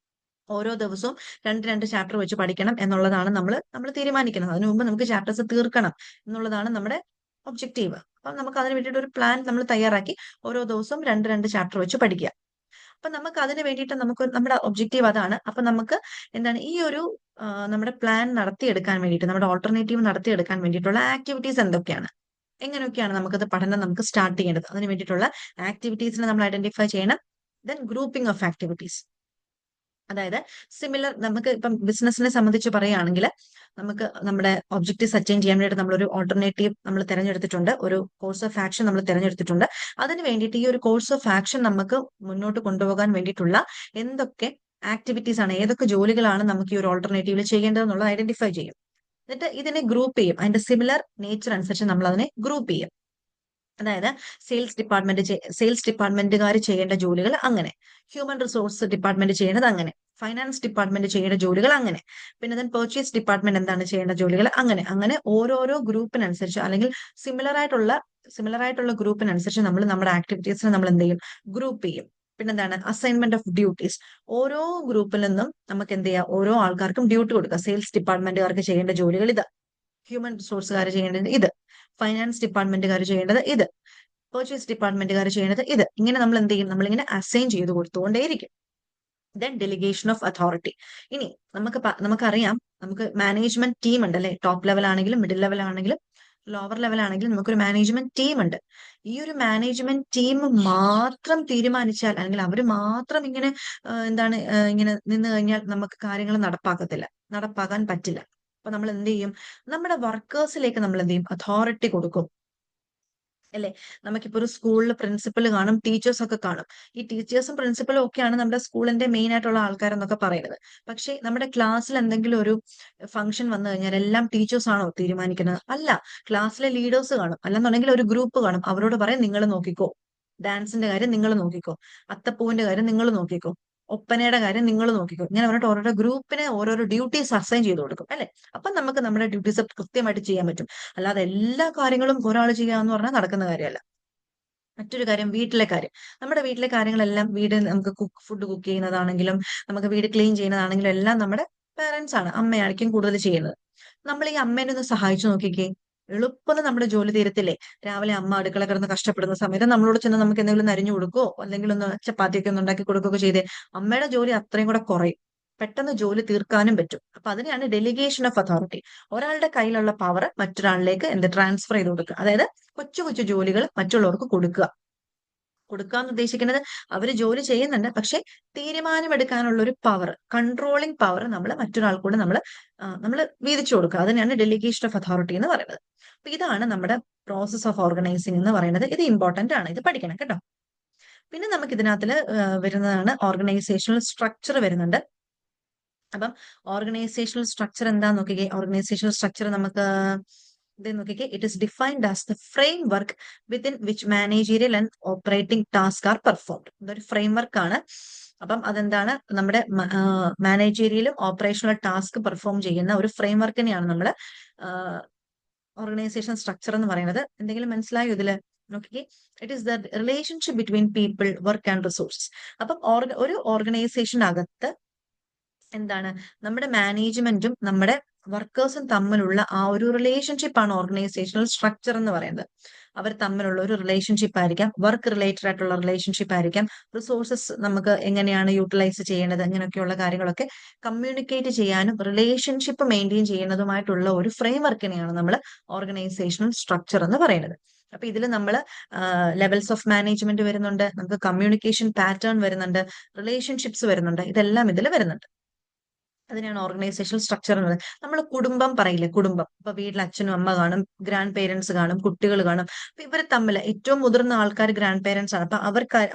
ഓരോ ദിവസവും 2 ചാപ്റ്റർ വെച്ച് പഠിക്കണം എന്നുള്ളതാണ് നമ്മൾ തീരുമാനിക്കുന്നത്. അതിനു മുമ്പ് നമുക്ക് ചാപ്റ്റേഴ്സ് തീർക്കണം എന്നുള്ളതാണ് നമ്മുടെ ഒബ്ജക്റ്റീവ്. അപ്പം നമുക്ക് അതിന് വേണ്ടിയിട്ട് ഒരു പ്ലാൻ നമ്മൾ തയ്യാറാക്കി ഓരോ ദിവസവും 2 ചാപ്റ്റർ വെച്ച് പഠിക്കുക. അപ്പൊ നമുക്ക് അതിന് വേണ്ടിയിട്ട് നമ്മുടെ ഒബ്ജക്റ്റീവ് അതാണ്. അപ്പൊ നമുക്ക് എന്താണ് ഈ ഒരു നമ്മുടെ പ്ലാൻ നടത്തിയെടുക്കാൻ വേണ്ടിയിട്ട്, നമ്മുടെ ഓൾട്ടർനേറ്റീവ് നടത്തിയെടുക്കാൻ വേണ്ടിയിട്ടുള്ള ആക്ടിവിറ്റീസ് എന്തൊക്കെയാണ്, എങ്ങനെയൊക്കെയാണ് നമുക്കത് പഠനം നമുക്ക് സ്റ്റാർട്ട് ചെയ്യേണ്ടത്, അതിന് വേണ്ടിയിട്ടുള്ള ആക്ടിവിറ്റീസിനെ നമ്മൾ ഐഡന്റിഫൈ ചെയ്യണം. ദെൻ ഗ്രൂപ്പിംഗ് ഓഫ് ആക്ടിവിറ്റീസ്, അതായത് സിമിലർ. നമുക്ക് ഇപ്പം ബിസിനസിനെ സംബന്ധിച്ച് പറയുകയാണെങ്കിൽ നമുക്ക് നമ്മുടെ ഒബ്ജക്റ്റീവ്സ് അറ്റൈൻ ചെയ്യാൻ വേണ്ടിയിട്ട് നമ്മളൊരു ഓൾട്ടർനേറ്റീവ് നമ്മൾ തിരഞ്ഞെടുത്തിട്ടുണ്ട്, ഒരു കോഴ്സ് ഓഫ് ആക്ഷൻ നമ്മൾ തിരഞ്ഞെടുത്തിട്ടുണ്ട്. അതിന് വേണ്ടിയിട്ട് ഈ ഒരു കോഴ്സ് ഓഫ് ആക്ഷൻ നമുക്ക് മുന്നോട്ട് കൊണ്ടുപോകാൻ വേണ്ടിയിട്ടുള്ള എന്തൊക്കെ ആക്ടിവിറ്റീസ് ആണ്, ഏതൊക്കെ ജോലികളാണ് നമുക്ക് ഈ ഒരു ഓൾട്ടർനേറ്റീവിൽ ചെയ്യേണ്ടതെന്നുള്ളത് ഐഡന്റിഫൈ ചെയ്യും. എന്നിട്ട് ഇതിനെ ഗ്രൂപ്പ് ചെയ്യും. അതിന്റെ സിമിലർ നേച്ചർ അനുസരിച്ച് നമ്മൾ അതിനെ ഗ്രൂപ്പ് ചെയ്യും. അതായത് സെയിൽസ് ഡിപ്പാർട്ട്മെന്റുകാർ ചെയ്യേണ്ട ജോലികൾ അങ്ങനെ, ഹ്യൂമൻ റിസോഴ്സ് ഡിപ്പാർട്ട്മെന്റ് ചെയ്യേണ്ടത് അങ്ങനെ, ഫൈനാൻസ് ഡിപ്പാർട്ട്മെന്റ് ചെയ്യേണ്ട ജോലികൾ അങ്ങനെ, പിന്നെ ദെൻ പർച്ചേസ് ഡിപ്പാർട്ട്മെന്റ് എന്താണ് ചെയ്യേണ്ട ജോലികൾ അങ്ങനെ അങ്ങനെ ഓരോരോ ഗ്രൂപ്പിനനുസരിച്ച് അല്ലെങ്കിൽ സിമിലർ ആയിട്ടുള്ള ഗ്രൂപ്പിനനുസരിച്ച് നമ്മൾ നമ്മുടെ ആക്ടിവിറ്റീസിനെ നമ്മൾ എന്ത് ചെയ്യും? ഗ്രൂപ്പ് ചെയ്യും. പിന്നെന്താണ് അസൈൻമെന്റ് ഓഫ് ഡ്യൂട്ടീസ്. ഓരോ ഗ്രൂപ്പിൽ നിന്നും നമുക്ക് എന്ത് ചെയ്യാം? ഓരോ ആൾക്കാർക്കും ഡ്യൂട്ടി കൊടുക്കുക. സെയിൽസ് ഡിപ്പാർട്ട്മെന്റുകാർക്ക് ചെയ്യേണ്ട ജോലികൾ ഇത്, ഹ്യൂമൻ റിസോഴ്സുകാർ ചെയ്യേണ്ടത് ഇത്, ഫൈനാൻസ് ഡിപ്പാർട്ട്മെന്റുകാർ ചെയ്യേണ്ടത് ഇത്, പർച്ചേസ് ഡിപ്പാർട്ട്മെന്റുകാർ ചെയ്യേണ്ടത് ഇത്. ഇങ്ങനെ നമ്മൾ എന്ത് ചെയ്യും? നമ്മളിങ്ങനെ അസൈൻ ചെയ്ത് കൊടുത്തുകൊണ്ടേയിരിക്കും. Then delegation of authority. ഇനി നമുക്കറിയാം, നമുക്ക് മാനേജ്മെന്റ് ടീം ഉണ്ട് അല്ലെ? ടോപ്പ് ലെവൽ ആണെങ്കിലും മിഡിൽ ലെവൽ ആണെങ്കിലും ലോവർ ലെവൽ ആണെങ്കിലും നമുക്കൊരു മാനേജ്മെന്റ് ടീം ഉണ്ട്. ഈ ഒരു മാനേജ്മെന്റ് ടീം മാത്രം തീരുമാനിച്ചാൽ അല്ലെങ്കിൽ അവർ മാത്രം ഇങ്ങനെ ഇങ്ങനെ നിന്ന് കഴിഞ്ഞാൽ നമുക്ക് കാര്യങ്ങൾ നടപ്പാക്കാൻ പറ്റില്ല. അപ്പൊ നമ്മൾ എന്ത് ചെയ്യും? നമ്മുടെ വർക്കേഴ്സിലേക്ക് നമ്മൾ എന്ത് ചെയ്യും? അതോറിറ്റി കൊടുക്കും അല്ലെ? നമുക്കിപ്പോ ഒരു സ്കൂളിൽ പ്രിൻസിപ്പൽ കാണും, ടീച്ചേഴ്സ് ഒക്കെ കാണും. ഈ ടീച്ചേഴ്സും പ്രിൻസിപ്പലും ഒക്കെയാണ് നമ്മുടെ സ്കൂളിന്റെ മെയിൻ ആയിട്ടുള്ള ആൾക്കാരെന്നൊക്കെ പറയുന്നത്. പക്ഷെ നമ്മുടെ ക്ലാസ്സിൽ എന്തെങ്കിലും ഒരു ഫംഗ്ഷൻ വന്നു കഴിഞ്ഞാൽ എല്ലാം ടീച്ചേഴ്സ് ആണോ തീരുമാനിക്കുന്നത്? അല്ല, ക്ലാസ്സിലെ ലീഡേഴ്സ് കാണും, അല്ലെന്നുണ്ടെങ്കിൽ ഒരു ഗ്രൂപ്പ് കാണും. അവരോട് പറയും നിങ്ങൾ നോക്കിക്കോ, ഡാൻസിന്റെ കാര്യം നിങ്ങൾ നോക്കിക്കോ, അത്തപ്പൂവിന്റെ കാര്യം നിങ്ങൾ നോക്കിക്കോ, ഒപ്പനയുടെ കാര്യം നിങ്ങൾ നോക്കിക്കോ. ഇങ്ങനെ പറഞ്ഞിട്ട് ഓരോരോ ഗ്രൂപ്പിന് ഓരോരോ ഡ്യൂട്ടീസ് അസൈൻ ചെയ്ത് കൊടുക്കും അല്ലെ? അപ്പൊ നമുക്ക് നമ്മുടെ ഡ്യൂട്ടീസ് കൃത്യമായിട്ട് ചെയ്യാൻ പറ്റും. അല്ലാതെ എല്ലാ കാര്യങ്ങളും ഒരാൾ ചെയ്യാന്ന് പറഞ്ഞാൽ നടക്കുന്ന കാര്യമല്ല. മറ്റൊരു കാര്യം, വീട്ടിലെ കാര്യം. നമ്മുടെ വീട്ടിലെ കാര്യങ്ങളെല്ലാം, വീട് നമുക്ക് ഫുഡ് കുക്ക് ചെയ്യുന്നതാണെങ്കിലും നമുക്ക് വീട് ക്ലീൻ ചെയ്യുന്നതാണെങ്കിലും എല്ലാം നമ്മുടെ പേരൻസ് ആണ്, അമ്മയായിരിക്കും കൂടുതൽ ചെയ്യുന്നത്. നമ്മൾ ഈ അമ്മേനെ ഒന്ന് സഹായിച്ചു നോക്കിക്കേ. എളുപ്പം നമ്മുടെ ജോലി തീരത്തില്ലേ? രാവിലെ അമ്മ അടുക്കള കിടന്ന് കഷ്ടപ്പെടുന്ന സമയത്ത് നമ്മളോട് ചെന്ന് നമുക്ക് എന്തെങ്കിലും നരിഞ്ഞു കൊടുക്കോ അല്ലെങ്കിൽ ഒന്ന് ചപ്പാത്തിയൊക്കെ ഒന്ന് ഉണ്ടാക്കി കൊടുക്കുകയൊക്കെ ചെയ്തേ അമ്മയുടെ ജോലി അത്രയും കൂടെ കുറയും. പെട്ടെന്ന് ജോലി തീർക്കാനും പറ്റും. അപ്പൊ അതിനെയാണ് ഡെലിഗേഷൻ ഓഫ് അതോറിറ്റി. ഒരാളുടെ കയ്യിലുള്ള പവർ മറ്റൊരാളിലേക്ക് ട്രാൻസ്ഫർ ചെയ്ത് കൊടുക്കുക. അതായത് കൊച്ചു കൊച്ചു ജോലികൾ മറ്റുള്ളവർക്ക് കൊടുക്കുക. കൊടുക്കാന്ന് ഉദ്ദേശിക്കുന്നത് അവര് ജോലി ചെയ്യുന്നുണ്ട്, പക്ഷെ തീരുമാനമെടുക്കാനുള്ള ഒരു പവർ, കൺട്രോളിങ് പവർ നമ്മൾ മറ്റൊരാൾക്കൂടെ നമ്മൾ വീതിച്ചു കൊടുക്കുക. അതിനാണ് ഡെലിഗേഷൻ ഓഫ് അതോറിറ്റി എന്ന് പറയുന്നത്. അപ്പൊ ഇതാണ് നമ്മുടെ പ്രോസസ് ഓഫ് ഓർഗനൈസിംഗ് എന്ന് പറയുന്നത്. ഇത് ഇമ്പോർട്ടന്റ് ആണ്, ഇത് പഠിക്കണം കേട്ടോ. പിന്നെ നമുക്ക് ഇതിനകത്ത് വരുന്നതാണ് ഓർഗനൈസേഷണൽ സ്ട്രക്ചർ വരുന്നുണ്ട്. അപ്പം ഓർഗനൈസേഷണൽ സ്ട്രക്ചർ എന്താന്ന് നോക്കിക്കേ. ഓർഗനൈസേഷണൽ സ്ട്രക്ചർ നമുക്ക് ഇത് നോക്കിക്കേ. It is defined as the frame work within which managerial and operating task are performed. ഇതൊരു ഫ്രെയിം വർക്ക് ആണ്. അപ്പം അതെന്താണ്, നമ്മുടെ മാനേജീരിയലും ഓപ്പറേഷണൽ ടാസ്ക് പെർഫോം ചെയ്യുന്ന ഒരു ഫ്രെയിം വർക്കിനെയാണ് നമ്മൾ ഓർഗനൈസേഷൻ സ്ട്രക്ചർ എന്ന് പറയുന്നത്. എന്തെങ്കിലും മനസ്സിലായോ ഇതില്? നോക്കിക്കേ. It is the relationship between people, work and resource. അപ്പം ഒരു ഓർഗനൈസേഷനകത്ത് എന്താണ്, നമ്മുടെ മാനേജ്മെന്റും നമ്മുടെ വർക്കേഴ്സും തമ്മിലുള്ള ആ ഒരു റിലേഷൻഷിപ്പ് ആണ് ഓർഗനൈസേഷണൽ സ്ട്രക്ചർ എന്ന് പറയുന്നത്. അവർ തമ്മിലുള്ള ഒരു റിലേഷൻഷിപ്പ് ആയിരിക്കാം, വർക്ക് റിലേറ്റഡ് ആയിട്ടുള്ള റിലേഷൻഷിപ്പ് ആയിരിക്കാം, റിസോഴ്സസ് നമുക്ക് എങ്ങനെയാണ് യൂട്ടിലൈസ് ചെയ്യേണ്ടത്, അങ്ങനെയൊക്കെയുള്ള കാര്യങ്ങളൊക്കെ കമ്മ്യൂണിക്കേറ്റ് ചെയ്യാനും റിലേഷൻഷിപ്പ് മെയിൻറ്റെയിൻ ചെയ്യുന്നതുമായിട്ടുള്ള ഒരു ഫ്രെയിം വർക്കിനെയാണ് നമ്മൾ ഓർഗനൈസേഷണൽ സ്ട്രക്ചർ എന്ന് പറയുന്നത്. അപ്പൊ ഇതിൽ നമ്മൾ ലെവൽസ് ഓഫ് മാനേജ്മെന്റ് വരുന്നുണ്ട്, നമുക്ക് കമ്മ്യൂണിക്കേഷൻ പാറ്റേൺ വരുന്നുണ്ട്, റിലേഷൻഷിപ്സ് വരുന്നുണ്ട്, ഇതെല്ലാം ഇതിൽ വരുന്നുണ്ട്. അതിനാണ് ഓർഗനൈസേഷണൽ സ്ട്രക്ചർ എന്ന് പറയുന്നത്. നമ്മൾ കുടുംബം പറയില്ലേ, കുടുംബം. ഇപ്പൊ വീട്ടിൽ അച്ഛനും അമ്മ കാണും, ഗ്രാൻഡ് പേരൻസ് കാണും, കുട്ടികൾ കാണും. അപ്പൊ ഇവർ തമ്മിൽ ഏറ്റവും മുതിർന്ന ആൾക്കാർ ഗ്രാൻഡ് പേരൻസ് ആണ്. അപ്പൊ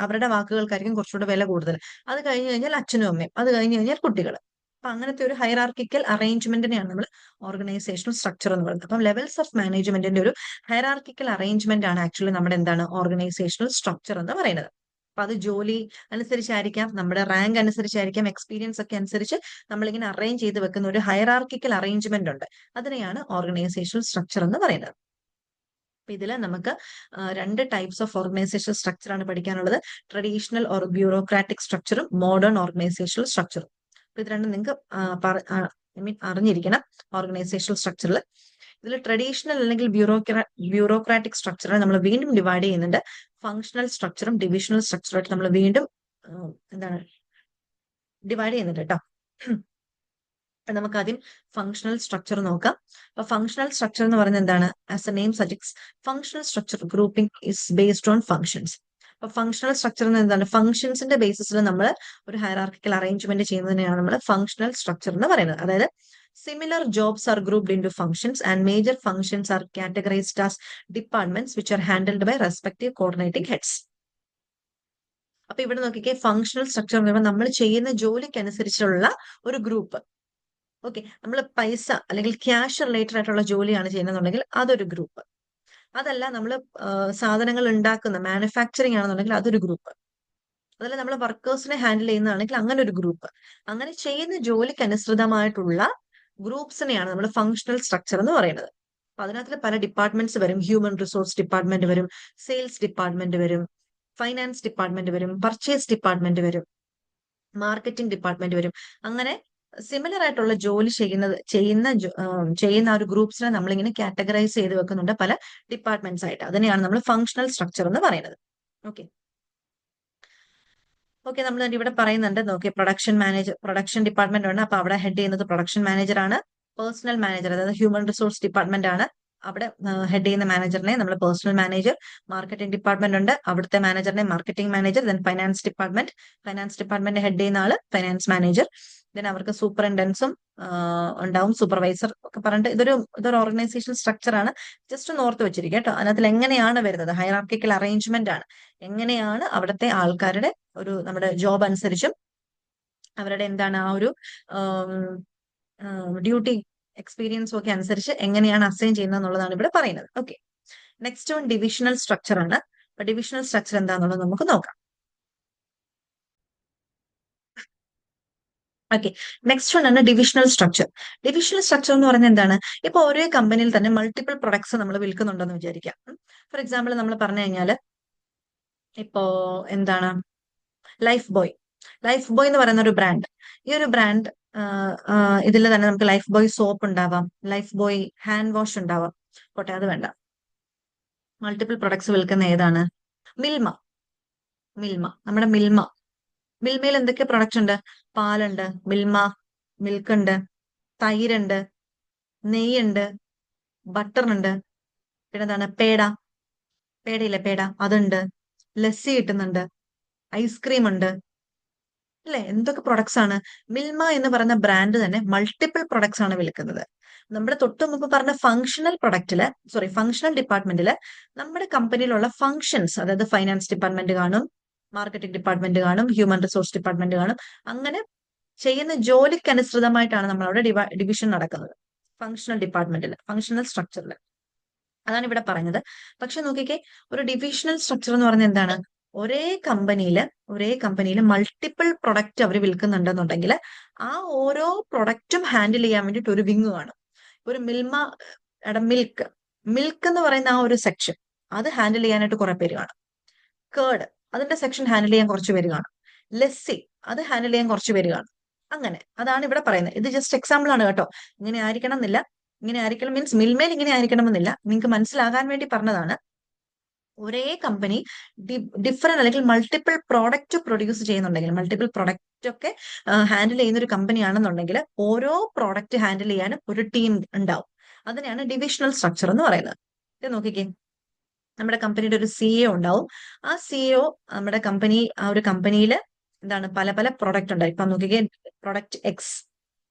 അവരുടെ വാക്കുകൾക്കായിരിക്കും കുറച്ചുകൂടെ വില കൂടുതൽ. അത് കഴിഞ്ഞ് കഴിഞ്ഞാൽ അച്ഛനും അമ്മയും, അത് കഴിഞ്ഞ് കഴിഞ്ഞാൽ കുട്ടികൾ. അപ്പൊ അങ്ങനത്തെ ഒരു ഹൈറാർക്കിക്കൽ അറേഞ്ച്മെന്റിനെയാണ് നമ്മൾ ഓർഗനൈസേഷണൽ സ്ട്രക്ചർ എന്ന് പറയുന്നത്. അപ്പം ലെവൽസ് ഓഫ് മാനേജ്മെന്റിന്റെ ഒരു ഹൈറാർക്കിക്കൽ അറേഞ്ച്മെന്റ് ആണ് ആക്ച്വലി നമ്മുടെ ഓർഗനൈസേഷണൽ സ്ട്രക്ചർ എന്ന് പറയുന്നത്. അപ്പൊ അത് ജോലി അനുസരിച്ചായിരിക്കാം, നമ്മുടെ റാങ്ക് അനുസരിച്ചായിരിക്കാം, എക്സ്പീരിയൻസ് ഒക്കെ അനുസരിച്ച് നമ്മളിങ്ങനെ അറേഞ്ച് ചെയ്ത് വെക്കുന്ന ഒരു ഹൈറാർക്കിക്കൽ അറേഞ്ച്മെന്റ് ഉണ്ട്. അതിനെയാണ് ഓർഗനൈസേഷണൽ സ്ട്രക്ചർ എന്ന് പറയുന്നത്. അപ്പൊ ഇതില് നമുക്ക് രണ്ട് ടൈപ്സ് ഓഫ് ഓർഗനൈസേഷണൽ സ്ട്രക്ചർ ആണ് പഠിക്കാനുള്ളത്. ട്രഡീഷണൽ ഓർ ബ്യൂറോക്രാറ്റിക് സ്ട്രക്ചറും മോഡേൺ ഓർഗനൈസേഷണൽ സ്ട്രക്ചറും. അപ്പൊ ഇത് രണ്ടും നിങ്ങൾക്ക് അറിഞ്ഞിരിക്കണം. ഓർഗനൈസേഷണൽ സ്ട്രക്ചറിൽ ഇതിൽ ട്രഡീഷണൽ അല്ലെങ്കിൽ ബ്യൂറോക്രാറ്റിക് സ്ട്രക്ചറിനെ നമ്മൾ വീണ്ടും ഡിവൈഡ് ചെയ്യുന്നുണ്ട്. ഫങ്ഷണൽ സ്ട്രക്ചറും ഡിവിഷണൽ സ്ട്രക്ചറുമായിട്ട് നമ്മൾ വീണ്ടും ഡിവൈഡ് ചെയ്യുന്നുണ്ട് കേട്ടോ. നമുക്ക് ആദ്യം ഫങ്ഷണൽ സ്ട്രക്ചർ നോക്കാം. അപ്പൊ ഫങ്ഷണൽ സ്ട്രക്ചർ എന്ന് പറയുന്നത് എന്താണ്? As a name suggests, functional structure grouping is based on functions. അപ്പൊ ഫങ്ഷണൽ സ്ട്രക്ചർ എന്ന് എന്താണ്? ഫങ്ഷൻസിന്റെ ബേസിസിൽ നമ്മൾ ഒരു ഹൈറാർക്കിക്കൽ അറേഞ്ച്മെന്റ് ചെയ്യുന്നതിനെയാണ് നമ്മൾ ഫങ്ഷണൽ സ്ട്രക്ചർ എന്ന് പറയുന്നത്. അതായത് similar jobs are grouped into functions and major functions are categorised as departments which are handled by respective coordinating heads. അപ്പൊ ഇവിടെ നോക്കിക്കേ, ഫങ്ഷണൽ സ്ട്രക്ചർ എന്ന് പറയുമ്പോൾ നമ്മൾ ചെയ്യുന്ന ജോലിക്ക് അനുസരിച്ചുള്ള ഒരു ഗ്രൂപ്പ്. ഓക്കെ, നമ്മൾ പൈസ അല്ലെങ്കിൽ ക്യാഷ് റിലേറ്റഡ് ആയിട്ടുള്ള ജോലിയാണ് ചെയ്യുന്നതെന്നുണ്ടെങ്കിൽ അതൊരു ഗ്രൂപ്പ്. അതല്ല, നമ്മൾ സാധനങ്ങൾ ഉണ്ടാക്കുന്ന മാനുഫാക്ചറിങ് ആണെന്നുണ്ടെങ്കിൽ അതൊരു ഗ്രൂപ്പ്. അതല്ല, നമ്മൾ വർക്കേഴ്സിനെ ഹാൻഡിൽ ചെയ്യുന്നതാണെങ്കിൽ അങ്ങനെ ഒരു ഗ്രൂപ്പ്. അങ്ങനെ ചെയ്യുന്ന ജോലിക്ക് അനുസൃതമായിട്ടുള്ള ഗ്രൂപ്പ്സിനെയാണ് നമ്മൾ ഫങ്ഷണൽ സ്ട്രക്ചർ എന്ന് പറയുന്നത്. അപ്പൊ അതിനകത്ത് പല ഡിപ്പാർട്ട്മെന്റ്സ് വരും. ഹ്യൂമൻ റിസോഴ്സ് ഡിപ്പാർട്ട്മെന്റ് വരും, സെയിൽസ് ഡിപ്പാർട്ട്മെന്റ് വരും, ഫൈനാൻസ് ഡിപ്പാർട്ട്മെന്റ് വരും, പർച്ചേസ് ഡിപ്പാർട്ട്മെന്റ് വരും, മാർക്കറ്റിംഗ് ഡിപ്പാർട്ട്മെന്റ് വരും. അങ്ങനെ സിമിലർ ആയിട്ടുള്ള ജോലി ചെയ്യുന്ന ഒരു ഗ്രൂപ്പ്സിനെ നമ്മളിങ്ങനെ കാറ്റഗറൈസ് ചെയ്ത് വെക്കുന്നുണ്ട് പല ഡിപ്പാർട്ട്മെന്റ്സ് ആയിട്ട്. അതിനെയാണ് നമ്മൾ ഫങ്ഷണൽ സ്ട്രക്ചർ എന്ന് പറയുന്നത്. ഓക്കെ ഓക്കെ നമ്മൾ ഇവിടെ പറയുന്നുണ്ട്. നോക്കി, പ്രൊഡക്ഷൻ ഡിപ്പാർട്ട്മെന്റ് ആണ്. അപ്പൊ അവിടെ ഹെഡ് ചെയ്യുന്നത് പ്രൊഡക്ഷൻ മാനേജർ ആണ്. പേഴ്സണൽ മാനേജർ, അതായത് ഹ്യൂമൻ റിസോഴ്സ് ഡിപ്പാർട്ട്മെന്റ് ആണ്. അവിടെ ഹെഡ് ചെയ്യുന്ന മാനേജറിനെ നമ്മൾ പേഴ്സണൽ മാനേജർ. മാർക്കറ്റിംഗ് ഡിപ്പാർട്ട്മെന്റ് ഉണ്ട്, അവിടുത്തെ മാനേജറിനെ marketing manager. Then finance department head ചെയ്യുന്ന ആള് ഫൈനാൻസ് മാനേജർ. ദെൻ അവർക്ക് സൂപ്പറിൻറ്റൻസും ഉണ്ടാവും, സൂപ്പർവൈസർ ഒക്കെ പറഞ്ഞിട്ട് ഇതൊരു ഓർഗനൈസേഷൻ സ്ട്രക്ചർ ആണ്. ജസ്റ്റ് ഒന്ന് ഓർത്ത് വെച്ചിരിക്കുക കേട്ടോ. അതിനകത്ത് എങ്ങനെയാണ് വരുന്നത്, ഹൈറാർക്കിക്കൽ അറേഞ്ച്മെന്റ് ആണ്. എങ്ങനെയാണ് അവിടുത്തെ ആൾക്കാരുടെ നമ്മുടെ ജോബ് അനുസരിച്ചും അവരുടെ എന്താണ് ആ ഒരു ഡ്യൂട്ടി എക്സ്പീരിയൻസും ഒക്കെ അനുസരിച്ച് എങ്ങനെയാണ് അസൈൻ ചെയ്യുന്നത് എന്നുള്ളതാണ് ഇവിടെ പറയുന്നത്. Okay, next one divisional structure ആണ്. അപ്പൊ ഡിവിഷണൽ സ്ട്രക്ചർ എന്താണെന്നുള്ളത് നമുക്ക് നോക്കാം. ഓക്കെ, നെക്സ്റ്റ് വൺ ആണ് ഡിവിഷണൽ സ്ട്രക്ചർ. ഡിവിഷണൽ സ്ട്രക്ചർ എന്ന് പറയുന്നത് എന്താണ്? ഇപ്പൊ ഒരേ കമ്പനിയിൽ തന്നെ മൾട്ടിപ്പിൾ പ്രൊഡക്ട്സ് നമ്മൾ വിൽക്കുന്നുണ്ടെന്ന് വിചാരിക്കാം. ഫോർ എക്സാമ്പിൾ നമ്മൾ പറഞ്ഞു കഴിഞ്ഞാല് ഇപ്പോ എന്താണ്, ലൈഫ് ബോയ് എന്ന് പറയുന്ന ഒരു ബ്രാൻഡ്. ഈ ഒരു ബ്രാൻഡ് ഇതിൽ തന്നെ നമുക്ക് ലൈഫ് ബോയ് സോപ്പ് ഉണ്ടാവാം, ലൈഫ് ബോയ് ഹാൻഡ് വാഷ് ഉണ്ടാവാം. പോട്ടെ, അത് വേണ്ട. മൾട്ടിപ്പിൾ പ്രൊഡക്ട്സ് വിൽക്കുന്ന ഏതാണ്? മിൽമ. നമ്മുടെ മിൽമയിൽ എന്തൊക്കെ പ്രൊഡക്റ്റ് ഉണ്ട്? പാലുണ്ട്, മിൽമ മിൽക്ക് ഉണ്ട്, തൈരുണ്ട്, നെയ്യുണ്ട്, ബട്ടർ ഉണ്ട്, പിന്നെ എന്താണ്, പേടയില്ലേ പേട, അതുണ്ട്, ലസ്സി കിട്ടുന്നുണ്ട്, ഐസ്ക്രീം ഉണ്ട്, അല്ലെ? എന്തൊക്കെ പ്രൊഡക്ട്സ് ആണ്! മിൽമ എന്ന് പറയുന്ന ബ്രാൻഡ് തന്നെ മൾട്ടിപ്പിൾ പ്രൊഡക്ട്സ് ആണ് വിൽക്കുന്നത്. നമ്മുടെ തൊട്ട് മുമ്പ് പറഞ്ഞ ഫംഗ്ഷണൽ ഡിപ്പാർട്ട്മെന്റില് നമ്മുടെ കമ്പനിയിലുള്ള ഫംഗ്ഷൻസ്, അതായത് ഫൈനാൻസ് ഡിപ്പാർട്ട്മെന്റ് കാണും, മാർക്കറ്റിംഗ് ഡിപ്പാർട്ട്മെന്റ് കാണും, ഹ്യൂമൻ റിസോഴ്സ് ഡിപ്പാർട്ട്മെന്റ് കാണും. അങ്ങനെ ചെയ്യുന്ന ജോലിക്ക് അനുസൃതമായിട്ടാണ് നമ്മളവിടെ ഡിവിഷൻ നടക്കുന്നത്. ഫംഗ്ഷണൽ ഡിപ്പാർട്ട്മെന്റിൽ, ഫംഗ്ഷണൽ സ്ട്രക്ചറിൽ. അതാണ് ഇവിടെ പറഞ്ഞത്. പക്ഷെ നോക്കിക്കേ, ഒരു ഡിവിഷണൽ സ്ട്രക്ചർ എന്ന് പറഞ്ഞാൽ എന്താണ്? ഒരേ കമ്പനിയിൽ മൾട്ടിപ്പിൾ പ്രൊഡക്റ്റ് അവർ വിൽക്കുന്നുണ്ടെന്നുണ്ടെങ്കിൽ ആ ഓരോ പ്രൊഡക്റ്റും ഹാൻഡിൽ ചെയ്യാൻ വേണ്ടിയിട്ട് ഒരു വിങ് കാണും. ഒരു മിൽക്ക് എന്ന് പറയുന്ന ആ ഒരു സെക്ഷൻ, അത് ഹാൻഡിൽ ചെയ്യാനായിട്ട് കുറെ പേര് കാണും. കേർഡ്, അതിന്റെ സെക്ഷൻ ഹാൻഡിൽ ചെയ്യാൻ കുറച്ച് പേര് കാണും. ലസ്സി, അത് ഹാൻഡിൽ ചെയ്യാൻ കുറച്ച് പേര് കാണും. അങ്ങനെ, അതാണ് ഇവിടെ പറയുന്നത്. ഇത് ജസ്റ്റ് എക്സാമ്പിൾ ആണ് കേട്ടോ. ഇങ്ങനെ ആയിരിക്കണം എന്നില്ല. ഇങ്ങനെ ആയിരിക്കണം മീൻസ് മിൽമേൽ ഇങ്ങനെ ആയിരിക്കണമെന്നില്ല. നിങ്ങൾക്ക് മനസ്സിലാകാൻ വേണ്ടി പറഞ്ഞതാണ്. ഒരേ കമ്പനി ഡിഫറെന്റ് അല്ലെങ്കിൽ മൾട്ടിപ്പിൾ പ്രോഡക്റ്റ് പ്രൊഡ്യൂസ് ചെയ്യുന്നുണ്ടെങ്കിൽ, മൾട്ടിപ്പിൾ പ്രൊഡക്റ്റ് ഒക്കെ ഹാൻഡിൽ ചെയ്യുന്ന ഒരു കമ്പനി ആണെന്നുണ്ടെങ്കിൽ ഓരോ പ്രോഡക്റ്റ് ഹാൻഡിൽ ചെയ്യാനും ഒരു ടീം ഉണ്ടാവും. അതിനെയാണ് ഡിവിഷണൽ സ്ട്രക്ചർ എന്ന് പറയുന്നത്. ഇത് നോക്കിക്കേ, നമ്മുടെ കമ്പനിയുടെ ഒരു സിഇഒ ഉണ്ടാവും. ആ സിഇഒ നമ്മുടെ ആ ഒരു കമ്പനിയിൽ എന്താണ്, പല പല പ്രൊഡക്റ്റ് ഉണ്ടായി. ഇപ്പൊ നോക്കിക്കേ, product X,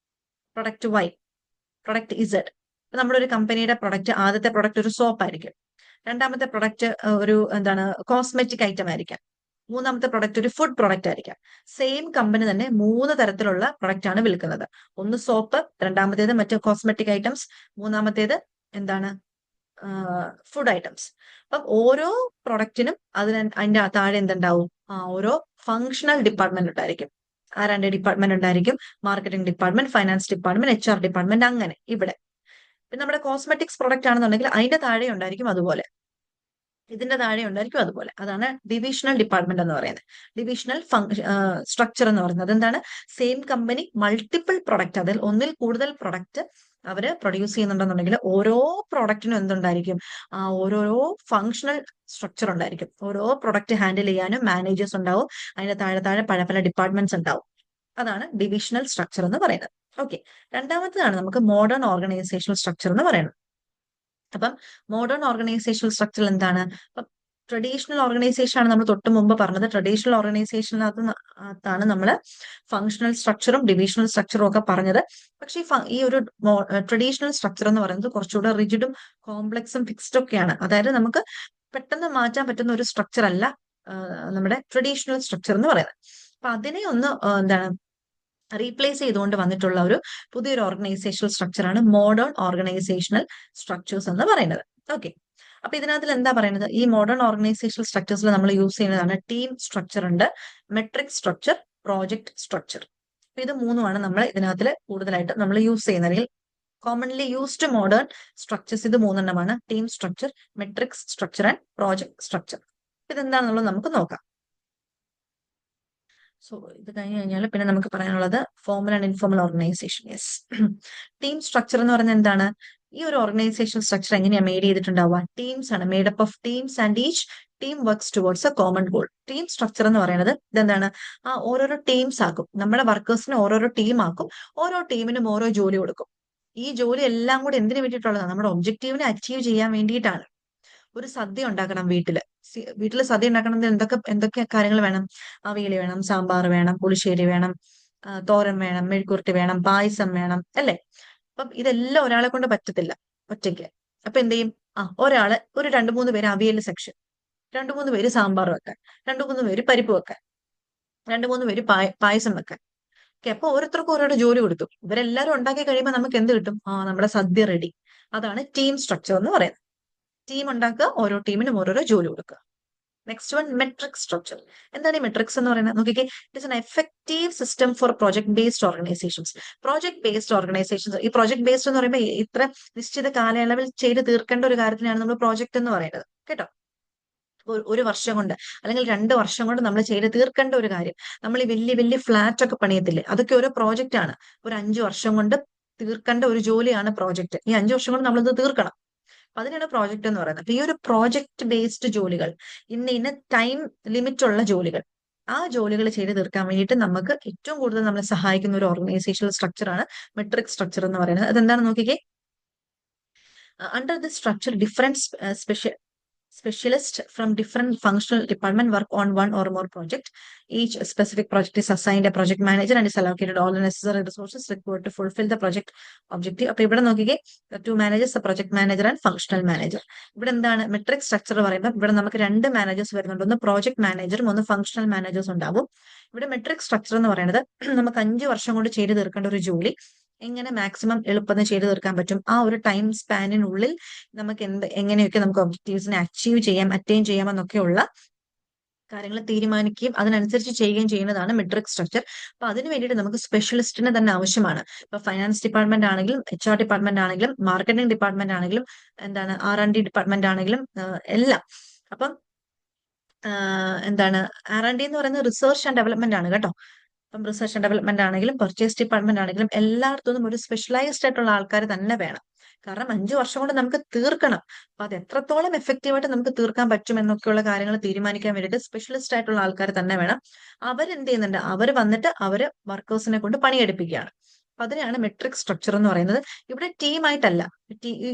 product Y, product Z. നമ്മുടെ ഒരു കമ്പനിയുടെ പ്രൊഡക്റ്റ്, ആദ്യത്തെ പ്രൊഡക്റ്റ് ഒരു സോപ്പ് ആയിരിക്കും. രണ്ടാമത്തെ പ്രൊഡക്റ്റ് ഒരു എന്താണ്, കോസ്മെറ്റിക് ഐറ്റം ആയിരിക്കാം. മൂന്നാമത്തെ പ്രൊഡക്റ്റ് ഒരു ഫുഡ് പ്രൊഡക്റ്റ് ആയിരിക്കാം. സെയിം കമ്പനി തന്നെ 3 തരത്തിലുള്ള പ്രൊഡക്റ്റ് ആണ് വിൽക്കുന്നത്. ഒന്ന് സോപ്പ്, രണ്ടാമത്തേത് മറ്റു കോസ്മെറ്റിക് ഐറ്റംസ്, മൂന്നാമത്തേത് എന്താണ്, ഫുഡ് ഐറ്റംസ്. അപ്പം ഓരോ പ്രൊഡക്റ്റിനും അതിന്റെ താഴെ എന്തുണ്ടാവും? ഓരോ ഫങ്ഷണൽ ഡിപ്പാർട്ട്മെന്റ് ഉണ്ടായിരിക്കും. ആരാണ്ട് ഡിപ്പാർട്ട്മെന്റ് ഉണ്ടായിരിക്കും. Marketing department, finance department, HR department, അങ്ങനെ ഇവിടെ. പിന്നെ നമ്മുടെ കോസ്മെറ്റിക്സ് പ്രൊഡക്റ്റ് ആണെന്നുണ്ടെങ്കിൽ അതിന്റെ താഴെ ഉണ്ടായിരിക്കും അതുപോലെ, ഇതിന്റെ താഴെ ഉണ്ടായിരിക്കും അതുപോലെ. അതാണ് ഡിവിഷണൽ ഡിപ്പാർട്ട്മെന്റ് എന്ന് പറയുന്നത്. ഡിവിഷണൽ സ്ട്രക്ചർ എന്ന് പറയുന്നത് എന്താണ്? സെയിം കമ്പനി മൾട്ടിപ്പിൾ പ്രൊഡക്റ്റ്, അതിൽ ഒന്നിൽ കൂടുതൽ പ്രൊഡക്റ്റ് അവര് പ്രൊഡ്യൂസ് ചെയ്യുന്നുണ്ടെന്നുണ്ടെങ്കിൽ ഓരോ പ്രൊഡക്റ്റിനും എന്തുണ്ടായിരിക്കും? ഓരോരോ ഫങ്ഷണൽ സ്ട്രക്ചർ ഉണ്ടായിരിക്കും. ഓരോ പ്രൊഡക്റ്റ് ഹാൻഡിൽ ചെയ്യാനും മാനേജേഴ്സ് ഉണ്ടാവും. അതിന്റെ താഴെ താഴെ പല പല ഡിപ്പാർട്ട്മെന്റ്സ് ഉണ്ടാവും. അതാണ് ഡിവിഷണൽ സ്ട്രക്ചർ എന്ന് പറയുന്നത്. ഓക്കെ, രണ്ടാമത്തേതാണ് നമുക്ക് മോഡേൺ ഓർഗനൈസേഷണൽ സ്ട്രക്ചർ എന്ന് പറയുന്നത്. അപ്പം മോഡേൺ ഓർഗനൈസേഷണൽ സ്ട്രക്ചർ എന്താണ്? അപ്പം ട്രഡീഷണൽ ഓർഗനൈസേഷൻ ആണ് നമ്മൾ തൊട്ട് മുമ്പ് പറഞ്ഞത്. ട്രഡീഷണൽ ഓർഗനൈസേഷനകത്താണ് നമ്മൾ ഫങ്ഷണൽ സ്ട്രക്ചറും ഡിവിഷണൽ സ്ട്രക്ചറും ഒക്കെ പറഞ്ഞത്. പക്ഷേ ഈ ഒരു ട്രഡീഷണൽ സ്ട്രക്ചർ എന്ന് പറയുന്നത് കുറച്ചുകൂടെ റിജിഡും കോംപ്ലക്സും ഫിക്സ്ഡ് ഒക്കെയാണ്. അതായത് നമുക്ക് പെട്ടെന്ന് മാറ്റാൻ പറ്റുന്ന ഒരു സ്ട്രക്ചർ അല്ല നമ്മുടെ ട്രഡീഷണൽ സ്ട്രക്ചർ എന്ന് പറയുന്നത്. അപ്പൊ അതിനെ ഒന്ന് എന്താണ്, റീപ്ലേസ് ചെയ്തുകൊണ്ട് വന്നിട്ടുള്ള ഒരു പുതിയൊരു ഓർഗനൈസേഷണൽ സ്ട്രക്ചറാണ് മോഡേൺ ഓർഗനൈസേഷണൽ സ്ട്രക്ചേഴ്സ് എന്ന് പറയുന്നത്. ഓക്കെ, അപ്പൊ ഇതിനകത്തിൽ എന്താ പറയുന്നത്? ഈ മോഡേൺ ഓർഗനൈസേഷണൽ സ്ട്രക്ചേഴ്സിൽ നമ്മൾ യൂസ് ചെയ്യുന്നതാണ് ടീം സ്ട്രക്ചർ ഉണ്ട്, മെട്രിക് സ്ട്രക്ചർ, പ്രോജക്ട് സ്ട്രക്ചർ. ഇത് മൂന്നുമാണ് നമ്മൾ ഇതിനകത്തിൽ കൂടുതലായിട്ട് നമ്മൾ യൂസ് ചെയ്യുന്നത്, അല്ലെങ്കിൽ കോമൺലി യൂസ്ഡ് മോഡേൺ സ്ട്രക്ചേഴ്സ് ഇത് മൂന്നെണ്ണമാണ്: team structure, matrix structure and project structure. ഇതെന്താണെന്നുള്ളത് നമുക്ക് നോക്കാം. സോ ഇത് കഴിഞ്ഞ് കഴിഞ്ഞാൽ പിന്നെ നമുക്ക് പറയാനുള്ളത് formal and informal organisation. Yes, team structure എന്ന് പറയുന്നത് എന്താണ്? ഈ ഒരു ഓർഗനൈസേഷൻ സ്ട്രക്ചർ എങ്ങനെയാണ് മെയ്ഡ് ചെയ്തിട്ടുണ്ടാവുക? ടീംസ് ആണ്, made up of teams and each team works towards a common goal. Team structure എന്ന് പറയുന്നത് ഇതെന്താണ്? ഓരോരോ ടീംസ് ആക്കും, നമ്മുടെ വർക്കേഴ്സിനെ ഓരോരോ ടീം ആക്കും, ഓരോ ടീമിനും ഓരോ ജോലി കൊടുക്കും. ഈ ജോലി എല്ലാം കൂടി എന്തിനു വേണ്ടിയിട്ടുള്ളതാണ്? നമ്മുടെ ഒബ്ജക്റ്റീവിനെ അച്ചീവ് ചെയ്യാൻ വേണ്ടിയിട്ടാണ്. ഒരു സദ്യ ഉണ്ടാക്കണം വീട്ടില് സദ്യ ഉണ്ടാക്കണമെങ്കിൽ എന്തൊക്കെ കാര്യങ്ങൾ വേണം? അവിയല് വേണം, സാമ്പാർ വേണം, പുളിശ്ശേരി വേണം, തോരൻ വേണം, മെഴുക്കുരുട്ടി വേണം, പായസം വേണം, അല്ലേ? അപ്പം ഇതെല്ലാം ഒരാളെ കൊണ്ട് പറ്റത്തില്ല ഒറ്റയ്ക്ക്. അപ്പൊ എന്ത് ചെയ്യും? ഒരാള് ഒരു 2-3 പേര് അവിയൽ സെക്ഷൻ, 2-3 പേര് സാമ്പാർ വെക്കാൻ, 2-3 പേര് പരിപ്പ് വെക്കാൻ, 2-3 പേര് പായസം വെക്കാൻ. ഓക്കെ, അപ്പൊ ഓരോരുത്തർക്കും ഓരോരോ ജോലി കൊടുത്തു. ഇവരെല്ലാരും ഉണ്ടാക്കി കഴിയുമ്പോൾ നമുക്ക് എന്ത് കിട്ടും? നമ്മുടെ സദ്യ റെഡി. അതാണ് ടീം സ്ട്രക്ചർ എന്ന് പറയുന്നത്. ടീം ഉണ്ടാക്കുക, ഓരോ ടീമിനും ഓരോരോ ജോലി കൊടുക്കുക. Next one, metric structure. എന്താണ് ഈ മെട്രിക്സ് എന്ന് പറയുന്നത്? നോക്കിക്കേ, it is N effective system for project based organisations. Project based organisations, ഈ പ്രോജക്ട് ബേസ്ഡ് എന്ന് പറയുമ്പോൾ ഇത്ര നിശ്ചിത കാലയളവിൽ ചെയ്ത് തീർക്കേണ്ട ഒരു കാര്യത്തിനാണ് നമ്മൾ പ്രോജക്ട് എന്ന് പറയുന്നത്, കേട്ടോ. ഒരു വർഷം കൊണ്ട് അല്ലെങ്കിൽ 2 വർഷം കൊണ്ട് നമ്മൾ ചെയ്ത് തീർക്കേണ്ട ഒരു കാര്യം. നമ്മൾ ഈ വലിയ വലിയ ഫ്ലാറ്റ് ഒക്കെ പണിയത്തില്ലേ, അതൊക്കെ ഓരോ പ്രോജക്റ്റ് ആണ്. ഒരു 5 വർഷം കൊണ്ട് തീർക്കേണ്ട ഒരു ജോലിയാണ് പ്രോജക്റ്റ്. ഈ 5 വർഷം കൊണ്ട് നമ്മളിത് തീർക്കണം. അതിനാണ് പ്രോജക്റ്റ് എന്ന് പറയുന്നത്. അപ്പൊ ഈ ഒരു പ്രോജക്റ്റ് ബേസ്ഡ് ജോലികൾ, ഇന്ന ടൈം ലിമിറ്റ് ഉള്ള ജോലികൾ, ആ ജോലികൾ ചെയ്ത് തീർക്കാൻ വേണ്ടിയിട്ട് നമുക്ക് ഏറ്റവും കൂടുതൽ നമ്മളെ സഹായിക്കുന്ന ഒരു ഓർഗനൈസേഷണൽ സ്ട്രക്ചർ ആണ് മെട്രിക് സ്ട്രക്ചർ എന്ന് പറയുന്നത്. അതെന്താണെന്ന് നോക്കിക്കേ. Under this structure different specialists from different functional department work on one or more project. Each specific project is assigned a project manager and is allocated all the necessary resources required to fulfill the project objective. അപ്പൊ ഇവിടെ നോക്കിക്കേ, two managers, project manager and functional manager. ഇവിടെ എന്താണ് metric structure പറയുമ്പോൾ ഇവിടെ നമുക്ക് രണ്ട് managers വരുന്നുണ്ട്. ഒന്ന് പ്രോജക്ട് മാനേജറും ഒന്ന് ഫംഗ്ഷണൽ മാനേജേഴ്സ് ഉണ്ടാവും. ഇവിടെ മെട്രിക് സ്ട്രക്ചർ എന്ന് പറയുന്നത് നമുക്ക് 5 വർഷം കൊണ്ട് ചെയ്തു തീർക്കേണ്ട ഒരു ജോലി എങ്ങനെ മാക്സിമം എളുപ്പം ചെയ്തു തീർക്കാൻ പറ്റും, ആ ഒരു ടൈം സ്പാനിനുള്ളിൽ നമുക്ക് എങ്ങനെയൊക്കെ നമുക്ക് ഒബ്ജക്റ്റീവ്സിനെ അറ്റൈൻ ചെയ്യാമെന്നൊക്കെയുള്ള കാര്യങ്ങൾ തീരുമാനിക്കുകയും അതിനനുസരിച്ച് ചെയ്യുകയും ചെയ്യുന്നതാണ് മെട്രിക് സ്ട്രക്ചർ. അപ്പൊ അതിന് വേണ്ടിയിട്ട് നമുക്ക് സ്പെഷ്യലിസ്റ്റിനെ തന്നെ ആവശ്യമാണ്. ഇപ്പൊ ഫൈനാൻസ് ഡിപ്പാർട്ട്മെന്റ് ആണെങ്കിലും, HR ഡിപ്പാർട്ട്മെന്റ് ആണെങ്കിലും, മാർക്കറ്റിംഗ് ഡിപ്പാർട്ട്മെന്റ് ആണെങ്കിലും, R&D ഡിപ്പാർട്ട്മെന്റ് ആണെങ്കിലും എല്ലാം. അപ്പം R&D എന്ന് പറയുന്നത് റിസർച്ച് ആൻഡ് ഡെവലപ്മെന്റ് ആണ് കേട്ടോ. ഇപ്പം റിസർച്ച് ആൻഡ് ഡെവലപ്മെന്റ് ആണെങ്കിലും പർച്ചേസ് ഡിപ്പാർട്ട്മെന്റ് ആണെങ്കിലും എല്ലായിടത്തും ഒരു സ്പെഷ്യലൈസ്ഡ് ആയിട്ടുള്ള ആൾക്കാർ തന്നെ വേണം. കാരണം 5 വർഷം കൊണ്ട് നമുക്ക് തീർക്കണം. അപ്പൊ അത് എത്രത്തോളം എഫക്റ്റീവായിട്ട് നമുക്ക് തീർക്കാൻ പറ്റും എന്നൊക്കെയുള്ള കാര്യങ്ങൾ തീരുമാനിക്കാൻ വേണ്ടിയിട്ട് സ്പെഷ്യലിസ്റ്റ് ആയിട്ടുള്ള ആൾക്കാർ തന്നെ വേണം. അവരെന്ത് ചെയ്യുന്നുണ്ട്, അവർ വന്നിട്ട് അവര് വർക്കേഴ്സിനെ കൊണ്ട് പണിയെടുപ്പിക്കുകയാണ്. അപ്പൊ അതിനെയാണ് മെട്രിക് സ്ട്രക്ചർ എന്ന് പറയുന്നത്. ഇവിടെ ടീമായിട്ടല്ല,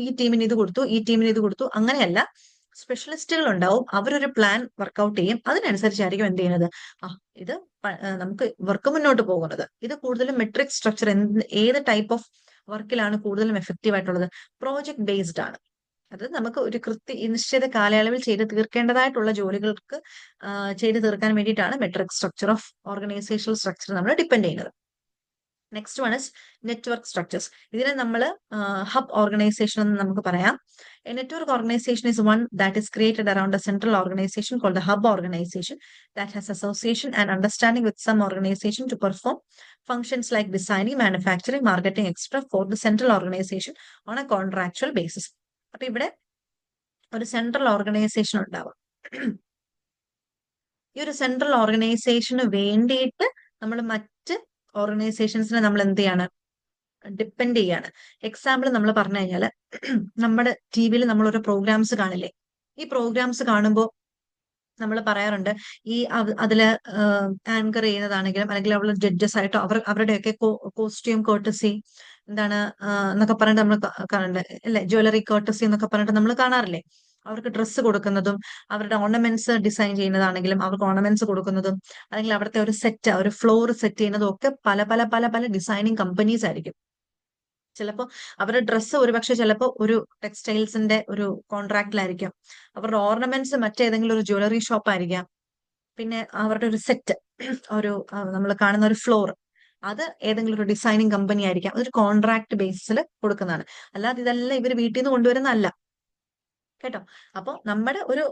ഈ ടീമിന് ഇത് കൊടുത്തു, ഈ ടീമിന് ഇത് കൊടുത്തു, അങ്ങനെയല്ല. സ്പെഷ്യലിസ്റ്റുകൾ ഉണ്ടാവും, അവരൊരു പ്ലാൻ വർക്ക്ഔട്ട് ചെയ്യും, അതിനനുസരിച്ചായിരിക്കും എന്ത് ചെയ്യുന്നത്, ഇത് നമുക്ക് വർക്ക് മുന്നോട്ട് പോകുന്നത്. ഇത് കൂടുതലും മെട്രിക് സ്ട്രക്ചർ ഏത് ടൈപ്പ് ഓഫ് വർക്കിലാണ് കൂടുതലും എഫക്റ്റീവ് ആയിട്ടുള്ളത്, പ്രോജക്ട് ബേസ്ഡ് ആണ്. അത് നമുക്ക് ഒരു നിശ്ചിത കാലയളവിൽ ചെയ്ത് തീർക്കേണ്ടതായിട്ടുള്ള ജോലികൾക്ക് ചെയ്ത് തീർക്കാൻ വേണ്ടിയിട്ടാണ് metric structure of organisational structure നമ്മൾ ഡിപ്പെൻഡ് ചെയ്യുന്നത്. Next one is network structures. ഇതിനെ നമ്മൾ ഹബ് ഓർഗനൈസേഷൻ എന്ന് നമുക്ക് പറയാം. A network organization is one that is created around a central organization called the hub organization that has association and understanding with some organization to perform functions like designing, manufacturing, marketing, etc. for the central organization on a contractual basis. അപ്പൊ ഇവിടെ ഒരു central organisation ഉണ്ടാവും. ഈ ഒരു central ഓർഗനൈസേഷന് വേണ്ടിയിട്ട് നമ്മൾ മറ്റ് ഓർഗനൈസേഷൻസിനെ നമ്മൾ എന്ത് ചെയ്യാണ്, ഡിപ്പെൻഡ് ചെയ്യാണ്. എക്സാമ്പിൾ നമ്മൾ പറഞ്ഞു കഴിഞ്ഞാൽ, നമ്മുടെ TV-യിൽ നമ്മൾ ഓരോ പ്രോഗ്രാംസ് കാണില്ലേ, ഈ പ്രോഗ്രാംസ് കാണുമ്പോൾ നമ്മൾ പറയാറുണ്ട്, ഈ അതില് ആങ്കർ ചെയ്യുന്നതാണെങ്കിലും അല്ലെങ്കിൽ അവൾ ജഡ്ജസ് ആയിട്ടോ അവരുടെയൊക്കെ കോസ്റ്റ്യൂം കോർട്ടസി എന്നൊക്കെ പറഞ്ഞിട്ട് നമ്മൾ കാണുന്നുണ്ട് അല്ലെ, ജ്വല്ലറി കോർട്ടസി എന്നൊക്കെ പറഞ്ഞിട്ട് നമ്മൾ കാണാറില്ലേ. അവർക്ക് ഡ്രസ്സ് കൊടുക്കുന്നതും അവരുടെ ഓർണമെന്റ്സ് ഡിസൈൻ ചെയ്യുന്നതാണെങ്കിലും അവർക്ക് ഓർണമെന്റ്സ് കൊടുക്കുന്നതും അല്ലെങ്കിൽ അവിടുത്തെ ഒരു സെറ്റ്, ഒരു ഫ്ലോർ സെറ്റ് ചെയ്യുന്നതും ഒക്കെ പല പല പല പല ഡിസൈനിങ് കമ്പനീസ് ആയിരിക്കും. ചിലപ്പോൾ അവരുടെ ഡ്രസ്സ് ഒരുപക്ഷെ ചിലപ്പോൾ ഒരു ടെക്സ്റ്റൈൽസിന്റെ ഒരു കോൺട്രാക്റ്റിലായിരിക്കും, അവരുടെ ഓർണമെന്റ്സ് മറ്റേതെങ്കിലും ഒരു ജ്വല്ലറി ഷോപ്പ് ആയിരിക്കാം, പിന്നെ അവരുടെ ഒരു സെറ്റ്, ഒരു നമ്മൾ കാണുന്ന ഒരു ഫ്ലോർ, അത് ഏതെങ്കിലും ഒരു ഡിസൈനിങ് കമ്പനി ആയിരിക്കാം. അതൊരു കോൺട്രാക്ട് ബേസിസിൽ കൊടുക്കുന്നതാണ്. അല്ലാതെ ഇതെല്ലാം ഇവർ വീട്ടിൽ നിന്ന് കൊണ്ടുവരുന്നതല്ല കേട്ടോ. അപ്പോൾ നമ്മുടെ ഒരു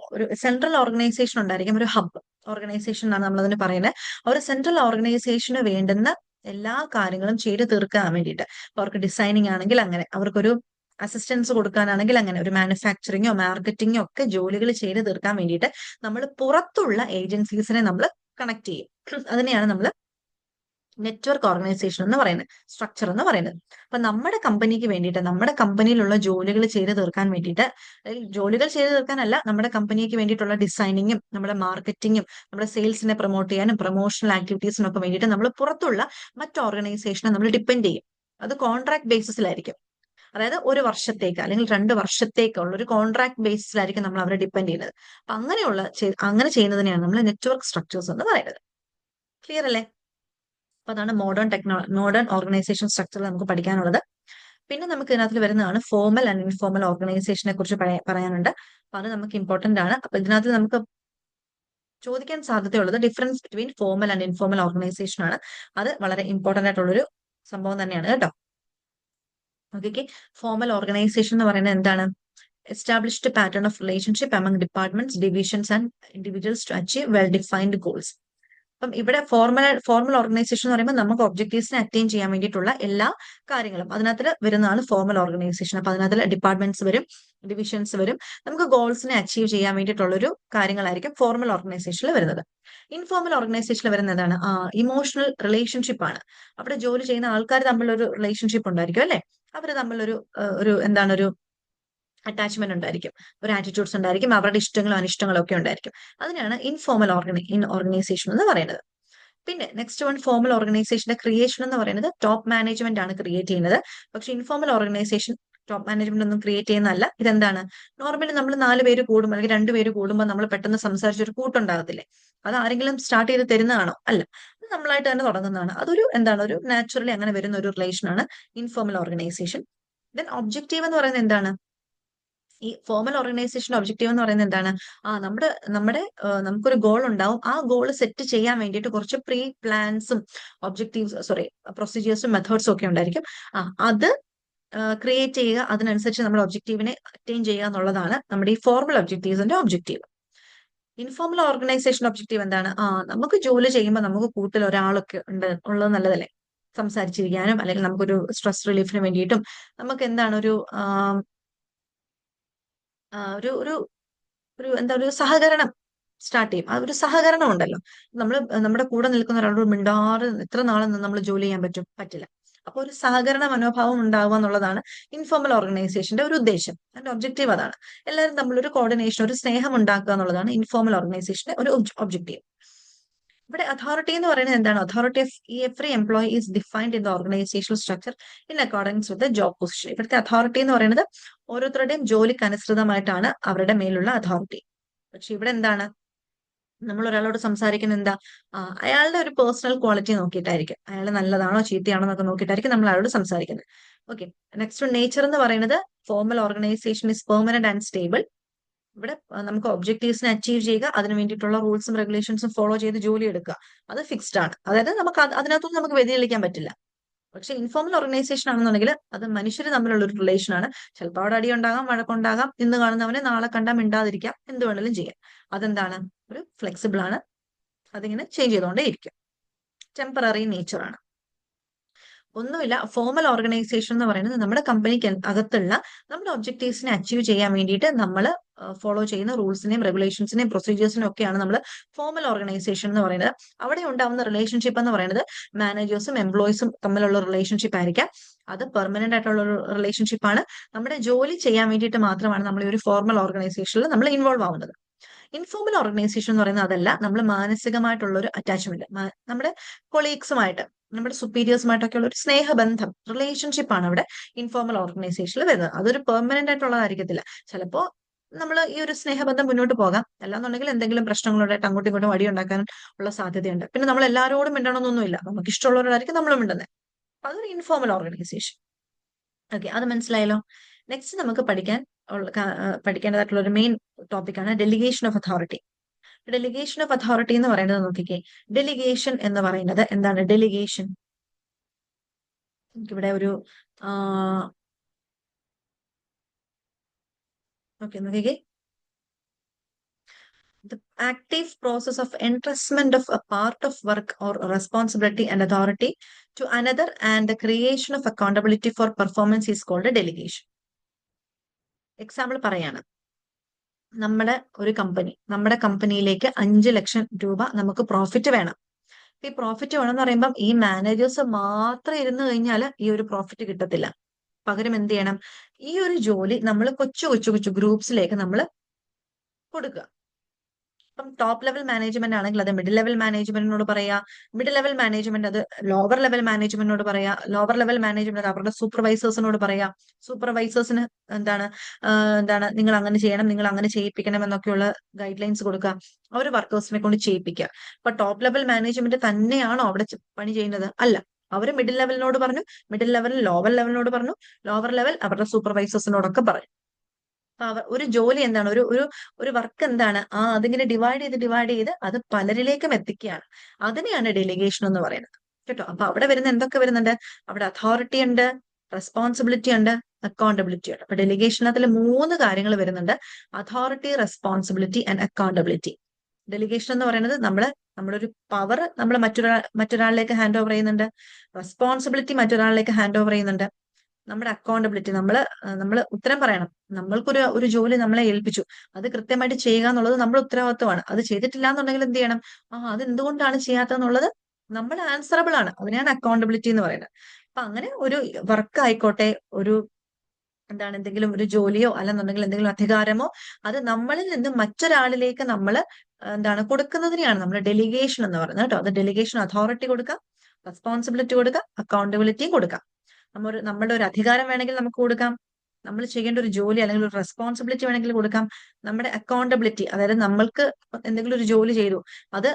സെൻട്രൽ ഓർഗനൈസേഷൻ ഉണ്ടായിരിക്കും, ഒരു ഹബ് ഓർഗനൈസേഷൻ എന്നാണ് നമ്മൾ അതിന് പറയുന്നത്. ഒരു സെൻട്രൽ ഓർഗനൈസേഷന് വേണ്ടുന്ന എല്ലാ കാര്യങ്ങളും ചെയ്ത് തീർക്കാൻ വേണ്ടിയിട്ട്, അവർക്ക് ഡിസൈനിങ് ആണെങ്കിൽ അങ്ങനെ, അവർക്കൊരു അസിസ്റ്റൻസ് കൊടുക്കാനാണെങ്കിൽ അങ്ങനെ, ഒരു മാനുഫാക്ചറിങ്ങോ മാർക്കറ്റിങ്ങോ ഒക്കെ ജോലികൾ ചെയ്ത് തീർക്കാൻ വേണ്ടിയിട്ട് നമ്മൾ പുറത്തുള്ള ഏജൻസീസിനെ നമ്മൾ കണക്ട് ചെയ്യും. അതിനെയാണ് നമ്മൾ നെറ്റ്വർക്ക് ഓർഗനൈസേഷൻ എന്ന് പറയുന്നത്, സ്ട്രക്ചർ എന്ന് പറയുന്നത്. അപ്പൊ നമ്മുടെ കമ്പനിക്ക് വേണ്ടിയിട്ട്, നമ്മുടെ കമ്പനിയിലുള്ള ജോലികൾ ചെയ്ത് തീർക്കാൻ വേണ്ടിയിട്ട്, ജോലികൾ ചെയ്ത് തീർക്കാനല്ല, നമ്മുടെ കമ്പനിക്ക് വേണ്ടിയിട്ടുള്ള ഡിസൈനിങ്ങും നമ്മുടെ മാർക്കറ്റിങ്ങും നമ്മുടെ സെയിൽസിനെ പ്രൊമോട്ട് ചെയ്യാനും പ്രൊമോഷണൽ ആക്ടിവിറ്റീസിനും ഒക്കെ വേണ്ടിയിട്ട് നമ്മൾ പുറത്തുള്ള മറ്റ് ഓർഗനൈസേഷനെ നമ്മൾ ഡിപ്പെൻഡ് ചെയ്യും. അത് കോൺട്രാക്ട് ബേസിസിലായിരിക്കും. അതായത് 1 വർഷത്തേക്ക് അല്ലെങ്കിൽ 2 വർഷത്തേക്കുള്ള ഒരു കോൺട്രാക്ട് ബേസിസിലായിരിക്കും നമ്മൾ അവരെ ഡിപ്പെൻഡ് ചെയ്യുന്നത്. അപ്പൊ അങ്ങനെ ചെയ്യുന്നതിനെയാണ് നമ്മൾ നെറ്റ്വർക്ക് സ്ട്രക്ചേഴ്സ് എന്ന് പറയുന്നത്. ക്ലിയർ അല്ലേ? അപ്പൊ അതാണ് മോഡേൺ ഓർഗനൈസേഷൻ സ്ട്രക്ചർ നമുക്ക് പഠിക്കാനുള്ളത്. പിന്നെ നമുക്ക് ഇതിനകത്ത് വരുന്നതാണ് ഫോർമൽ ആൻഡ് ഇൻഫോർമൽ ഓർഗനൈസേഷനെ കുറിച്ച് പറയാനുണ്ട്. അപ്പൊ അത് നമുക്ക് ഇമ്പോർട്ടന്റ് ആണ്. അപ്പൊ ഇതിനകത്ത് നമുക്ക് ചോദിക്കാൻ സാധ്യതയുള്ളത് difference between formal and informal organisation ആണ്. അത് വളരെ ഇമ്പോർട്ടന്റ് ആയിട്ടുള്ളൊരു സംഭവം തന്നെയാണ് കേട്ടോ. ഓക്കെ, ഫോർമൽ ഓർഗനൈസേഷൻ എന്ന് പറയുന്നത് എന്താണ്? Established pattern of relationship among departments, divisions and individuals to achieve well defined goals. അപ്പം ഇവിടെ ഫോർമൽ ഓർഗനൈസേഷൻ എന്ന് പറയുമ്പോൾ നമുക്ക് ഒബ്ജക്റ്റീവ്സിനെ അറ്റൈൻ ചെയ്യാൻ വേണ്ടിയിട്ടുള്ള എല്ലാ കാര്യങ്ങളും അതിനകത്ത് വരുന്നതാണ് ഫോർമൽ ഓർഗനൈസേഷൻ. അപ്പൊ അതിനകത്ത് ഡിപ്പാർട്ട്മെന്റ്സ് വരും, ഡിവിഷൻസ് വരും, നമുക്ക് ഗോൾസിനെ അച്ചീവ് ചെയ്യാൻ വേണ്ടിയിട്ടുള്ളൊരു കാര്യങ്ങളായിരിക്കും ഫോർമൽ ഓർഗനൈസേഷനിൽ വരുന്നത്. ഇൻഫോർമൽ ഓർഗനൈസേഷനിൽ വരുന്നതാണ് ഇമോഷണൽ റിലേഷൻഷിപ്പ് ആണ്. അവിടെ ജോലി ചെയ്യുന്ന ആൾക്കാർ തമ്മിലൊരു റിലേഷൻഷിപ്പ് ഉണ്ടായിരിക്കും അല്ലെ, അവർ തമ്മിലൊരു അറ്റാച്ച്മെന്റ് ഉണ്ടായിരിക്കും, ഒരു ആറ്റിറ്റ്യൂഡ്സ് ഉണ്ടായിരിക്കും, അവരുടെ ഇഷ്ടങ്ങളും അനിഷ്ടങ്ങളും ഒക്കെ ഉണ്ടായിരിക്കും. അതിനാണ് ഇൻഫോർമൽ ഓർഗനൈസേഷൻ എന്ന് പറയുന്നത്. പിന്നെ നെക്സ്റ്റ് വൺ, ഫോർമൽ ഓർഗനൈസേഷന്റെ ക്രിയേഷൻ എന്ന് പറയുന്നത് ടോപ്പ് മാനേജ്മെന്റ് ആണ് ക്രിയേറ്റ് ചെയ്യുന്നത്. പക്ഷെ ഇൻഫോർമൽ ഓർഗനൈസേഷൻ ടോപ്പ് മാനേജ്മെന്റ് ഒന്നും ക്രിയേറ്റ് ചെയ്യുന്നതല്ല. ഇതെന്താണ്, നോർമലി നമ്മൾ 4 പേര് കൂടുമ്പോൾ അല്ലെങ്കിൽ 2 പേര് കൂടുമ്പോൾ നമ്മൾ പെട്ടെന്ന് സംസാരിച്ചൊരു കൂട്ടുണ്ടാകത്തില്ലേ, അത് ആരെങ്കിലും സ്റ്റാർട്ട് ചെയ്ത് തരുന്നതാണോ? അല്ല, അത് നമ്മളായിട്ട് തന്നെ തുടങ്ങുന്നതാണ്. അതൊരു എന്താണ്, ഒരു നാച്ചുറലി അങ്ങനെ വരുന്ന ഒരു റിലേഷൻ ആണ് ഇൻഫോർമൽ ഓർഗനൈസേഷൻ. ദെൻ ഒബ്ജക്റ്റീവ് എന്ന് പറയുന്നത് എന്താണ്, ഈ ഫോർമൽ ഓർഗനൈസേഷൻ ഒബ്ജക്റ്റീവ് എന്ന് പറയുന്നത് എന്താണ്, നമ്മുടെ നമ്മുടെ നമുക്കൊരു ഗോൾ ഉണ്ടാവും. ആ ഗോൾ സെറ്റ് ചെയ്യാൻ വേണ്ടിയിട്ട് കുറച്ച് പ്രീ പ്ലാൻസും ഒബ്ജക്റ്റീവ്സ് പ്രൊസീജിയേഴ്സും മെത്തേഡ്സും ഒക്കെ ഉണ്ടായിരിക്കും. അത് ക്രിയേറ്റ് ചെയ്യുക, അതിനനുസരിച്ച് നമ്മൾ ഒബ്ജക്റ്റീവിനെ അറ്റൈൻ ചെയ്യുക എന്നുള്ളതാണ് നമ്മുടെ ഈ ഫോർമൽ ഒബ്ജക്റ്റീവ്സിന്റെ ഒബ്ജക്റ്റീവ്. ഇൻഫോർമൽ ഓർഗനൈസേഷൻ ഒബ്ജക്റ്റീവ് എന്താണ്, നമുക്ക് ജോലി ചെയ്യുമ്പോൾ നമുക്ക് കൂട്ടിൽ ഒരാളൊക്കെ ഉള്ളത് നല്ലതല്ലേ, സംസാരിച്ചിരിക്കാനും അല്ലെങ്കിൽ നമുക്കൊരു സ്ട്രെസ് റിലീഫിന് വേണ്ടിയിട്ടും നമുക്ക് എന്താണ് ഒരു ഒരു ഒരു എന്താ ഒരു സഹകരണം സ്റ്റാർട്ട് ചെയ്യും. ആ ഒരു സഹകരണം ഉണ്ടല്ലോ, നമ്മൾ നമ്മുടെ കൂടെ നിൽക്കുന്ന ഒരാളോട് മിണ്ടാറ് എത്ര നാളെന്ന് നമ്മൾ ജോലി ചെയ്യാൻ പറ്റില്ല. അപ്പൊ ഒരു സഹകരണ മനോഭാവം ഉണ്ടാവുക എന്നുള്ളതാണ് ഇൻഫോർമൽ ഓർഗനൈസേഷന്റെ ഒരു ഉദ്ദേശം. അതിന്റെ ഒബ്ജക്റ്റീവ് അതാണ്. എല്ലാവരും തമ്മിലൊരു കോർഡിനേഷൻ, ഒരു സ്നേഹം ഉണ്ടാക്കുക എന്നുള്ളതാണ് ഇൻഫോർമൽ ഓർഗനൈസേഷന്റെ ഒരു ഒബ്ജക്റ്റീവ്. ഇവിടെ അതോറിറ്റി എന്ന് പറയുന്നത് എന്താണ്, authority of every employee is defined in the organisational structure in accordance with the job position. ഇവിടുത്തെ അതോറിറ്റി എന്ന് പറയുന്നത് ഓരോരുത്തരുടെയും ജോലിക്ക് അനുസൃതമായിട്ടാണ് അവരുടെ മേലുള്ള അതോറിറ്റി. പക്ഷെ ഇവിടെ എന്താണ്, നമ്മൾ ഒരാളോട് സംസാരിക്കുന്ന എന്താ, അയാളുടെ ഒരു പേഴ്സണൽ ക്വാളിറ്റി നോക്കിയിട്ടായിരിക്കും, അയാൾ നല്ലതാണോ ചീത്തയാണോ എന്നൊക്കെ നോക്കിയിട്ടായിരിക്കും നമ്മൾ അയാളോട് സംസാരിക്കുന്നത്. ഓക്കെ, നെക്സ്റ്റ് നേച്ചർ എന്ന് പറയുന്നത് formal organisation is permanent and stable. ഇവിടെ നമുക്ക് ഒബ്ജക്റ്റീവ്സിനെ അച്ചീവ് ചെയ്യുക, അതിന് വേണ്ടിയിട്ടുള്ള റൂൾസും റെഗുലേഷൻസും ഫോളോ ചെയ്ത് ജോലി എടുക്കുക, അത് ഫിക്സ്ഡ് ആണ്. അതായത് നമുക്ക് അതിനകത്തൊന്നും നമുക്ക് വ്യതിചലിക്കാൻ പറ്റില്ല. പക്ഷെ ഇൻഫോർമൽ ഓർഗനൈസേഷൻ ആണെന്നുണ്ടെങ്കിൽ അത് മനുഷ്യർ തമ്മിലുള്ള ഒരു റിലേഷൻ ആണ്. ചിലപ്പോൾ അവിടെ അടിയുണ്ടാകാം, വഴക്കുണ്ടാകാം, ഇന്ന് കാണുന്നവനെ നാളെ കണ്ടാൽ മിണ്ടാതിരിക്കാം, എന്ത് വേണമെങ്കിലും ചെയ്യാം. അതെന്താണ്, ഒരു ഫ്ലെക്സിബിൾ ആണ്, അതിങ്ങനെ ചേഞ്ച് ചെയ്തുകൊണ്ടേ ഇരിക്കും, ടെമ്പററി നേച്ചർ ആണ്. ഒന്നുമില്ല, ഫോർമൽ ഓർഗനൈസേഷൻ എന്ന് പറയുന്നത് നമ്മുടെ കമ്പനിക്ക് അകത്തുള്ള നമ്മുടെ ഒബ്ജക്റ്റീവ്സിനെ അച്ചീവ് ചെയ്യാൻ വേണ്ടിയിട്ട് നമ്മൾ ഫോളോ ചെയ്യുന്ന റൂൾസിനെയും റെഗുലേഷൻസിനെയും പ്രൊസീജിയേഴ്സിനും ഒക്കെയാണ് നമ്മൾ ഫോർമൽ ഓർഗനൈസേഷൻ എന്ന് പറയുന്നത്. അവിടെ ഉണ്ടാവുന്ന റിലേഷൻഷിപ്പ് എന്ന് പറയുന്നത് മാനേജേഴ്സും എംപ്ലോയീസും തമ്മിലുള്ള റിലേഷൻഷിപ്പ് ആയിരിക്കാം. അത് പെർമനന്റ് ആയിട്ടുള്ള ഒരു റിലേഷൻഷിപ്പ് ആണ്. നമ്മുടെ ജോലി ചെയ്യാൻ വേണ്ടിയിട്ട് മാത്രമാണ് നമ്മൾ ഈ ഒരു ഫോർമൽ ഓർഗനൈസേഷനിൽ നമ്മൾ ഇൻവോൾവ് ആവുന്നത്. ഇൻഫോർമൽ ഓർഗനൈസേഷൻ എന്ന് പറയുന്നത് അതല്ല, നമ്മൾ മാനസികമായിട്ടുള്ള ഒരു അറ്റാച്ച്മെന്റ്, നമ്മുടെ കൊളീഗ്സുമായിട്ട് നമ്മുടെ സുപ്പീരിയേഴ്സുമായിട്ടൊക്കെ ഉള്ള ഒരു സ്നേഹബന്ധം, റിലേഷൻഷിപ്പ് ആണ് അവിടെ ഇൻഫോർമൽ ഓർഗനൈസേഷനിൽ വരുന്നത്. അതൊരു പെർമനന്റ് ആയിട്ടുള്ളതായിരിക്കത്തില്ല. ചിലപ്പോ നമ്മൾ ഈ ഒരു സ്നേഹബന്ധം മുന്നോട്ട് പോകാം, അല്ലാന്നുണ്ടെങ്കിൽ എന്തെങ്കിലും പ്രശ്നങ്ങളുണ്ടായിട്ട് അങ്ങോട്ടും ഇങ്ങോട്ടും വടി ഉണ്ടാക്കാൻ ഉള്ള സാധ്യതയുണ്ട്. പിന്നെ നമ്മൾ എല്ലാവരോടും മിണ്ടണമെന്നൊന്നുമില്ല, നമുക്ക് ഇഷ്ടമുള്ളവരായിരിക്കും നമ്മൾ മിണ്ടുന്നത്. അപ്പൊ അതൊരു ഇൻഫോർമൽ ഓർഗനൈസേഷൻ. ഓക്കെ, അത് മനസ്സിലായല്ലോ. നെക്സ്റ്റ് നമുക്ക് പഠിക്കേണ്ടതായിട്ടുള്ള ഒരു മെയിൻ ടോപ്പിക്കാണ് delegation of authority. Delegation of authority എന്ന് പറയുന്നത് നോക്കിക്കേ, ഡെലിഗേഷൻ എന്ന് പറയുന്നത് എന്താണ്, ഡെലിഗേഷൻ ഇവിടെ ഒരു ഓക്കെ നോക്കിക്കേ, the active process of entrustment of a part of work or responsibility and authority to another and the creation of accountability for performance is called a delegation. Example പറയാണ്, നമ്മുടെ കമ്പനിയിലേക്ക് 5 ലക്ഷം രൂപ നമുക്ക് പ്രോഫിറ്റ് വേണം. ഈ പ്രോഫിറ്റ് വേണമെന്ന് പറയുമ്പം ഈ മാനേജേഴ്സ് മാത്രം ഇരുന്ന് കഴിഞ്ഞാൽ ഈ ഒരു പ്രോഫിറ്റ് കിട്ടത്തില്ല. പകരം എന്ത് ചെയ്യണം, ഈ ഒരു ജോലി നമ്മൾ കൊച്ചു കൊച്ചു കൊച്ചു ഗ്രൂപ്പ്സിലേക്ക് നമ്മൾ കൊടുക്കുക. ഇപ്പം ടോപ്പ് ലെവൽ മാനേജ്മെന്റ് ആണെങ്കിൽ അത് മിഡിൽ ലെവൽ മാനേജ്മെന്റിനോട് പറയാ, മിഡിൽ ലെവൽ മാനേജ്മെന്റ് അത് ലോവർ ലെവൽ മാനേജ്മെന്റിനോട് പറയാ, ലോവർ ലെവൽ മാനേജ്മെന്റ് അവരുടെ സൂപ്പർവൈസേഴ്സിനോട് പറയാ, സൂപ്പർവൈസേഴ്സിന് എന്താണ് നിങ്ങൾ അങ്ങനെ ചെയ്യണം, നിങ്ങൾ അങ്ങനെ ചെയ്യിപ്പിക്കണം എന്നൊക്കെയുള്ള ഗൈഡ് ലൈൻസ് കൊടുക്കുക, അവർ വർക്കേഴ്സിനെ കൊണ്ട് ചെയ്യിപ്പിക്കുക. അപ്പൊ ടോപ്പ് ലെവൽ മാനേജ്മെന്റ് തന്നെയാണോ അവിടെ പണി ചെയ്യുന്നത്? അല്ല, അവർ മിഡിൽ ലെവലിനോട് പറഞ്ഞു, മിഡിൽ ലെവൽ ലോവർ ലെവലിനോട് പറഞ്ഞു, ലോവർ ലെവൽ അവരുടെ സൂപ്പർവൈസേഴ്സിനോടൊക്കെ പറഞ്ഞു. ഒരു ജോലി എന്താണ്, ഒരു ഒരു ഒരു വർക്ക് എന്താണ്, അതിങ്ങനെ ഡിവൈഡ് ചെയ്ത് അത് പലരിലേക്കും എത്തിക്കുകയാണ്. അതിനെയാണ് ഡെലിഗേഷൻ എന്ന് പറയുന്നത് കേട്ടോ. അപ്പൊ അവിടെ വരുന്ന എന്തൊക്കെ വരുന്നുണ്ട്, അവിടെ അതോറിറ്റി ഉണ്ട്, റെസ്പോൺസിബിലിറ്റി ഉണ്ട്, അക്കൗണ്ടബിലിറ്റി ഉണ്ട്. അപ്പൊ ഡെലിഗേഷനകത്തിൽ 3 കാര്യങ്ങൾ വരുന്നുണ്ട്: authority, responsibility and accountability. Delegation എന്ന് പറയുന്നത് നമ്മുടെ ഒരു പവർ നമ്മൾ മറ്റൊരാളിലേക്ക് ഹാൻഡ് ഓവർ ചെയ്യുന്നുണ്ട്, റെസ്പോൺസിബിലിറ്റി മറ്റൊരാളിലേക്ക് ഹാൻഡ് ഓവർ ചെയ്യുന്നുണ്ട്, നമ്മുടെ അക്കൗണ്ടബിലിറ്റി നമ്മൾ ഉത്തരം പറയണം. ഒരു ജോലി നമ്മളെ ഏൽപ്പിച്ചു, അത് കൃത്യമായിട്ട് ചെയ്യുക എന്നുള്ളത് നമ്മുടെ ഉത്തരവാദിത്വമാണ്. അത് ചെയ്തിട്ടില്ല എന്നുണ്ടെങ്കിൽ എന്ത് ചെയ്യണം, അത് എന്തുകൊണ്ടാണ് ചെയ്യാത്തതെന്നുള്ളത് നമ്മൾ ആൻസറബിൾ ആണ്. അതിനെയാണ് അക്കൗണ്ടബിലിറ്റി എന്ന് പറയുന്നത്. അപ്പൊ അങ്ങനെ ഒരു വർക്ക് ആയിക്കോട്ടെ, ഒരു എന്താണ് എന്തെങ്കിലും ഒരു ജോലിയോ അല്ലെന്നുണ്ടെങ്കിൽ എന്തെങ്കിലും അധികാരമോ അത് നമ്മളിൽ നിന്ന് മറ്റൊരാളിലേക്ക് നമ്മൾ എന്താണ് കൊടുക്കുന്നതിനെയാണ് നമ്മൾ ഡെലിഗേഷൻ എന്ന് പറയുന്നത് കേട്ടോ. അത് ഡെലിഗേഷൻ അതോറിറ്റി കൊടുക്കാം, റെസ്പോൺസിബിലിറ്റി കൊടുക്കാം, അക്കൗണ്ടബിലിറ്റിയും കൊടുക്കാം. നമ്മുടെ ഒരു അധികാരം വേണമെങ്കിൽ നമുക്ക് കൊടുക്കാം, നമ്മൾ ചെയ്യേണ്ട ഒരു ജോലി അല്ലെങ്കിൽ ഒരു റെസ്പോൺസിബിലിറ്റി വേണമെങ്കിൽ കൊടുക്കാം, നമ്മുടെ അക്കൗണ്ടബിലിറ്റി അതായത് നമ്മൾക്ക് എന്തെങ്കിലും ഒരു ജോലി ചെയ്തു അത്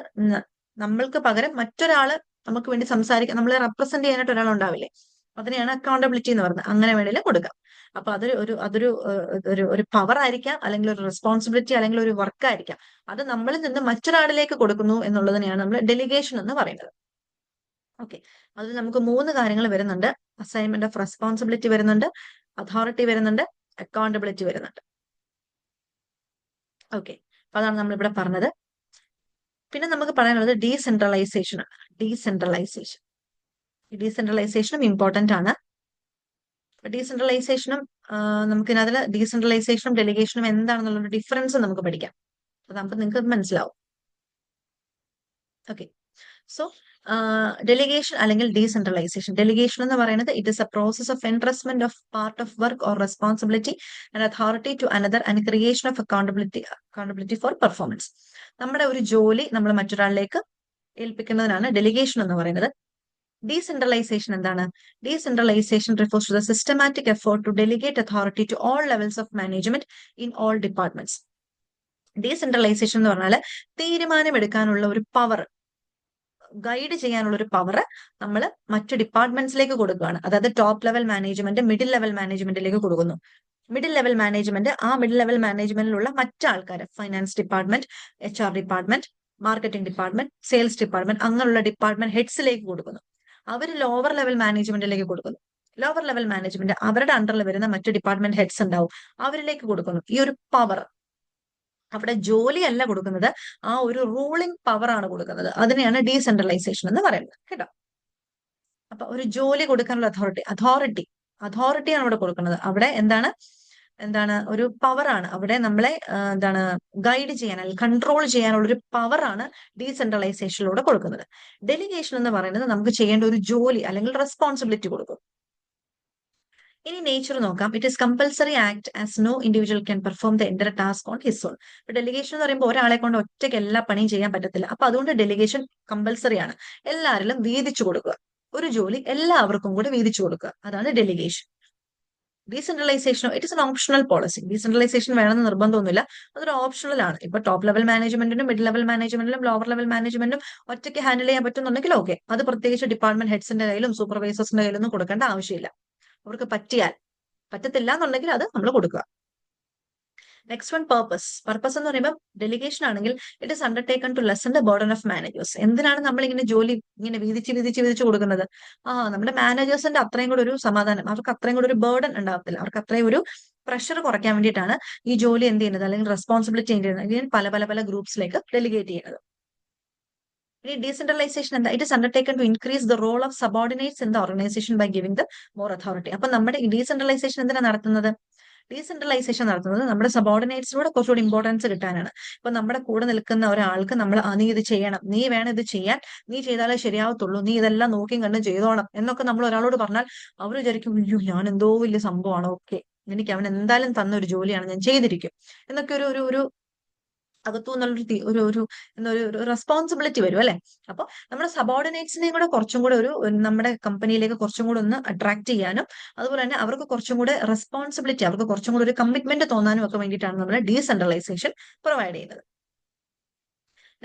നമ്മൾക്ക് പകരം മറ്റൊരാള് നമുക്ക് വേണ്ടി സംസാരിക്കാൻ നമ്മളെ റെപ്രസെന്റ് ചെയ്യാനായിട്ട് ഒരാൾ ഉണ്ടാവില്ലേ, അതിനെയാണ് അക്കൗണ്ടബിലിറ്റി എന്ന് പറയുന്നത്. അങ്ങനെ വേണമെങ്കിൽ കൊടുക്കാം. അപ്പൊ അതൊരു ഒരു പവർ ആയിരിക്കാം, അല്ലെങ്കിൽ ഒരു റെസ്പോൺസിബിലിറ്റി അല്ലെങ്കിൽ ഒരു വർക്ക് ആയിരിക്കാം. അത് നമ്മളിൽ നിന്ന് മറ്റൊരാളിലേക്ക് കൊടുക്കുന്നു എന്നുള്ളതിനെയാണ് നമ്മൾ ഡെലിഗേഷൻ എന്ന് പറയുന്നത്. ഓക്കെ, അതിൽ നമുക്ക് 3 കാര്യങ്ങൾ വരുന്നുണ്ട്. അസൈൻമെന്റ് ഓഫ് റെസ്പോൺസിബിലിറ്റി വരുന്നുണ്ട്, അതോറിറ്റി വരുന്നുണ്ട്, അക്കൗണ്ടബിലിറ്റി വരുന്നുണ്ട്. ഓക്കെ, അപ്പൊ അതാണ് നമ്മൾ ഇവിടെ പറഞ്ഞത്. പിന്നെ നമുക്ക് പറയാനുള്ളത് ഡീസെൻട്രലൈസേഷൻ ആണ്. ഡീസെൻട്രലൈസേഷനും ഇമ്പോർട്ടന്റ് ആണ്. ഡീസെൻട്രലൈസേഷനും നമുക്കിതിനകത്ത് ഡീസെൻട്രലൈസേഷനും ഡെലിഗേഷനും എന്താണെന്നുള്ള ഡിഫറൻസ് നമുക്ക് പഠിക്കാം. അപ്പൊ നിങ്ങൾക്ക് മനസ്സിലാവും. ഓക്കെ, സോ ഡെലിഗേഷൻ അല്ലെങ്കിൽ ഡീസെൻട്രലൈസേഷൻ. ഡെലിഗേഷൻ എന്ന് പറയുന്നത് it is a process of entrustment of part of work or responsibility and authority to another and creation of accountability for performance. നമ്മുടെ ഒരു ജോലി നമ്മൾ മറ്റൊരാളിലേക്ക് ഏൽപ്പിക്കുന്നതിനാണ് ഡെലിഗേഷൻ എന്ന് പറയുന്നത്. ഡീസെൻട്രലൈസേഷൻ എന്താണ്? Decentralisation refers to the systematic effort to delegate authority to all levels of management in all departments. Decentralisation എന്ന് പറഞ്ഞാൽ തീരുമാനമെടുക്കാനുള്ള ഒരു പവർ, ഗൈഡ് ചെയ്യാനുള്ള ഒരു പവർ നമ്മൾ മറ്റു ഡിപ്പാർട്ട്മെന്റ്സിലേക്ക് കൊടുക്കുകയാണ്. അതായത് top level management middle level മാനേജ്മെന്റിലേക്ക് കൊടുക്കുന്നു. മിഡിൽ ലെവൽ മാനേജ്മെന്റ് ആ മിഡിൽ ലെവൽ മാനേജ്മെന്റിലുള്ള മറ്റാൾക്കാർ, finance department, HR department, marketing department, sales department, അങ്ങനെയുള്ള ഡിപ്പാർട്ട്മെന്റ് ഹെഡ്സിലേക്ക് കൊടുക്കുന്നു. അവർ ലോവർ ലെവൽ മാനേജ്മെന്റിലേക്ക് കൊടുക്കുന്നു. ലോവർ ലെവൽ മാനേജ്മെന്റ് അവരുടെ അണ്ടറിൽ വരുന്ന മറ്റു ഡിപ്പാർട്ട്മെന്റ് ഹെഡ്സ് ഉണ്ടാവും, അവരിലേക്ക് കൊടുക്കുന്നു. ഈ ഒരു പവർ, അവിടെ ജോലിയല്ല കൊടുക്കുന്നത്, ആ ഒരു റൂളിംഗ് പവർ ആണ് കൊടുക്കുന്നത്. അതിനെയാണ് ഡീസെൻട്രലൈസേഷൻ എന്ന് പറയുന്നത് കേട്ടോ. അപ്പൊ ഒരു ജോലി കൊടുക്കാനുള്ള അതോറിറ്റിയാണ് അവിടെ കൊടുക്കുന്നത്. അവിടെ എന്താണ് ഒരു പവറാണ് അവിടെ നമ്മളെ ഗൈഡ് ചെയ്യാൻ അല്ലെങ്കിൽ കൺട്രോൾ ചെയ്യാനുള്ള ഒരു പവറാണ് ഡീസെൻട്രലൈസേഷനിലൂടെ കൊടുക്കുന്നത്. ഡെലിഗേഷൻ എന്ന് പറയുന്നത് നമുക്ക് ചെയ്യേണ്ട ഒരു ജോലി അല്ലെങ്കിൽ റെസ്പോൺസിബിലിറ്റി കൊടുക്കും. ഇനി നേച്ചർ നോക്കാം. It is compulsory act as no individual can perform the entire task on his own. Delegation എന്ന് പറയുമ്പോൾ ഒരാളെ കൊണ്ട് ഒറ്റയ്ക്ക് എല്ലാ പണിയും ചെയ്യാൻ പറ്റത്തില്ല. അപ്പൊ അതുകൊണ്ട് ഡെലിഗേഷൻ കമ്പൽസറി ആണ്. എല്ലാവരിലും വീതിച്ചു കൊടുക്കുക, ഒരു ജോലി എല്ലാവർക്കും കൂടെ വീതിച്ചു കൊടുക്കുക, അതാണ് delegation. Decentralisation it is an optional policy. Decentralisation വേണമെന്ന് നിർബന്ധമൊന്നുമില്ല, അതൊരു ഓപ്ഷണൽ ആണ്. ഇപ്പൊ ടോപ്പ് ലെവൽ മാനേജ്മെന്റിനും മിഡിൽ ലെവൽ മാനേജ്മെന്റിലും ലോവർ ലെവൽ മാനേജ്മെന്റിനും ഒറ്റയ്ക്ക് ഹാൻഡിൽ ചെയ്യാൻ പറ്റുന്നുണ്ടെങ്കിൽ ഓക്കെ, അത് പ്രത്യേകിച്ച് ഡിപ്പാർട്ട്മെന്റ് ഹെഡ്സിന്റെ കയ്യിലും സൂപ്പർവൈസേഴ്സിന്റെ കയ്യിലൊന്നും കൊടുക്കേണ്ട ആവശ്യമില്ല. അവർക്ക് പറ്റത്തില്ല എന്നുണ്ടെങ്കിൽ അത് നമ്മൾ കൊടുക്കുക. നെക്സ്റ്റ് വൺ പർപ്പസ് എന്ന് പറയുമ്പോൾ ഡെലിഗേഷൻ ആണെങ്കിൽ it is undertaken to lessen the burden of managers. എന്തിനാണ് നമ്മൾ ഇങ്ങനെ ജോലി ഇങ്ങനെ വീതിച്ച് കൊടുക്കുന്നത്? നമ്മുടെ മാനേജേഴ്സിന്റെ അത്രയും കൂടെ ഒരു സമാധാനം, അവർക്ക് അത്രയും കൂടെ ഒരു ബർഡൻ ഉണ്ടാകത്തില്ല, അവർക്ക് അത്രയും ഒരു പ്രഷർ കുറയ്ക്കാൻ വേണ്ടിയിട്ടാണ് ഈ ജോലി എന്ത് ചെയ്യുന്നത് അല്ലെങ്കിൽ റെസ്പോൺസിബിലിറ്റി എന്ത് ചെയ്യുന്നത്, ഇങ്ങനെ പല ഗ്രൂപ്പ്സിലേക്ക് ഡെലിഗേറ്റ് ചെയ്യുന്നത്. ഇനി ഡീസെൻട്രലൈസേഷൻ എന്താ? It is undertaken to increase the role of subordinates in the organisation by giving the more authority. അപ്പൊ നമ്മുടെ ഈ ഡീസെൻട്രലൈസേഷൻ എന്തിനാണ് നടത്തുന്നത്? ഡീസെൻട്രലൈസേഷൻ നടത്തുന്നത് നമ്മുടെ സബോർഡിനേറ്റ്സിലൂടെ കുറച്ചുകൂടി ഇമ്പോർട്ടൻസ് കിട്ടാനാണ്. ഇപ്പൊ നമ്മുടെ കൂടെ നിൽക്കുന്ന ഒരാൾക്ക് നമ്മൾ നീ ഇത് ചെയ്യണം, നീ വേണം ഇത് ചെയ്യാൻ, നീ ചെയ്താലേ ശരിയാവത്തുള്ളൂ, നീ ഇതെല്ലാം നോക്കി കണ്ടും ചെയ്തോണം എന്നൊക്കെ നമ്മൾ ഒരാളോട് പറഞ്ഞാൽ അവർ വിചാരിക്കും, അയ്യോ ഞാൻ എന്തോ വലിയ സംഭവമാണ്, ഓക്കെ എനിക്ക് അവൻ എന്തായാലും തന്ന ഒരു ജോലിയാണ്, ഞാൻ ചെയ്തിരിക്കും എന്നൊക്കെ ഒരു അകത്തു നിന്നുള്ളൊരു ഒരു റെസ്പോൺസിബിലിറ്റി വരും അല്ലെ. അപ്പൊ നമ്മുടെ സബോർഡിനേറ്റ്സിനെയും കൂടെ കുറച്ചും കൂടെ നമ്മുടെ കമ്പനിയിലേക്ക് കുറച്ചും കൂടെ ഒന്ന് അട്രാക്ട് ചെയ്യാനും അതുപോലെ തന്നെ അവർക്ക് കുറച്ചും കൂടെ റെസ്പോൺസിബിലിറ്റി, അവർക്ക് കുറച്ചും കൂടെ ഒരു കമ്മിറ്റ്മെന്റ് തോന്നാനും ഒക്കെ വേണ്ടിയിട്ടാണ് നമ്മൾ ഡീസെൻട്രലൈസേഷൻ പ്രൊവൈഡ് ചെയ്യുന്നത്.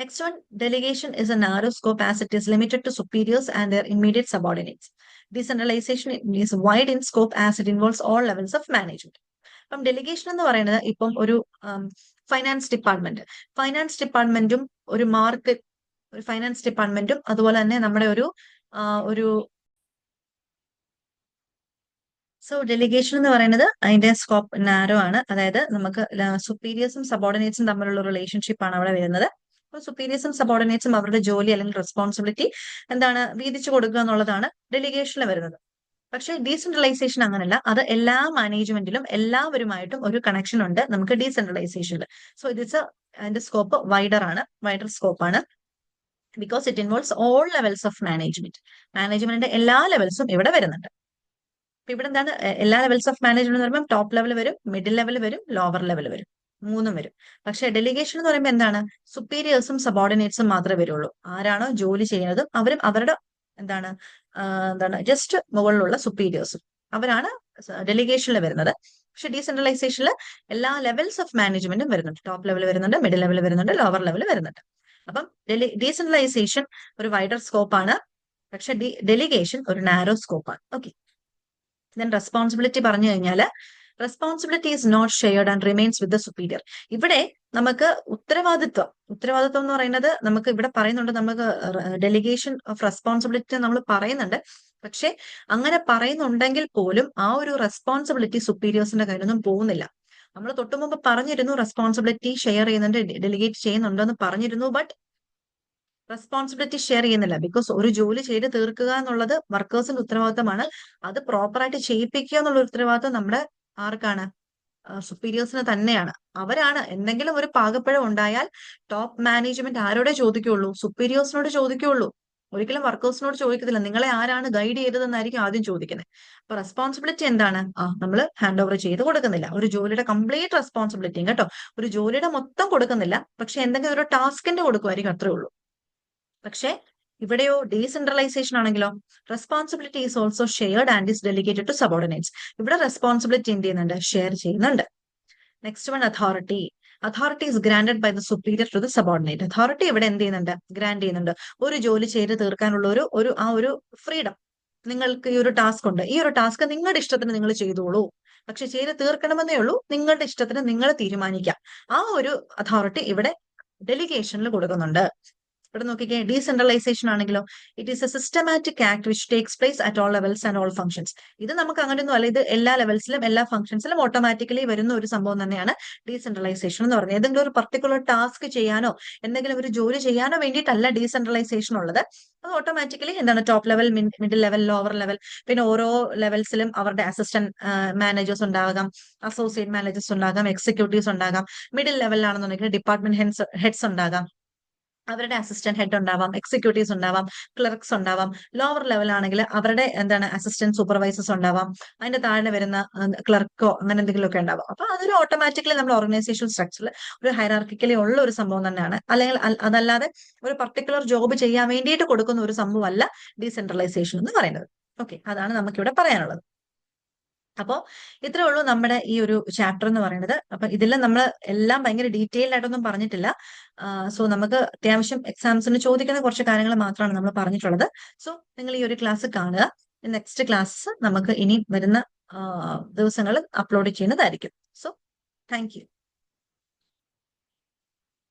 Next one, delegation is a narrow scope as it is limited to superiors and their immediate subordinates. Decentralisation is wide in scope as it involves all levels of management. അപ്പം delegation എന്ന് പറയുന്നത് ഇപ്പം ഒരു finance ഡിപ്പാർട്ട്മെന്റും ഒരു finance ഡിപ്പാർട്ട്മെന്റും അതുപോലെ തന്നെ നമ്മുടെ so delegation എന്ന് പറയുന്നത് അതിന്റെ സ്കോപ്പ് നാരോ ആണ്. അതായത് നമുക്ക് സുപ്പീരിയേഴ്സും സബോർഡിനേറ്റ്സും തമ്മിലുള്ള റിലേഷൻഷിപ്പ് ആണ് അവിടെ വരുന്നത്. അപ്പൊ സുപ്പീരിയേഴ്സും സബോർഡിനേറ്റ്സും അവരുടെ ജോലി അല്ലെങ്കിൽ റെസ്പോൺസിബിലിറ്റി വീതിച്ചു കൊടുക്കുക എന്നുള്ളതാണ് ഡെലിഗേഷനിൽ വരുന്നത്. പക്ഷെ ഡീസെൻട്രലൈസേഷൻ അങ്ങനല്ല, അത് എല്ലാ മാനേജ്മെന്റിലും എല്ലാവരുമായിട്ടും ഒരു കണക്ഷൻ ഉണ്ട് നമുക്ക് ഡീസെൻട്രലൈസേഷനിൽ. സോ അതിന്റെ സ്കോപ്പ് വൈഡർ സ്കോപ്പ് ആണ്, because it involves all levels of മാനേജ്മെന്റിന്റെ എല്ലാ ലെവൽസും ഇവിടെ വരുന്നുണ്ട്. ഇവിടെ എന്താണ് എല്ലാ ലെവൽസ് ഓഫ് മാനേജ്മെന്റ് എന്ന് പറയുമ്പോൾ ടോപ്പ് ലെവൽ വരും, മിഡിൽ ലെവൽ വരും, ലോവർ ലെവൽ വരും, മൂന്നും വരും. പക്ഷെ ഡെലിഗേഷൻ എന്ന് പറയുമ്പോൾ എന്താണ്, സുപ്പീരിയേഴ്സും സബോർഡിനേറ്റ്സും മാത്രമേ വരുള്ളൂ. ആരാണോ ജോലി ചെയ്യുന്നതും അവരും അവരുടെ എന്താണ് എന്താണ് ജസ്റ്റ് മുകളിലുള്ള സുപ്പീരിയേഴ്സും അവരാണ് ഡെലിഗേഷനിൽ വരുന്നത്. പക്ഷെ ഡീസെൻട്രലൈസേഷനിൽ എല്ലാ ലെവൽസ് ഓഫ് മാനേജ്മെന്റും വരുന്നുണ്ട്. ടോപ്പ് ലെവൽ വരുന്നുണ്ട്, മിഡിൽ ലെവൽ വരുന്നുണ്ട്, ലോവർ ലെവൽ വരുന്നുണ്ട്. അപ്പം ഡീസെൻട്രലൈസേഷൻ ഒരു വൈഡർ സ്കോപ്പാണ്, പക്ഷെ ഡെലിഗേഷൻ ഒരു നാരോ സ്കോപ്പാണ്. ഓക്കെ. ദെൻ റെസ്പോൺസിബിലിറ്റി പറഞ്ഞു കഴിഞ്ഞാൽ responsibility is not shared and remains with the superior. ഇവിടെ നമുക്ക് ഉത്തരവാദിത്വം എന്ന് പറയുന്നത് നമുക്ക് ഇവിടെ പറയുന്നുണ്ട്, നമുക്ക് ഡെലിഗേഷൻ ഓഫ് റെസ്പോൺസിബിലിറ്റി നമ്മൾ പറയുന്നുണ്ട്. പക്ഷെ അങ്ങനെ പറയുന്നുണ്ടെങ്കിൽ പോലും ആ ഒരു റെസ്പോൺസിബിലിറ്റി സുപ്പീരിയേഴ്സിന്റെ കയ്യിലൊന്നും പോകുന്നില്ല. നമ്മൾ തൊട്ടു മുമ്പ് പറഞ്ഞിരുന്നു റെസ്പോൺസിബിലിറ്റി ഷെയർ ചെയ്യുന്നുണ്ട്, ഡെലിഗേറ്റ് ചെയ്യുന്നുണ്ടോ എന്ന് പറഞ്ഞിരുന്നു. ബട്ട് റെസ്പോൺസിബിലിറ്റി ഷെയർ ചെയ്യുന്നില്ല. ബിക്കോസ് ഒരു ജോലി ചെയ്ത് തീർക്കുക എന്നുള്ളത് വർക്കേഴ്സിന്റെ ഉത്തരവാദിത്തമാണ്. അത് പ്രോപ്പറായിട്ട് ചെയ്യിപ്പിക്കുക എന്നുള്ള ഉത്തരവാദിത്തം നമ്മുടെ ആർക്കാണ്? സുപ്പീരിയേഴ്സിന് തന്നെയാണ്. അവരാണ് എന്തെങ്കിലും ഒരു പാകപ്പിഴവ് ഉണ്ടായാൽ ടോപ്പ് മാനേജ്മെന്റ് ആരോടെ ചോദിക്കുള്ളൂ? സുപ്പീരിയേഴ്സിനോട് ചോദിക്കുള്ളൂ. ഒരിക്കലും വർക്കേഴ്സിനോട് ചോദിക്കത്തില്ല. നിങ്ങളെ ആരാണ് ഗൈഡ് ചെയ്തതെന്നായിരിക്കും ആദ്യം ചോദിക്കുന്നത്. അപ്പൊ റെസ്പോൺസിബിലിറ്റി എന്താണ്? നമ്മൾ ഹാൻഡ് ഓവർ ചെയ്ത് കൊടുക്കുന്നില്ല. ഒരു ജോലിയുടെ കംപ്ലീറ്റ് റെസ്പോൺസിബിലിറ്റിയും കേട്ടോ, ഒരു ജോലിയുടെ മൊത്തം കൊടുക്കുന്നില്ല. പക്ഷെ എന്തെങ്കിലും ഒരു ടാസ്കിന്റെ കൊടുക്കുമായിരിക്കും, അത്രേ ഉള്ളൂ. പക്ഷെ ഇവിടെയോ ഡീസെൻട്രലൈസേഷൻ ആണെങ്കിലോ responsibility is also shared and is delegated to subordinates. ഇവിടെ റെസ്പോൺസിബിലിറ്റി എന്ത് ചെയ്യുന്നുണ്ട്? ഷെയർ ചെയ്യുന്നുണ്ട്. Next one authority. Authority is granted by the superior to the subordinate. Authority ഇവിടെ എന്ത് ചെയ്യുന്നുണ്ട്? ഗ്രാൻഡ് ചെയ്യുന്നുണ്ട്. ഒരു ജോലി ചെയ്ത് തീർക്കാനുള്ള ഒരു ഫ്രീഡം. നിങ്ങൾക്ക് ഈ ഒരു ടാസ്ക് ഉണ്ട്, ഈ ഒരു ടാസ്ക് നിങ്ങളുടെ ഇഷ്ടത്തിന് നിങ്ങൾ ചെയ്തോളൂ, പക്ഷെ ചെയ്ത് തീർക്കണമെന്നേ ഉള്ളൂ, നിങ്ങളുടെ ഇഷ്ടത്തിന് നിങ്ങൾ തീരുമാനിക്കാം. ആ ഒരു അതോറിറ്റി ഇവിടെ ഡെലിഗേഷനിൽ കൊടുക്കുന്നുണ്ട്. ഇവിടെ നോക്കിക്കേ, ഡീസെൻട്രലൈസേഷൻ ആണെങ്കിലോ it is A systematic act which takes place at all levels and all functions. ഇത് നമുക്ക് അങ്ങനെയൊന്നും അല്ല, ഇത് എല്ലാ ലെവൽസിലും എല്ലാ ഫംഗ്ഷൻസിലും ഓട്ടോമാറ്റിക്കലി വരുന്ന ഒരു സംഭവം തന്നെയാണ് ഡീസെൻട്രലൈസേഷൻ എന്ന് പറയുന്നത്. ഏതെങ്കിലും ഒരു പർട്ടിക്കുലർ ടാസ്ക് ചെയ്യാനോ എന്തെങ്കിലും ഒരു ജോലി ചെയ്യാനോ വേണ്ടിയിട്ടല്ല ഡീസെൻട്രലൈസേഷൻ ഉള്ളത്. അത് ഓട്ടോമാറ്റിക്കലി എന്താണ് top level, middle level, lower level, പിന്നെ ഓരോ ലെവൽസിലും അവരുടെ അസിസ്റ്റന്റ് മാനേജേഴ്സ് ഉണ്ടാകാം, അസോസിയേറ്റ് മാനേജേഴ്സ് ഉണ്ടാകാം, എക്സിക്യൂട്ടീവ്സ് ഉണ്ടാകാം. മിഡിൽ ലെവലിലാണെന്നുണ്ടെങ്കിൽ ഡിപ്പാർട്ട്മെന്റ് ഹെഡ്സ് ഉണ്ടാകാം, അവരുടെ അസിസ്റ്റന്റ് ഹെഡ് ഉണ്ടാവാം, എക്സിക്യൂട്ടീവ്സ് ഉണ്ടാവാം, ക്ലർക്സ് ഉണ്ടാവാം. ലോവർ ലെവൽ ആണെങ്കിൽ അവരുടെ എന്താണ് അസിസ്റ്റന്റ് സൂപ്പർവൈസേഴ്സ് ഉണ്ടാവാം, അതിന്റെ താഴെ വരുന്ന ക്ലർക്കോ അങ്ങനെ എന്തെങ്കിലുമൊക്കെ ഉണ്ടാവാം. അപ്പൊ അതൊരു ഓട്ടോമാറ്റിക്കലി നമ്മുടെ ഓർഗനൈസേഷൻ സ്ട്രക്ചറിൽ ഒരു ഹൈറാർക്കിക്കലി ഉള്ള ഒരു സംഭവം തന്നെയാണ്. അല്ലെങ്കിൽ അതല്ലാതെ ഒരു പർട്ടിക്കുലർ ജോബ് ചെയ്യാൻ വേണ്ടിയിട്ട് കൊടുക്കുന്ന ഒരു സംഭവം അല്ല ഡീസെൻട്രലൈസേഷൻ എന്ന് പറയുന്നത്. ഓക്കെ, അതാണ് നമുക്കിവിടെ പറയാനുള്ളത്. അപ്പോ ഇത്രേ ഉള്ളൂ നമ്മുടെ ഈ ഒരു ചാപ്റ്റർ എന്ന് പറയുന്നത്. അപ്പൊ ഇതിൽ നമ്മൾ എല്ലാം ഭയങ്കര ഡീറ്റെയിൽഡ് ആയിട്ടൊന്നും പറഞ്ഞിട്ടില്ല. സോ നമുക്ക് അത്യാവശ്യം എക്സാംസിന് ചോദിക്കുന്ന കുറച്ച് കാര്യങ്ങൾ മാത്രമാണ് നമ്മൾ പറഞ്ഞിട്ടുള്ളത്. സോ നിങ്ങൾ ഈ ഒരു ക്ലാസ് കാണുക. നെക്സ്റ്റ് ക്ലാസ് നമുക്ക് ഇനി വരുന്ന ദിവസങ്ങളിൽ അപ്ലോഡ് ചെയ്യുന്നതായിരിക്കും. So thank you.